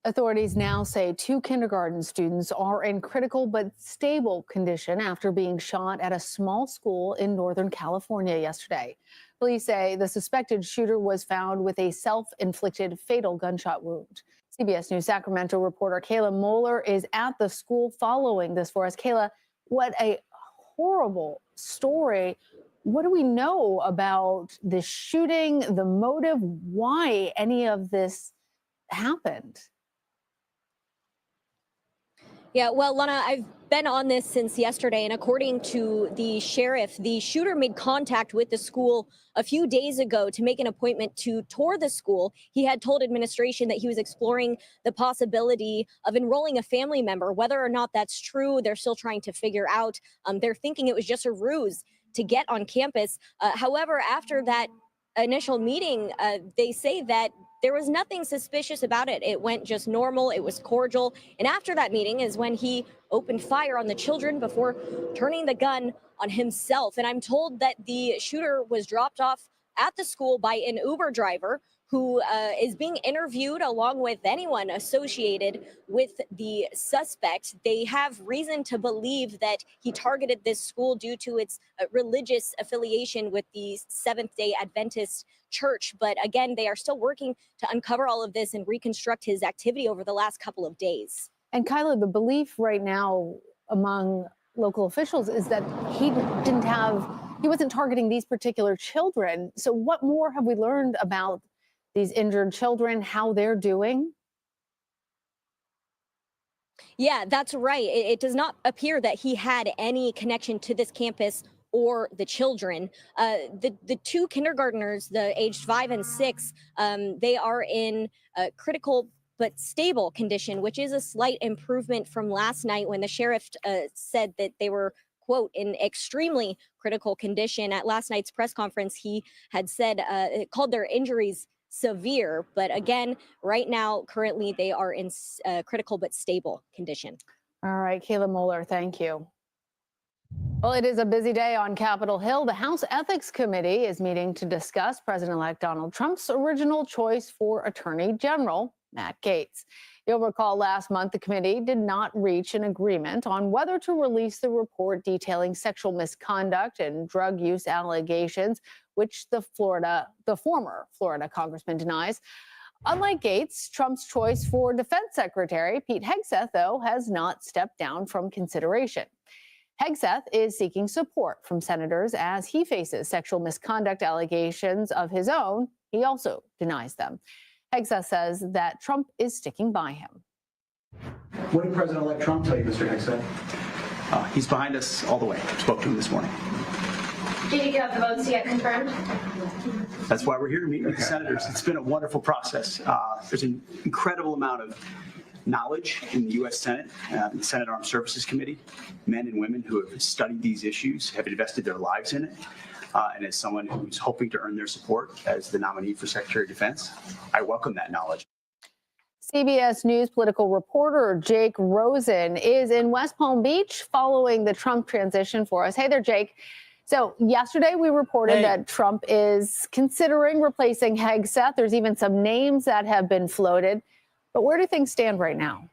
Speaker 6: Authorities now say 2 kindergarten students are in critical but stable condition after being shot at a small school in Northern California yesterday. Police say the suspected shooter was found with a self-inflicted fatal gunshot wound. CBS News Sacramento reporter Kayla Moeller is at the school following this for us. Kayla, what a horrible story. What do we know about the shooting, the motive, why any of this happened?
Speaker 15: Yeah, well, Lana, I've been on this since yesterday, and according to the sheriff, the shooter made contact with the school a few days ago to make an appointment to tour the school. He had told administration that he was exploring the possibility of enrolling a family member. Whether or not that's true, they're still trying to figure out. They're thinking it was just a ruse to get on campus. However, after that initial meeting, they say that there was nothing suspicious about it. It went just normal. It was cordial. And after that meeting is when he opened fire on the children before turning the gun on himself. And I'm told that the shooter was dropped off at the school by an Uber driver who is being interviewed along with anyone associated with the suspect. They have reason to believe that he targeted this school due to its religious affiliation with the Seventh-day Adventist Church. But again, they are still working to uncover all of this and reconstruct his activity over the last couple of days.
Speaker 6: And Kyla, the belief right now among local officials is that he wasn't targeting these particular children. So what more have we learned about these injured children, how they're doing?
Speaker 15: Yeah, that's right. It does not appear that he had any connection to this campus or the children. The 2 kindergartners, the aged 5 and 6, they are in critical but stable condition, which is a slight improvement from last night when the sheriff said that they were, quote, in extremely critical condition. At last night's press conference, he had said, called their injuries severe. But again, right now, currently, they are in critical but stable condition.
Speaker 6: All right, Kayla Moeller, thank you. Well, it is a busy day on Capitol Hill. The House Ethics Committee is meeting to discuss President-elect Donald Trump's original choice for Attorney General, Matt Gaetz. You'll recall last month the committee did not reach an agreement on whether to release the report detailing sexual misconduct and drug use allegations, which the former Florida congressman denies. Unlike Gaetz, Trump's choice for Defense Secretary Pete Hegseth, though, has not stepped down from consideration. Hegseth is seeking support from senators as he faces sexual misconduct allegations of his own. He also denies them. Hegseth says that Trump is sticking by him.
Speaker 16: What did President-elect Trump tell you, Mr. Hegseth?
Speaker 19: He's behind us all the way. Spoke to him this morning.
Speaker 20: Did you get the votes yet confirmed?
Speaker 19: That's why we're here to meet with the senators. It's been a wonderful process. There's an incredible amount of knowledge in the U.S. Senate, the Senate Armed Services Committee, men and women who have studied these issues, have invested their lives in it. And as someone who's hoping to earn their support as the nominee for Secretary of Defense, I welcome that knowledge.
Speaker 6: CBS News political reporter Jake Rosen is in West Palm Beach following the Trump transition for us. Hey there, Jake. So yesterday we reported that Trump is considering replacing Hegseth. There's even some names that have been floated. But where do things stand right now?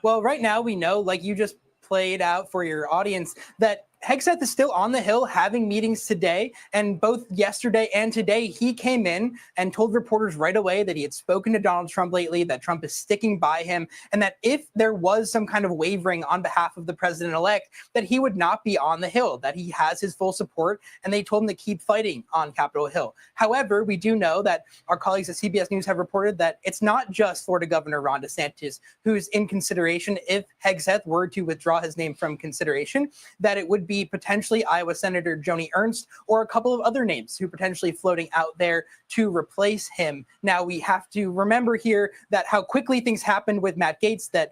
Speaker 1: Well, right now we know, like you just played out for your audience, that Hegseth is still on the Hill having meetings today. And both yesterday and today, he came in and told reporters right away that he had spoken to Donald Trump lately, that Trump is sticking by him, and that if there was some kind of wavering on behalf of the president-elect, that he would not be on the Hill, that he has his full support, and they told him to keep fighting on Capitol Hill. However, we do know that our colleagues at CBS News have reported that it's not just Florida Governor Ron DeSantis who's in consideration if Hegseth were to withdraw his name from consideration, that it would be potentially Iowa Senator Joni Ernst or a couple of other names who potentially floating out there to replace him. Now, we have to remember here that how quickly things happened with Matt Gaetz, that,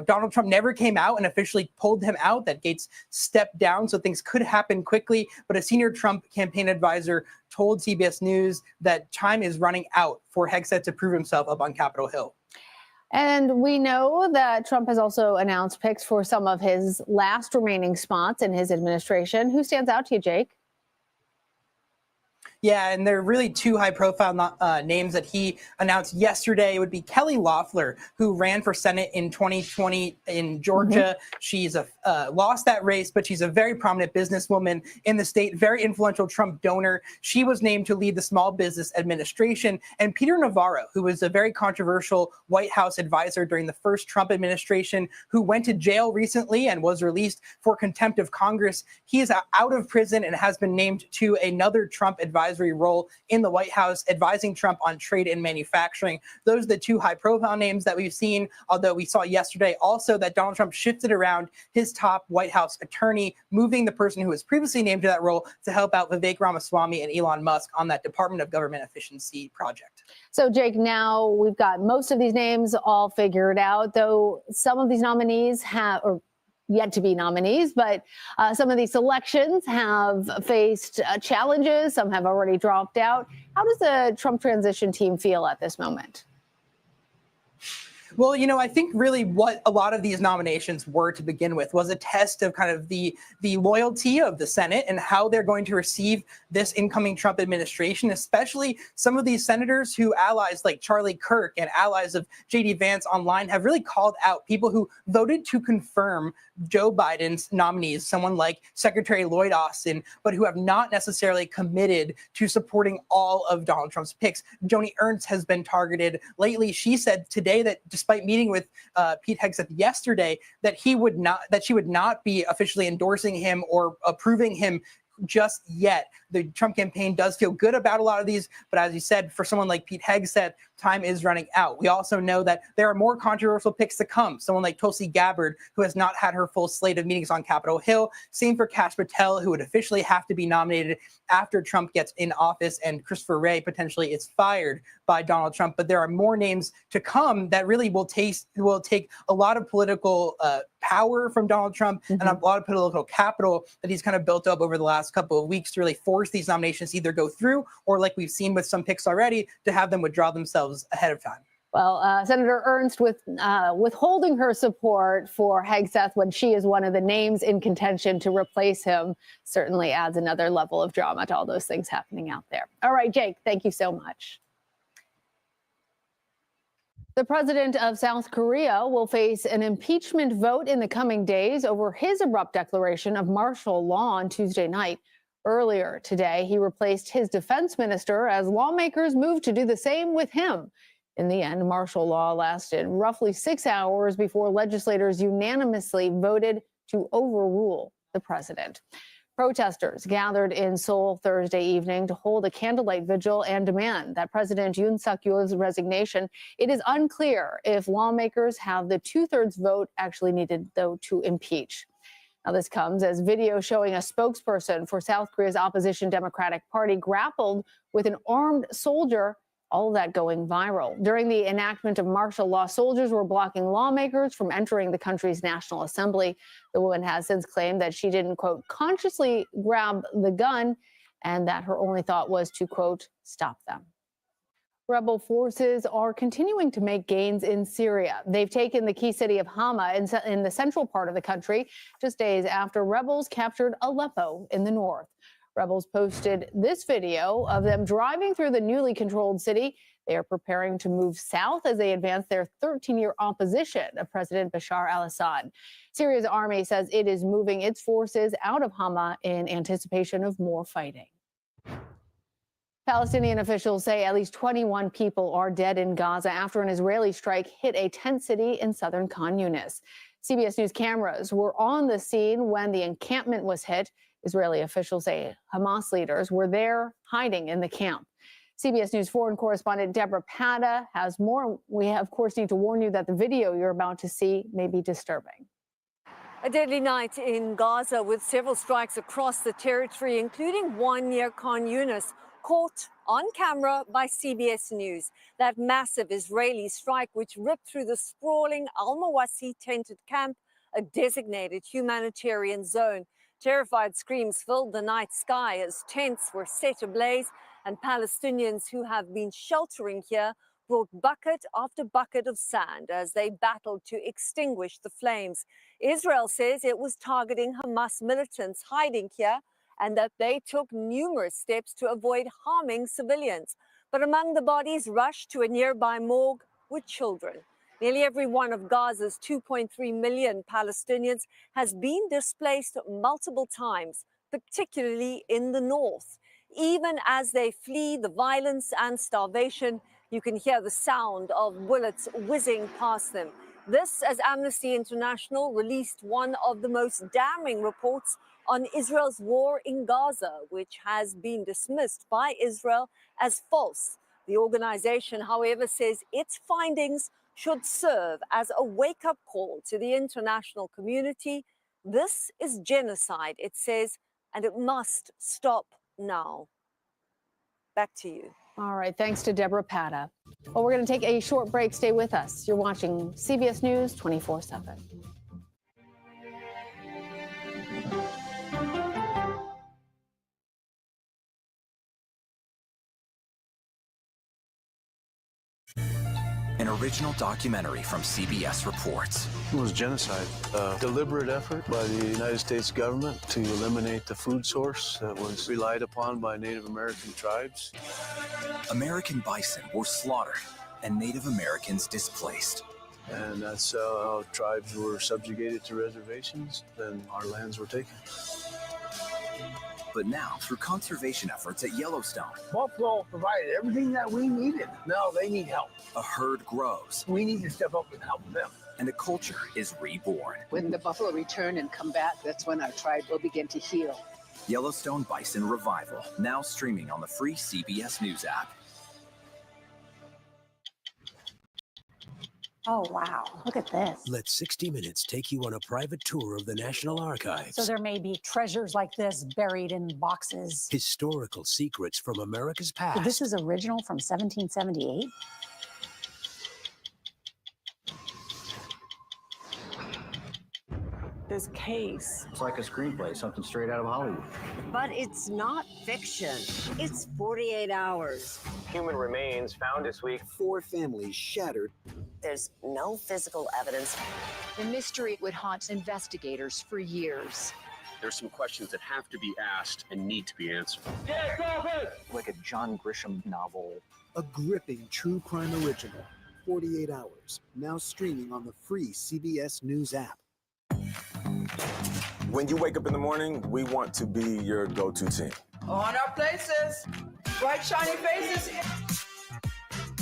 Speaker 1: Donald Trump never came out and officially pulled him out, that Gaetz stepped down, so things could happen quickly. But a senior Trump campaign advisor told CBS News that time is running out for Hegseth to prove himself up on Capitol Hill.
Speaker 6: And we know that Trump has also announced picks for some of his last remaining spots in his administration. Who stands out to you, Jake?
Speaker 1: Yeah, and there are really two high-profile names that he announced yesterday. It would be Kelly Loeffler, who ran for Senate in 2020 in Georgia. She's lost that race, but she's a very prominent businesswoman in the state, very influential Trump donor. She was named to lead the Small Business Administration. And Peter Navarro, who was a very controversial White House advisor during the first Trump administration, who went to jail recently and was released for contempt of Congress. He is out of prison and has been named to another Trump advisory role in the White House, advising Trump on trade and manufacturing. Those are the two high-profile names that we've seen, although we saw yesterday also that Donald Trump shifted around his top White House attorney, moving the person who was previously named to that role to help out Vivek Ramaswamy and Elon Musk on that Department of Government Efficiency project.
Speaker 6: So, Jake, now we've got most of these names all figured out, though some of these nominees have, yet to be nominees, but some of these selections have faced challenges. Some have already dropped out. How does the Trump transition team feel at this moment?
Speaker 1: Well, I think really what a lot of these nominations were to begin with was a test of kind of the loyalty of the Senate and how they're going to receive this incoming Trump administration, especially some of these senators who allies like Charlie Kirk and allies of J.D. Vance online have really called out people who voted to confirm Joe Biden's nominees, someone like Secretary Lloyd Austin, but who have not necessarily committed to supporting all of Donald Trump's picks. Joni Ernst has been targeted lately. She said today that despite meeting with Pete Hegseth yesterday, that she would not be officially endorsing him or approving him just yet. The Trump campaign does feel good about a lot of these, but as you said, for someone like Pete Hegseth, time is running out. We also know that there are more controversial picks to come. Someone like Tulsi Gabbard, who has not had her full slate of meetings on Capitol Hill. Same for Kash Patel, who would officially have to be nominated after Trump gets in office and Christopher Wray potentially is fired by Donald Trump. But there are more names to come that really will take a lot of political power from Donald Trump and a lot of political capital that he's kind of built up over the last couple of weeks to really force these nominations to either go through or, like we've seen with some picks already, to have them withdraw themselves ahead of time.
Speaker 6: Well, Senator Ernst withholding her support for Hegseth when she is one of the names in contention to replace him certainly adds another level of drama to all those things happening out there. All right, Jake, thank you so much. The president of South Korea will face an impeachment vote in the coming days over his abrupt declaration of martial law on Tuesday night. Earlier today, he replaced his defense minister as lawmakers moved to do the same with him. In the end, martial law lasted roughly 6 hours before legislators unanimously voted to overrule the president. Protesters gathered in Seoul Thursday evening to hold a candlelight vigil and demand that President Yoon Suk-yeol's resignation. It is unclear if lawmakers have the 2/3 vote actually needed, though, to impeach. Now, this comes as video showing a spokesperson for South Korea's opposition Democratic Party grappled with an armed soldier, all of that going viral. During the enactment of martial law, soldiers were blocking lawmakers from entering the country's National Assembly. The woman has since claimed that she didn't, quote, consciously grab the gun and that her only thought was to, quote, stop them. Rebel forces are continuing to make gains in Syria. They've taken the key city of Hama in the central part of the country, just days after rebels captured Aleppo in the north. Rebels posted this video of them driving through the newly controlled city. They are preparing to move south as they advance their 13-year opposition of President Bashar al-Assad. Syria's army says it is moving its forces out of Hama in anticipation of more fighting. Palestinian officials say at least 21 people are dead in Gaza after an Israeli strike hit a tent city in southern Khan Yunis. CBS News cameras were on the scene when the encampment was hit. Israeli officials say Hamas leaders were there hiding in the camp. CBS News foreign correspondent Deborah Pata has more. We, of course, need to warn you that the video you're about to see may be disturbing.
Speaker 3: A deadly night in Gaza with several strikes across the territory, including one near Khan Yunis, caught on camera by CBS News. That massive Israeli strike which ripped through the sprawling Al-Mawasi tented camp, a designated humanitarian zone. Terrified screams filled the night sky as tents were set ablaze, and Palestinians who have been sheltering here brought bucket after bucket of sand as they battled to extinguish the flames. Israel says it was targeting Hamas militants hiding here and that they took numerous steps to avoid harming civilians. But among the bodies rushed to a nearby morgue were children. Nearly every one of Gaza's 2.3 million Palestinians has been displaced multiple times, particularly in the north. Even as they flee the violence and starvation, you can hear the sound of bullets whizzing past them. This, as Amnesty International released one of the most damning reports on Israel's war in Gaza, which has been dismissed by Israel as false. The organization, however, says its findings should serve as a wake-up call to the international community. This is genocide, it says, and it must stop now. Back to you.
Speaker 6: All right, thanks to Deborah Pata. Well, we're going to take a short break. Stay with us. You're watching CBS News 24/7.
Speaker 5: An original documentary from CBS reports.
Speaker 14: It was genocide, a deliberate effort by the United States government to eliminate the food source that was relied upon by Native American tribes.
Speaker 5: American bison were slaughtered and Native Americans displaced.
Speaker 14: And that's how tribes were subjugated to reservations, and our lands were taken.
Speaker 5: But now, through conservation efforts at Yellowstone,
Speaker 8: Buffalo provided everything that we needed. Now they need help.
Speaker 5: a herd grows.
Speaker 8: We need to step up and help them.
Speaker 5: And a culture is reborn.
Speaker 21: When the buffalo return and come back, that's when our tribe will begin to heal.
Speaker 5: Yellowstone Bison Revival, now streaming on the free CBS News app.
Speaker 22: Oh, wow. Look at this.
Speaker 14: Let 60 Minutes take you on a private tour of the National Archives.
Speaker 22: So there may be treasures like this buried in boxes.
Speaker 14: Historical secrets from America's past.
Speaker 22: This is original from 1778?
Speaker 23: This case.
Speaker 16: It's like a screenplay, something straight out of Hollywood.
Speaker 10: But it's not fiction. It's 48 hours.
Speaker 17: Human remains found this week.
Speaker 24: 4 families shattered.
Speaker 10: There's no physical evidence.
Speaker 25: The mystery would haunt investigators for years.
Speaker 17: There's some questions that have to be asked and need to be answered.
Speaker 16: Like a John Grisham novel.
Speaker 24: A gripping true crime original. 48 hours. Now streaming on the free CBS News app.
Speaker 35: When you wake up in the morning, we want to be your go-to team.
Speaker 31: On our places. Bright, shiny faces.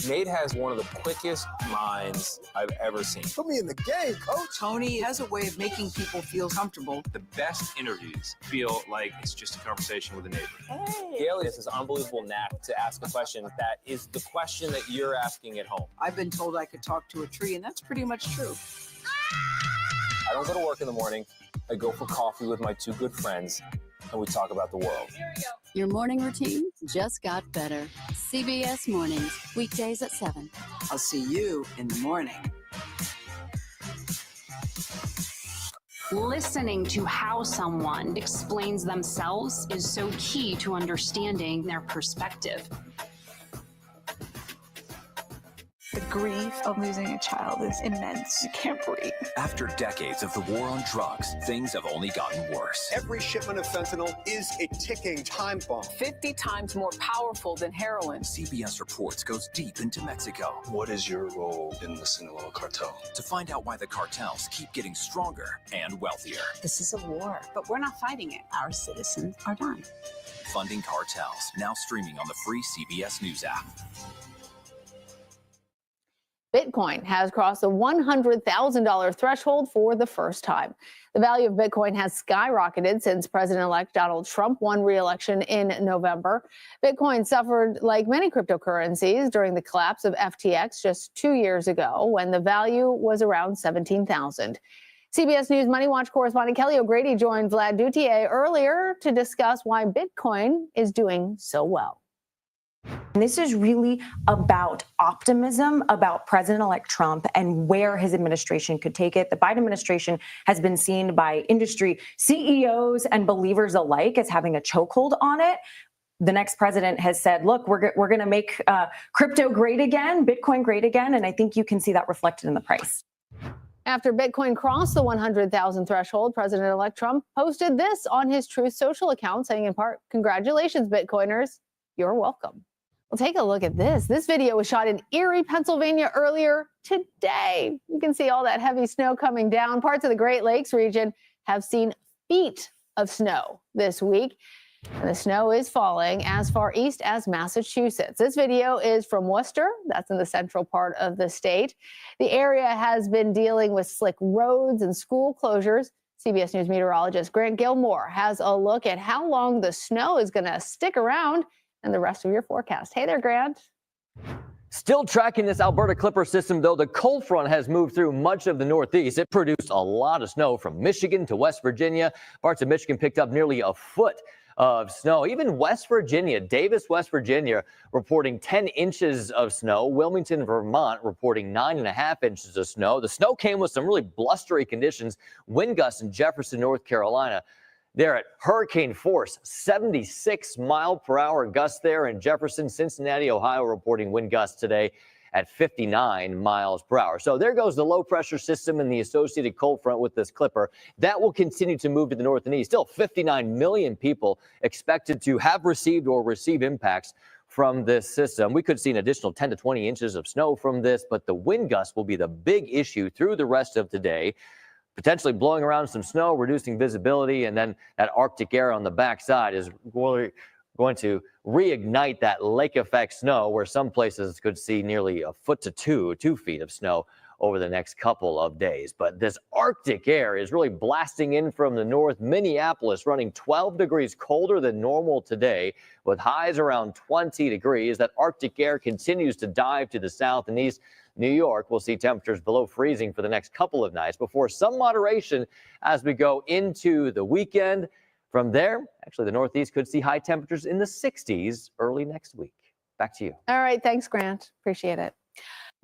Speaker 17: Nate has one of the quickest minds I've ever seen.
Speaker 24: Put me in the game, coach.
Speaker 12: Tony has a way of making people feel comfortable.
Speaker 17: The best interviews feel like it's just a conversation with a neighbor.
Speaker 12: Hey.
Speaker 17: Gail has this unbelievable knack to ask a question that is the question that you're asking at home.
Speaker 12: I've been told I could talk to a tree, and that's pretty much true.
Speaker 17: I don't go to work in the morning. I go for coffee with my 2 good friends, and we talk about the world.
Speaker 31: Your morning routine just got better. CBS Mornings, weekdays at 7.
Speaker 12: I'll see you in the morning.
Speaker 31: Listening to how someone explains themselves is so key to understanding their perspective.
Speaker 2: grief of losing a child is immense. You can't breathe.
Speaker 5: After decades of the war on drugs, things have only gotten worse.
Speaker 4: Every shipment of fentanyl is a ticking time bomb.
Speaker 21: 50 times more powerful than heroin.
Speaker 5: CBS Reports goes deep into Mexico.
Speaker 14: What is your role in the Sinaloa cartel?
Speaker 5: To find out why the cartels keep getting stronger and wealthier.
Speaker 7: This is a war, but we're not fighting it. Our citizens are dying.
Speaker 5: Funding Cartels, now streaming on the free CBS News app.
Speaker 6: Bitcoin has crossed the $100,000 threshold for the first time. The value of Bitcoin has skyrocketed since President-elect Donald Trump won re-election in November. Bitcoin suffered like many cryptocurrencies during the collapse of FTX just 2 years ago when the value was around $17,000. CBS News Money Watch correspondent Kelly O'Grady joined Vlad Duthier earlier to discuss why Bitcoin is doing so well.
Speaker 9: This is really about optimism about President-elect Trump and where his administration could take it. The Biden administration has been seen by industry CEOs and believers alike as having a chokehold on it. The next president has said, look, we're going to make crypto great again, Bitcoin great again. And I think you can see that reflected in the price.
Speaker 6: After Bitcoin crossed the 100,000 threshold, President-elect Trump posted this on his Truth Social account, saying in part, "Congratulations, Bitcoiners. You're welcome." Well, take a look at this. This video was shot in Erie, Pennsylvania earlier today. You can see all that heavy snow coming down. Parts of the Great Lakes region have seen feet of snow this week. And the snow is falling as far east as Massachusetts. This video is from Worcester. That's in the central part of the state. The area has been dealing with slick roads and school closures. CBS News meteorologist Grant Gilmore has a look at how long the snow is going to stick around and the rest of your forecast. Hey there, Grant.
Speaker 11: Still tracking this Alberta Clipper system, though. The cold front has moved through much of the Northeast. It produced a lot of snow from Michigan to West Virginia. Parts of Michigan picked up nearly a foot of snow. Even West Virginia, Davis, West Virginia, reporting 10 inches of snow. Wilmington, Vermont, reporting 9.5 inches of snow. The snow came with some really blustery conditions. Wind gusts in Jefferson, North Carolina. They're at hurricane force, 76 mile per hour gusts there in Jefferson. Cincinnati, Ohio, reporting wind gusts today at 59 miles per hour. So there goes the low pressure system and the associated cold front with this clipper. That will continue to move to the north and east. Still 59 million people expected to have received or receive impacts from this system. We could see an additional 10 to 20 inches of snow from this, but the wind gusts will be the big issue through the rest of today. Potentially blowing around some snow, reducing visibility, and then that Arctic air on the backside is going to reignite that lake effect snow, where some places could see nearly a foot to 2 feet of snow over the next couple of days. But this Arctic air is really blasting in from the north. Minneapolis running 12 degrees colder than normal today, with highs around 20 degrees. That Arctic air continues to dive to the south and east. New York will see temperatures below freezing for the next couple of nights before some moderation as we go into the weekend. From there, actually, the Northeast could see high temperatures in the 60s early next week. Back to you.
Speaker 6: All right. Thanks, Grant. Appreciate it.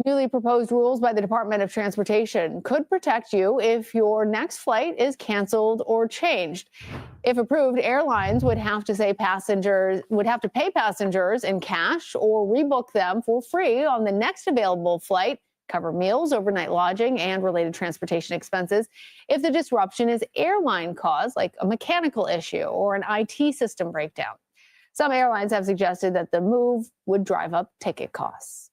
Speaker 6: Newly proposed rules by the Department of Transportation could protect you if your next flight is canceled or changed. If approved, airlines would have to pay passengers in cash or rebook them for free on the next available flight, cover meals, overnight lodging, and related transportation expenses if the disruption is airline caused, like a mechanical issue or an IT system breakdown. Some airlines have suggested that the move would drive up ticket costs.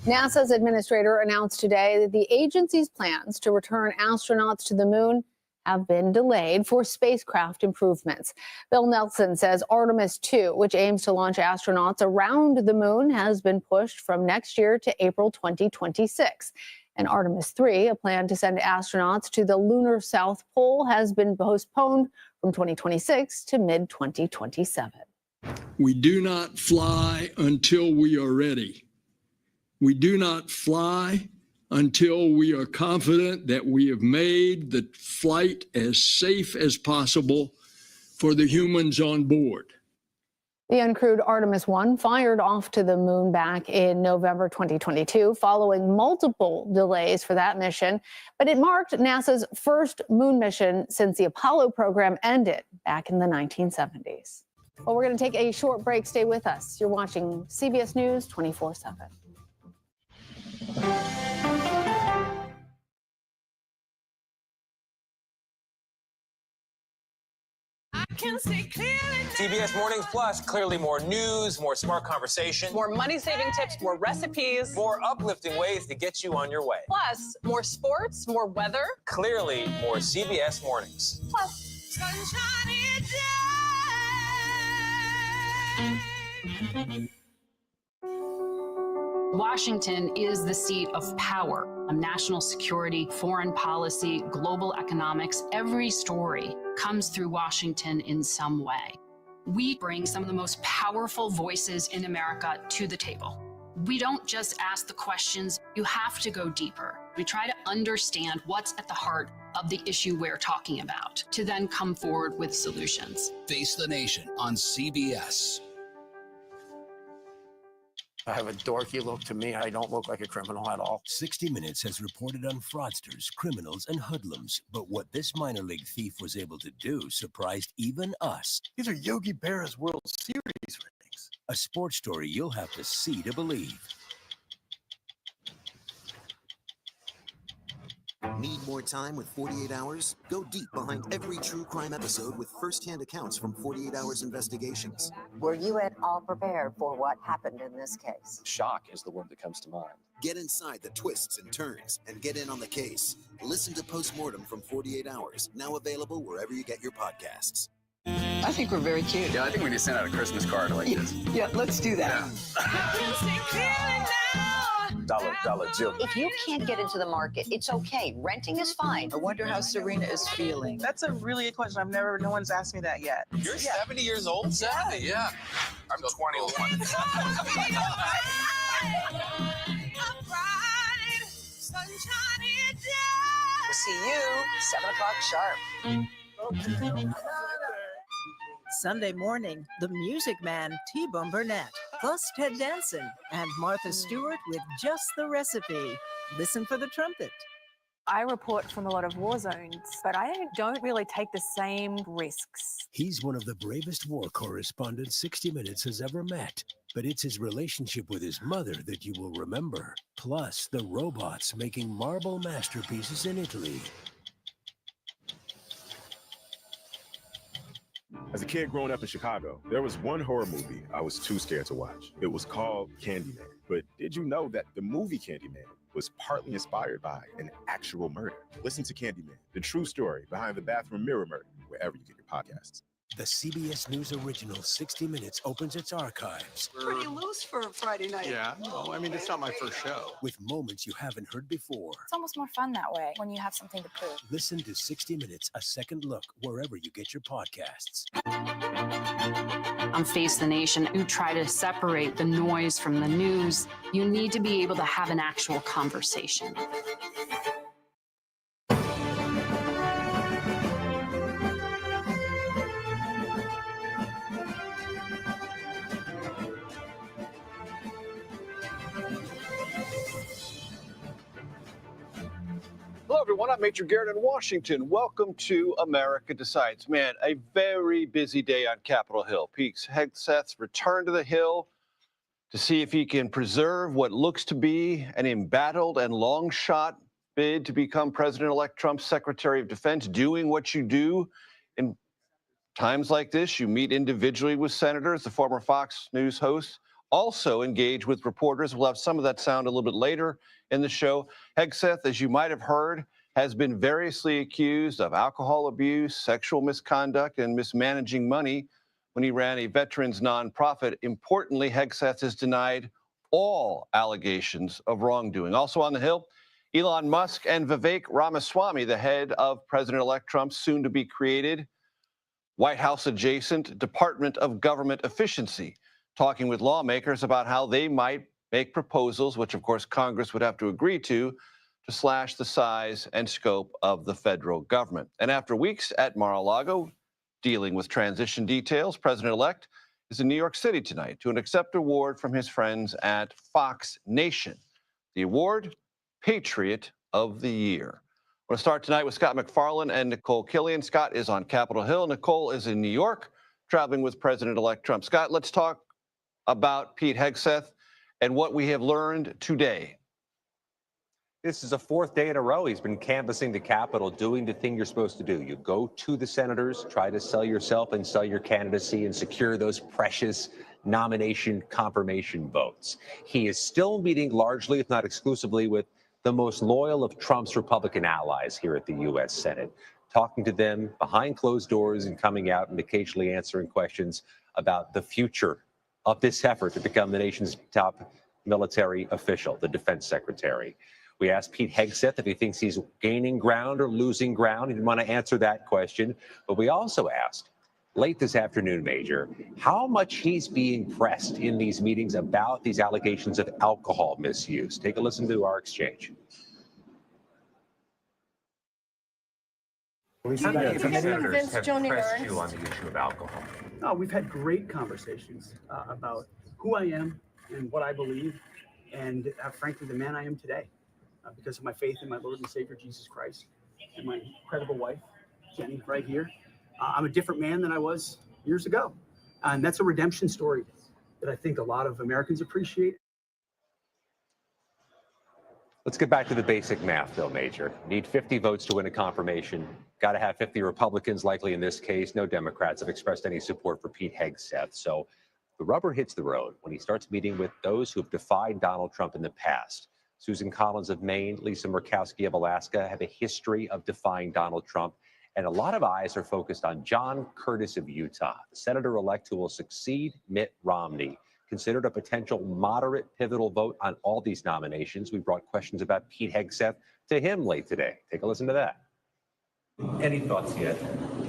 Speaker 6: NASA's administrator announced today that the agency's plans to return astronauts to the moon have been delayed for spacecraft improvements. Bill Nelson says Artemis 2, which aims to launch astronauts around the moon, has been pushed from next year to April 2026. And Artemis 3, a plan to send astronauts to the lunar South Pole, has been postponed from 2026 to mid-2027.
Speaker 18: We do not fly until we are ready. We do not fly until we are confident that we have made the flight as safe as possible for the humans on board.
Speaker 6: The uncrewed Artemis 1 fired off to the moon back in November 2022, following multiple delays for that mission. But it marked NASA's first moon mission since the Apollo program ended back in the 1970s. Well, we're going to take a short break. Stay with us. You're watching CBS News 24/7.
Speaker 17: CBS Mornings Plus, clearly more news, more smart conversation,
Speaker 1: More money-saving tips, more recipes,
Speaker 17: more uplifting ways to get you on your way.
Speaker 1: plus more sports, more weather.
Speaker 17: Clearly more CBS Mornings.
Speaker 1: Plus,
Speaker 3: Washington is the seat of power. National security, foreign policy, global economics, every story comes through Washington in some way. We bring some of the most powerful voices in America to the table. We don't just ask the questions, you have to go deeper. We try to understand what's at the heart of the issue we're talking about, to then come forward with solutions.
Speaker 13: Face the Nation on CBS.
Speaker 8: I have a dorky look to me. I don't look like a criminal at all.
Speaker 15: 60 Minutes has reported on fraudsters, criminals, and hoodlums. But what this minor league thief was able to do surprised even us.
Speaker 8: These are Yogi Berra's World Series rings.
Speaker 15: A sports story you'll have to see to believe.
Speaker 19: Need more time with 48 Hours? Go deep behind every true crime episode with first-hand accounts from 48 Hours Investigations.
Speaker 10: Were you at all prepared for what happened in this case?
Speaker 17: Shock is the word that comes to mind.
Speaker 19: Get inside the twists and turns and get in on the case. Listen to Postmortem from 48 Hours, now available wherever you get your podcasts.
Speaker 12: I think we're very cute.
Speaker 20: Yeah, I think we need to send out a Christmas card like this.
Speaker 12: Yeah, let's do that.
Speaker 17: Dollar Jill.
Speaker 10: If you can't get into the market, it's okay. Renting is fine.
Speaker 12: I wonder how Serena is feeling.
Speaker 1: that's a really good question. No one's asked me that yet.
Speaker 17: You're 70 years old, 70?
Speaker 20: Yeah. I'm 21.
Speaker 12: We'll see you 7 o'clock sharp.
Speaker 23: Sunday morning, the Music Man, T-Bone Burnett, plus Ted Danson and Martha Stewart with Just the Recipe. Listen for the trumpet.
Speaker 2: I report from a lot of war zones, but I don't really take the same risks.
Speaker 15: He's one of the bravest war correspondents 60 Minutes has ever met. But it's his relationship with his mother that you will remember. Plus, the robots making marble masterpieces in Italy.
Speaker 26: As a kid growing up in Chicago, there was one horror movie I was too scared to watch. It was called Candyman. But did you know that the movie Candyman was partly inspired by an actual murder? Listen to Candyman, the true story behind the bathroom mirror murder, wherever you get your podcasts.
Speaker 15: The CBS News original 60 Minutes opens its archives.
Speaker 12: Pretty loose for a Friday night.
Speaker 20: Yeah, well, I mean, it's not my first show.
Speaker 15: With moments you haven't heard before.
Speaker 2: It's almost more fun that way when you have something to prove.
Speaker 15: Listen to 60 Minutes, a second look, wherever you get your podcasts.
Speaker 3: On Face the Nation, you try to separate the noise from the news. You need to be able to have an actual conversation.
Speaker 27: Hello, everyone. I'm Major Garrett in Washington. Welcome to America Decides. Man, a very busy day on Capitol Hill. Pete Hegseth's returned to the Hill to see if he can preserve what looks to be an embattled and long shot bid to become President-elect Trump's Secretary of Defense, doing what you do in times like this. You meet individually with senators. The former Fox News host also engage with reporters. We'll have some of that sound a little bit later in the show. Hegseth, as you might have heard, has been variously accused of alcohol abuse, sexual misconduct, and mismanaging money when he ran a veterans nonprofit. Importantly, Hegseth has denied all allegations of wrongdoing. Also on the Hill, Elon Musk and Vivek Ramaswamy, the head of President-elect Trump's soon-to-be-created White House-adjacent Department of Government Efficiency, talking with lawmakers about how they might make proposals, which of course Congress would have to agree to slash the size and scope of the federal government. And after weeks at Mar-a-Lago dealing with transition details, President-elect is in New York City tonight to accept an award from his friends at Fox Nation. The award, Patriot of the Year. We'll start tonight with Scott McFarland and Nicole Killian. Scott is on Capitol Hill. Nicole is in New York, traveling with President-elect Trump. Scott, let's talk about Pete Hegseth and what we have learned today.
Speaker 4: This is a fourth day in a row he's been canvassing the Capitol, doing the thing you're supposed to do. You go to the senators, try to sell yourself and sell your candidacy and secure those precious nomination confirmation votes. He is still meeting largely, if not exclusively, with the most loyal of Trump's Republican allies here at the U.S. Senate, talking to them behind closed doors and coming out and occasionally answering questions about the future of this effort to become the nation's top military official, the defense secretary. We asked Pete Hegseth if he thinks he's gaining ground or losing ground. He didn't want to answer that question. But we also asked, late this afternoon, Major, how much he's being pressed in these meetings about these allegations of alcohol misuse. Take a listen to our exchange.
Speaker 14: How many of the senators have pressed
Speaker 16: you
Speaker 14: on the issue of alcohol?
Speaker 16: Oh, we've had great conversations about who I am and what I believe, and frankly, the man I am today. Because of my faith in my Lord and Savior, Jesus Christ, and my incredible wife, Jenny, right here. I'm a different man than I was years ago. And that's a redemption story that I think a lot of Americans appreciate.
Speaker 4: Let's get back to the basic math, though, Major. Need 50 votes to win a confirmation. Got to have 50 Republicans, likely in this case. No Democrats have expressed any support for Pete Hegseth. So the rubber hits the road when he starts meeting with those who have defied Donald Trump in the past. Susan Collins of Maine, Lisa Murkowski of Alaska have a history of defying Donald Trump. And a lot of eyes are focused on John Curtis of Utah, the senator-elect who will succeed Mitt Romney. Considered a potential moderate pivotal vote on all these nominations. We brought questions about Pete Hegseth to him late today. Take a listen to that. Any thoughts yet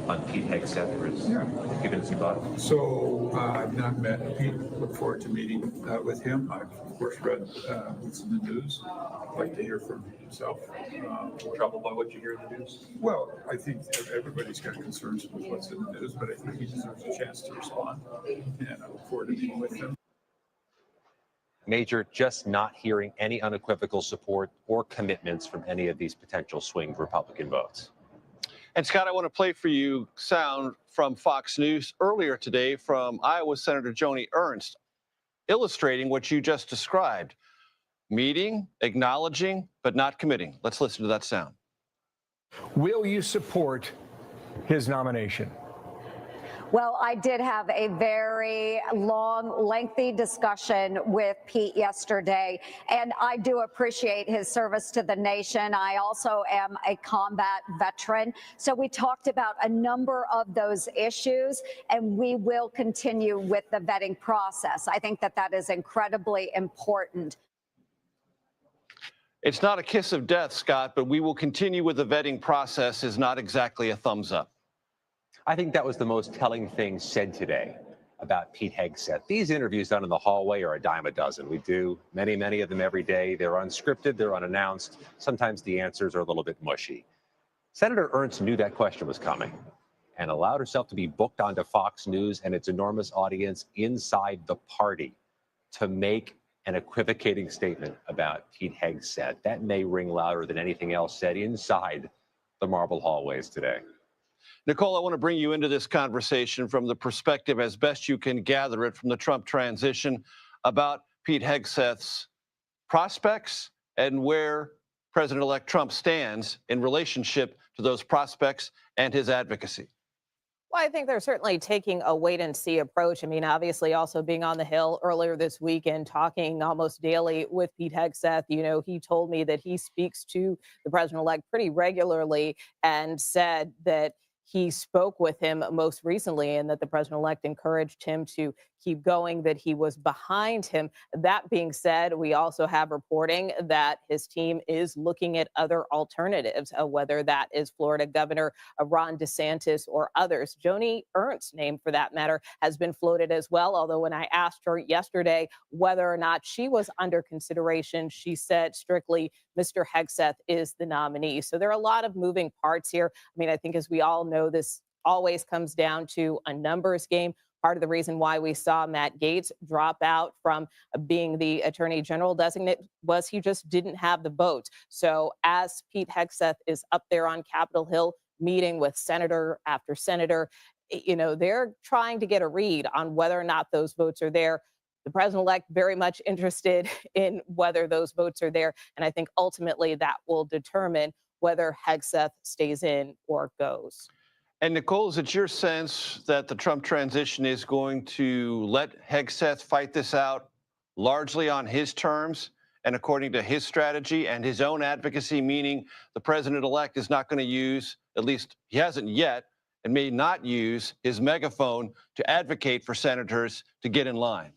Speaker 4: on Pete Hegseth? Or is given some thought?
Speaker 21: So I've not met Pete. Look forward to meeting with him. I've of course read what's in the news. I'd like to hear from himself.
Speaker 4: Troubled by what you hear in the news?
Speaker 21: Well, I think everybody's got concerns with what's in the news, but I think he deserves a chance to respond, and I look forward to meeting with him.
Speaker 4: Major, just not hearing any unequivocal support or commitments from any of these potential swing Republican votes.
Speaker 27: And Scott, I want to play for you sound from Fox News earlier today from Iowa Senator Joni Ernst, illustrating what you just described. Meeting, acknowledging, but not committing. Let's listen to that sound.
Speaker 22: Will you support his nomination?
Speaker 24: Well, I did have a very long, lengthy discussion with Pete yesterday, and I do appreciate his service to the nation. I also am a combat veteran. So we talked about a number of those issues, and we will continue with the vetting process. I think that that is incredibly important.
Speaker 27: It's not a kiss of death, Scott, but we will continue with the vetting process is not exactly a thumbs up.
Speaker 4: I think that was the most telling thing said today about Pete Hegseth. These interviews done in the hallway are a dime a dozen. We do many of them every day. They're unscripted, they're unannounced. Sometimes the answers are a little bit mushy. Senator Ernst knew that question was coming and allowed herself to be booked onto Fox News and its enormous audience inside the party to make an equivocating statement about Pete Hegseth. That may ring louder than anything else said inside the marble hallways today.
Speaker 27: Nicole, I want to bring you into this conversation from the perspective, as best you can gather it, from the Trump transition about Pete Hegseth's prospects and where President-elect Trump stands in relationship to those prospects and his advocacy.
Speaker 25: Well, I think they're certainly taking a wait-and-see approach. I mean, obviously also being on the Hill earlier this weekend, talking almost daily with Pete Hegseth. You know, he told me that he speaks to the president-elect pretty regularly and said that he spoke with him most recently and that the president-elect encouraged him to keep going, that he was behind him. That being said, we also have reporting that his team is looking at other alternatives, whether that is Florida Governor Ron DeSantis or others. Joni Ernst's name, for that matter, has been floated as well, although when I asked her yesterday whether or not she was under consideration, she said strictly Mr. Hegseth is the nominee. So there are a lot of moving parts here. I mean, I think as we all know, this always comes down to a numbers game. part of the reason why we saw Matt Gaetz drop out from being the Attorney General designate was he just didn't have the votes. So as Pete Hegseth is up there on Capitol Hill meeting with senator after senator, they're trying to get a read on whether or not those votes are there. The president-elect very much interested in whether those votes are there. And I think ultimately that will determine whether Hegseth stays in or goes.
Speaker 27: And Nicole, is it your sense that the Trump transition is going to let Hegseth fight this out largely on his terms and according to his strategy and his own advocacy, meaning the president-elect is not going to use, at least he hasn't yet, and may not use his megaphone to advocate for senators to get in line?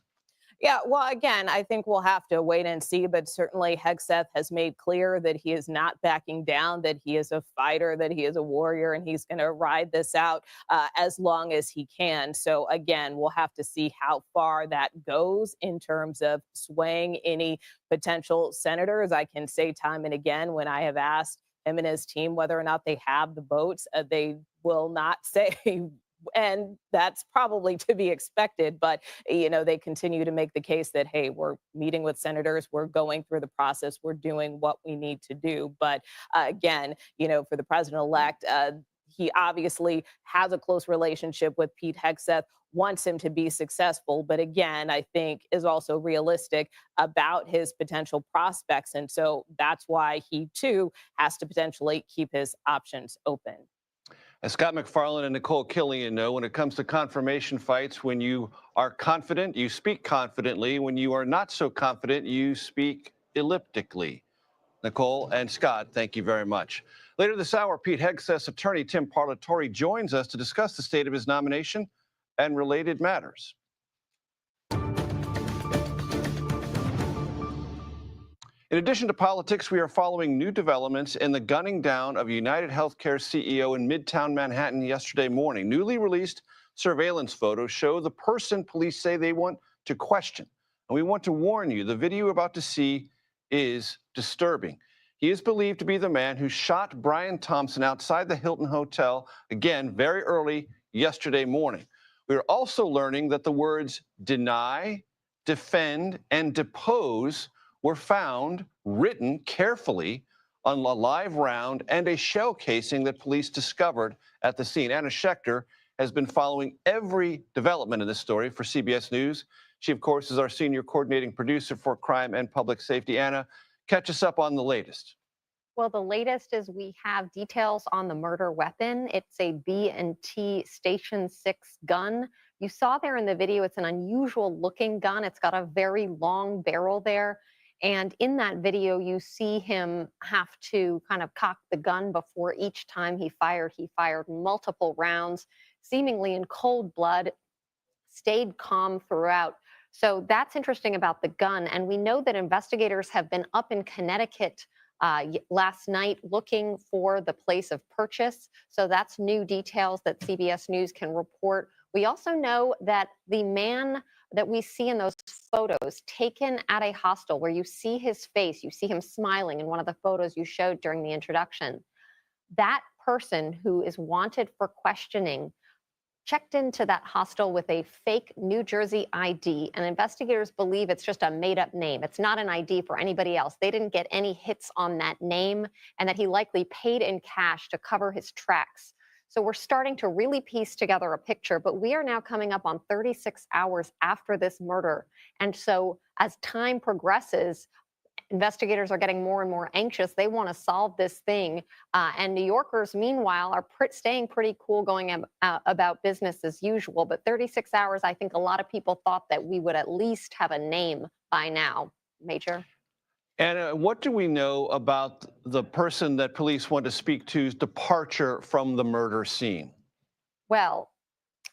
Speaker 25: Yeah, well, again, I think we'll have to wait and see, but certainly Hegseth has made clear that he is not backing down, that he is a fighter, that he is a warrior, and he's going to ride this out as long as he can. So again, we'll have to see how far that goes in terms of swaying any potential senators. I can say time and again, when I have asked him and his team whether or not they have the votes, they will not say. And that's probably to be expected. But, they continue to make the case that, hey, we're meeting with senators, we're going through the process, we're doing what we need to do. But again, for the president-elect, he obviously has a close relationship with Pete Hegseth, wants him to be successful, but again, I think is also realistic about his potential prospects. And so that's why he, too, has to potentially keep his options open.
Speaker 27: As Scott McFarland and Nicole Killian know, when it comes to confirmation fights, when you are confident, you speak confidently. When you are not so confident, you speak elliptically. Nicole and Scott, thank you very much. Later this hour, Pete Hegseth's attorney, Tim Parlatore, joins us to discuss the state of his nomination and related matters. In addition to politics, we are following new developments in the gunning down of United Healthcare CEO in Midtown Manhattan yesterday morning. Newly released surveillance photos show the person police say they want to question. And we want to warn you, the video you're about to see is disturbing. He is believed to be the man who shot Brian Thompson outside the Hilton Hotel, again, very early yesterday morning. We are also learning that the words deny, defend, and depose were found written carefully on a live round and a shell casing that police discovered at the scene. Anna Schechter has been following every development in this story for CBS News. She, of course, is our senior coordinating producer for crime and public safety. Anna, catch us up on the latest.
Speaker 5: Well, the latest is we have details on the murder weapon. It's a B&T Station 6 gun. You saw there in the video, it's an unusual looking gun. It's got a very long barrel there. And in that video, you see him have to kind of cock the gun before each time he fired. He fired multiple rounds, seemingly in cold blood, stayed calm throughout. So that's interesting about the gun. And we know that investigators have been up in Connecticut last night looking for the place of purchase. So that's new details that CBS News can report. We also know that the man that we see in those photos taken at a hostel where you see his face, you see him smiling in one of the photos you showed during the introduction, that person who is wanted for questioning checked into that hostel with a fake New Jersey ID, and investigators believe it's just a made-up name. It's not an ID for anybody else. They didn't get any hits on that name, and that he likely paid in cash to cover his tracks. So we're starting to really piece together a picture, but we are now coming up on 36 hours after this murder. And so as time progresses, investigators are getting more and more anxious. They want to solve this thing. And New Yorkers, meanwhile, are staying pretty cool, going about business as usual. But 36 hours, I think a lot of people thought that we would at least have a name by now. Major?
Speaker 27: And what do we know about the person that police want to speak to's departure from the murder scene?
Speaker 5: Well,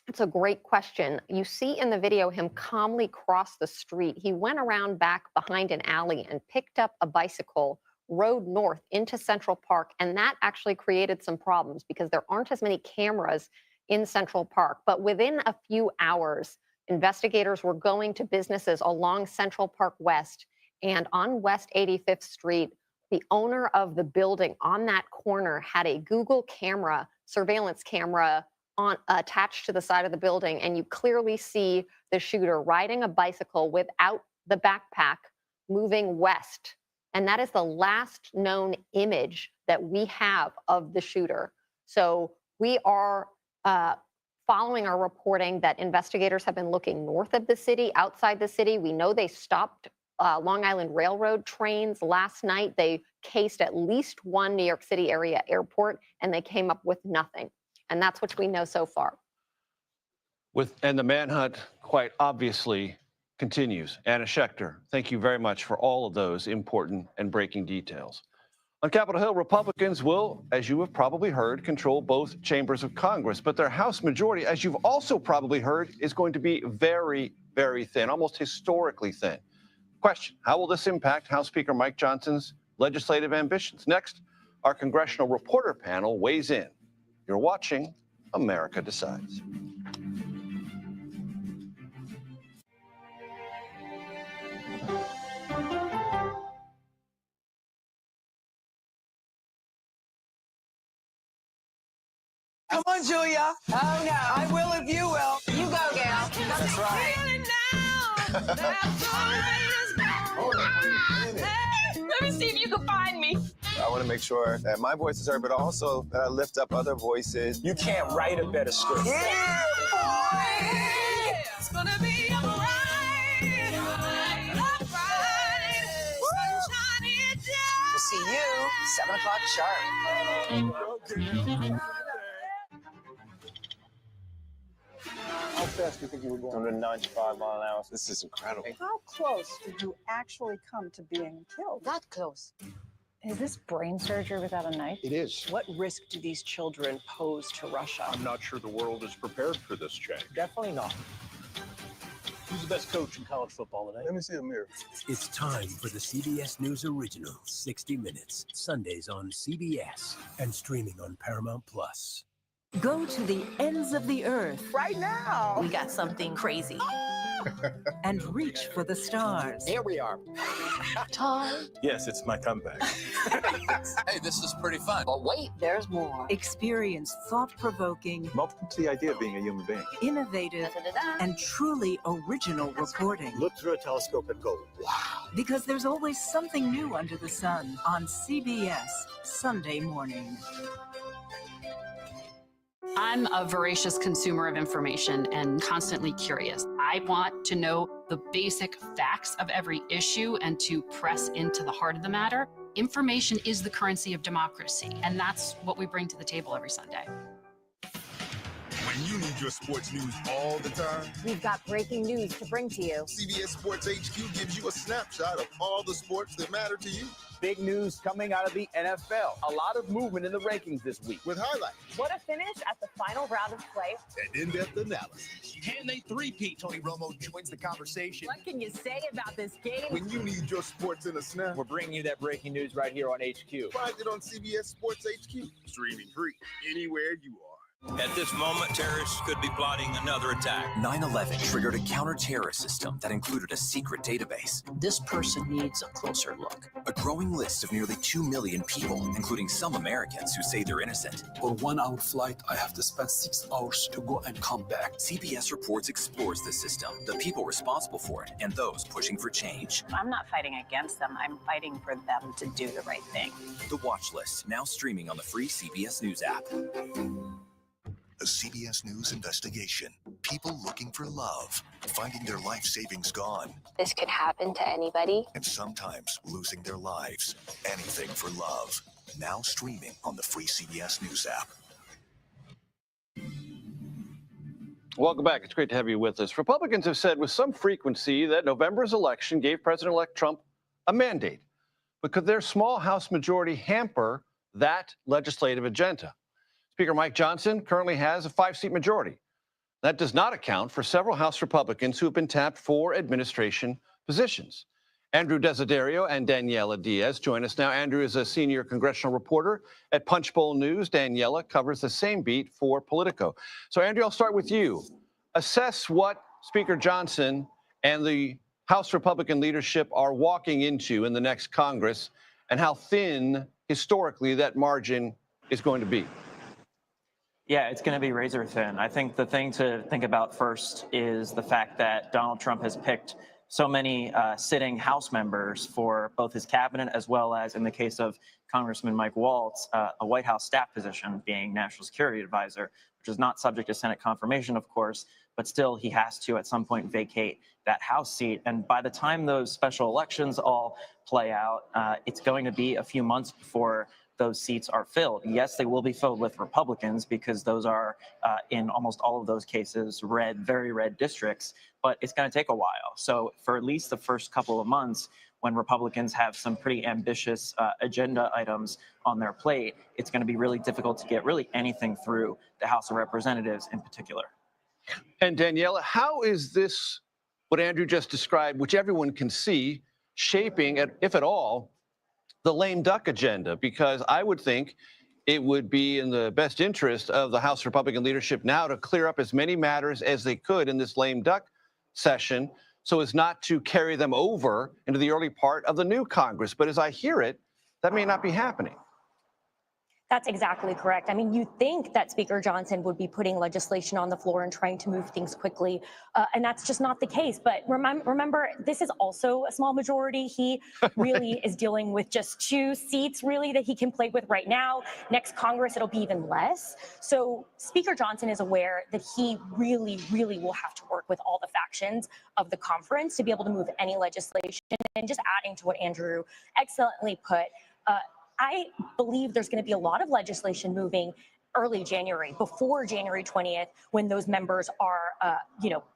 Speaker 5: it's a great question. You see in the video him calmly cross the street. He went around back behind an alley and picked up a bicycle, rode north into Central Park, and that actually created some problems because there aren't as many cameras in Central Park. But within a few hours, investigators were going to businesses along Central Park West and on West 85th Street. The owner of the building on that corner had a Google camera, surveillance camera, attached to the side of the building, and you clearly see the shooter riding a bicycle without the backpack moving west. And that is the last known image that we have of the shooter. So we are following our reporting that investigators have been looking north of the city, outside the city. We know they stopped Long Island Railroad trains last night. They cased at least one New York City area airport, and they came up with nothing. And that's what we know so far.
Speaker 27: And the manhunt, quite obviously, continues. Anna Schechter, thank you very much for all of those important and breaking details. On Capitol Hill, Republicans will, as you have probably heard, control both chambers of Congress, but their House majority, as you've also probably heard, is going to be very, very thin, almost historically thin. Question, how will this impact House Speaker Mike Johnson's legislative ambitions? Next, our congressional reporter panel weighs in. You're watching America Decides.
Speaker 12: Come on, Julia. Oh, no. I will if you will. You go, Gail. That's right.
Speaker 1: Let me see if you can find me.
Speaker 17: I want to make sure that my voice is heard, but also that I lift up other voices. You can't write a better script.
Speaker 12: Yeah, boy.
Speaker 1: It's gonna be a ride.
Speaker 12: We'll see you 7 o'clock sharp.
Speaker 17: How fast do you think you were going? 195 miles an hour. This is incredible.
Speaker 6: How close did you actually come to being killed?
Speaker 12: That close.
Speaker 2: Is this brain surgery without a knife?
Speaker 20: It is.
Speaker 1: What risk do these children pose to Russia?
Speaker 20: I'm not sure the world is prepared for this change.
Speaker 17: Definitely not.
Speaker 20: Who's the best coach in college football today?
Speaker 17: Let me see a mirror.
Speaker 15: It's time for the CBS News original, 60 Minutes, Sundays on CBS and streaming on Paramount Plus.
Speaker 23: Go to the ends of the earth
Speaker 12: Right now.
Speaker 6: We got something crazy.
Speaker 23: and reach for the stars.
Speaker 12: Here we are.
Speaker 1: Time.
Speaker 17: Yes, it's my comeback.
Speaker 20: Hey, this is pretty fun.
Speaker 12: But wait, there's more.
Speaker 23: Experience thought-provoking,
Speaker 17: Welcome to the idea of being a human being.
Speaker 23: innovative, and truly original reporting.
Speaker 20: Look through a telescope and go, wow.
Speaker 23: Because there's always something new under the sun on CBS Sunday morning.
Speaker 3: I'm a voracious consumer of information and constantly curious. I want to know the basic facts of every issue and to press into the heart of the matter. Information is the currency of democracy, and that's what we bring to the table every Sunday.
Speaker 7: When you need your sports news all the time,
Speaker 24: We've got breaking news to bring to you.
Speaker 7: CBS Sports HQ gives you a snapshot of all the sports that matter to you.
Speaker 8: Big news coming out of the NFL. A lot of movement in the rankings this week.
Speaker 7: With highlights
Speaker 24: What a finish at the final round of play.
Speaker 7: and in-depth analysis.
Speaker 20: Can they three-peat? Tony Romo joins the conversation.
Speaker 24: What can you say about this game?
Speaker 7: When you need your sports in a snap,
Speaker 8: We're bringing you that breaking news right here on HQ.
Speaker 7: find it on CBS Sports HQ. Streaming free anywhere you are.
Speaker 9: At this moment, terrorists could be plotting another attack.
Speaker 11: 9/11 triggered a counter-terrorist system that included a secret database.
Speaker 1: This person needs a closer look.
Speaker 11: A growing list of nearly 2 million people, including some Americans who say they're innocent.
Speaker 13: For 1 hour flight, I have to spend 6 hours to go and come back.
Speaker 11: CBS Reports explores the system, the people responsible for it, and those pushing for change.
Speaker 6: I'm not fighting against them. I'm fighting for them to do the right thing.
Speaker 11: The Watch List, now streaming on the free CBS News app.
Speaker 19: A CBS News investigation. People looking for love, finding their life savings gone,
Speaker 18: This could happen to anybody.
Speaker 19: and sometimes losing their lives. Anything for love. Now streaming on the free CBS News app.
Speaker 27: Welcome back. It's great to have you with us. Republicans have said with some frequency that November's election gave President-elect Trump a mandate, but could their small House majority hamper that legislative agenda? Speaker Mike Johnson currently has a 5-seat majority. That does not account for several House Republicans who have been tapped for administration positions. Andrew Desiderio and Daniela Diaz join us now. Andrew is a senior congressional reporter at Punchbowl News. Daniela covers the same beat for Politico. So, Andrew, I'll start with you. Assess what Speaker Johnson and the House Republican leadership are walking into in the next Congress and how thin, historically, that margin is going to be.
Speaker 4: Yeah, it's going to be razor thin. I think the thing to think about first is the fact that Donald Trump has picked so many sitting House members for both his cabinet as well as, in the case of Congressman Mike Waltz, a White House staff position, being National Security Advisor, which is not subject to Senate confirmation, of course, but still he has to at some point vacate that House seat. And by the time those special elections all play out, it's going to be a few months before those seats are filled. Yes, they will be filled with Republicans because those are, in almost all of those cases, red, very red districts, but it's going to take a while. So for at least the first couple of months, when Republicans have some pretty ambitious agenda items on their plate, it's going to be really difficult to get really anything through the House of Representatives in particular.
Speaker 27: And Daniela, how is this, what Andrew just described, which everyone can see, shaping, if at all, the lame duck agenda? Because I would think it would be in the best interest of the House Republican leadership now to clear up as many matters as they could in this lame duck session so as not to carry them over into the early part of the new Congress. But as I hear it, that may not be happening.
Speaker 10: That's exactly correct. I mean, you think that Speaker Johnson would be putting legislation on the floor and trying to move things quickly, and that's just not the case. But remember, this is also a small majority. He really is dealing with just 2 seats, really, that he can play with right now. Next Congress, it'll be even less. So Speaker Johnson is aware that he really, really will have to work with all the factions of the conference to be able to move any legislation. And just adding to what Andrew excellently put, I believe there's going to be a lot of legislation moving early January, before January 20th, when those members are,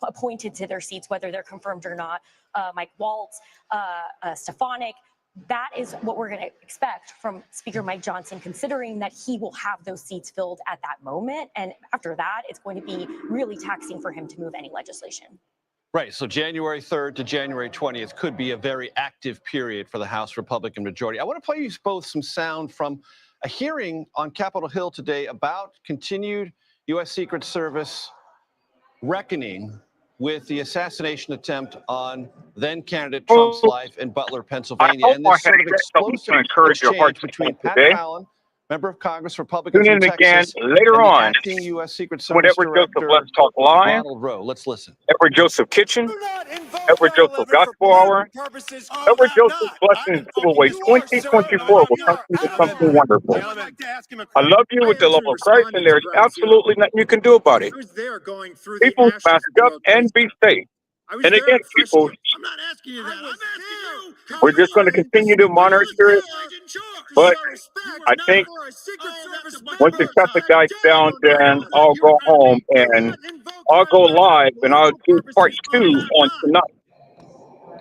Speaker 10: appointed to their seats, whether they're confirmed or not. Mike Waltz, Stefanik. That is what we're going to expect from Speaker Mike Johnson, considering that he will have those seats filled at that moment. And after that, it's going to be really taxing for him to move any legislation.
Speaker 27: Right. So January 3rd to January 20th could be a very active period for the House Republican majority. I want to play you both some sound from a hearing on Capitol Hill today about continued U.S. Secret Service reckoning with the assassination attempt on then-candidate Trump's life in Butler, Pennsylvania, and this sort of explosive exchange between Pat Fallon, member of Congress, Republican from Texas,
Speaker 14: later
Speaker 27: and the
Speaker 14: on
Speaker 27: acting U.S. Secret Service Director,
Speaker 14: Let's Talk Live.
Speaker 27: Ronald Rowe. Let's listen.
Speaker 14: Edward Joseph Kitchen, Edward Joseph Gospel Hour, Edward Joseph Blessings Giveaway 2024 will come to something wonderful. I love you with the love of Christ, and there's absolutely nothing you can do about it. People mask up and be safe. And again, people,
Speaker 1: I'm not asking you that. I'm asking you.
Speaker 14: we're just going to continue to monitor it. But I think once the traffic dies down, then I'll go home and I'll go live and I'll do part 2 on tonight.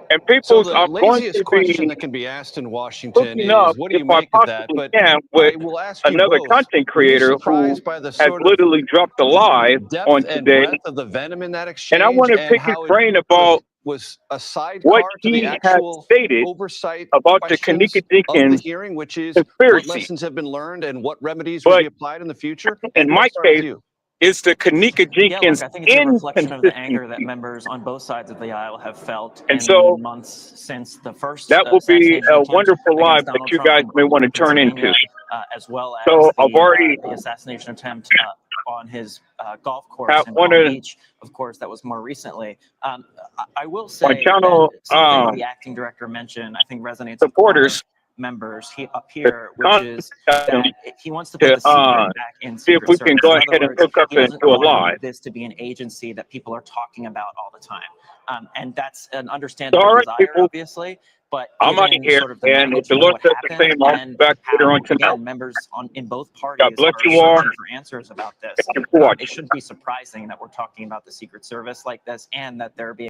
Speaker 14: And
Speaker 27: So
Speaker 14: people,
Speaker 27: the
Speaker 14: I'm going
Speaker 27: laziest
Speaker 14: to
Speaker 27: question
Speaker 14: be
Speaker 27: that can be asked in Washington
Speaker 14: looking up
Speaker 27: is, what do you
Speaker 14: if I
Speaker 27: make of that?
Speaker 14: possibly
Speaker 27: But
Speaker 14: can
Speaker 27: I
Speaker 14: with
Speaker 27: will ask you
Speaker 14: another
Speaker 27: both,
Speaker 14: content
Speaker 27: were you
Speaker 14: creator who
Speaker 27: surprised by the
Speaker 14: has
Speaker 27: sort of
Speaker 14: literally dropped a live
Speaker 27: depth
Speaker 14: on
Speaker 27: and
Speaker 14: today.
Speaker 27: breadth of the venom in that
Speaker 14: And I
Speaker 27: exchange,
Speaker 14: want to
Speaker 27: and
Speaker 14: pick his
Speaker 27: how it
Speaker 14: brain
Speaker 27: sort of
Speaker 14: about
Speaker 27: was a
Speaker 14: what
Speaker 27: sidecar to the
Speaker 14: he had
Speaker 27: actual
Speaker 14: stated
Speaker 27: oversight
Speaker 14: about the
Speaker 27: questions
Speaker 14: Kanika
Speaker 27: of the
Speaker 14: Jenkins
Speaker 27: hearing, which is what
Speaker 14: conspiracy.
Speaker 27: lessons have been learned and what remedies will
Speaker 14: But
Speaker 27: be applied in the future.
Speaker 14: in
Speaker 27: Andrew, I'll
Speaker 14: my
Speaker 27: start with
Speaker 14: case,
Speaker 27: you.
Speaker 14: it's the Kanika
Speaker 4: Yeah, look,
Speaker 14: Jenkins
Speaker 4: I think it's a reflection of the anger that
Speaker 14: inconsistency.
Speaker 4: members on both sides of the aisle have felt
Speaker 14: And
Speaker 4: in the
Speaker 14: so
Speaker 4: months since the first
Speaker 14: that will be
Speaker 4: assassination
Speaker 14: a
Speaker 4: attempt
Speaker 14: wonderful live
Speaker 4: against
Speaker 14: that
Speaker 4: Donald
Speaker 14: you
Speaker 4: Trump
Speaker 14: guys
Speaker 4: in
Speaker 14: may want
Speaker 4: Butler,
Speaker 14: to turn into.
Speaker 4: Pennsylvania, as well
Speaker 14: So
Speaker 4: as
Speaker 14: I've already
Speaker 4: the assassination attempt on his golf course
Speaker 14: have
Speaker 4: in
Speaker 14: one
Speaker 4: Palm
Speaker 14: of
Speaker 4: Beach. Of course, that was more recently. I will
Speaker 14: my
Speaker 4: say
Speaker 14: channel
Speaker 4: that something the acting director mentioned, I think, resonates with a lot of
Speaker 14: supporters
Speaker 4: members up
Speaker 14: to
Speaker 4: here, which is
Speaker 14: contact him
Speaker 4: that he wants to put the secret back in
Speaker 14: see if
Speaker 4: Secret
Speaker 14: we can
Speaker 4: Service.
Speaker 14: go
Speaker 4: In other
Speaker 14: ahead and
Speaker 4: words,
Speaker 14: hook up
Speaker 4: he
Speaker 14: and
Speaker 4: doesn't
Speaker 14: do a
Speaker 4: want
Speaker 14: live.
Speaker 4: this to be an agency that people are talking about all the time. And that's an
Speaker 14: So
Speaker 4: understandable
Speaker 14: all right,
Speaker 4: desire,
Speaker 14: people,
Speaker 4: obviously, but
Speaker 14: I'm out of
Speaker 4: given
Speaker 14: here,
Speaker 4: sort of the
Speaker 14: and if the
Speaker 4: magnitude of
Speaker 14: Lord
Speaker 4: what
Speaker 14: says the
Speaker 4: happened
Speaker 14: same, I'll be
Speaker 4: and
Speaker 14: back later
Speaker 4: how,
Speaker 14: on tonight.
Speaker 4: again, members in both
Speaker 14: God
Speaker 4: parties
Speaker 14: bless
Speaker 4: are
Speaker 14: you all.
Speaker 4: searching for answers about this,
Speaker 14: Thank you for
Speaker 4: it
Speaker 14: watching.
Speaker 4: shouldn't be surprising that we're talking about the Secret Service like this and that they're being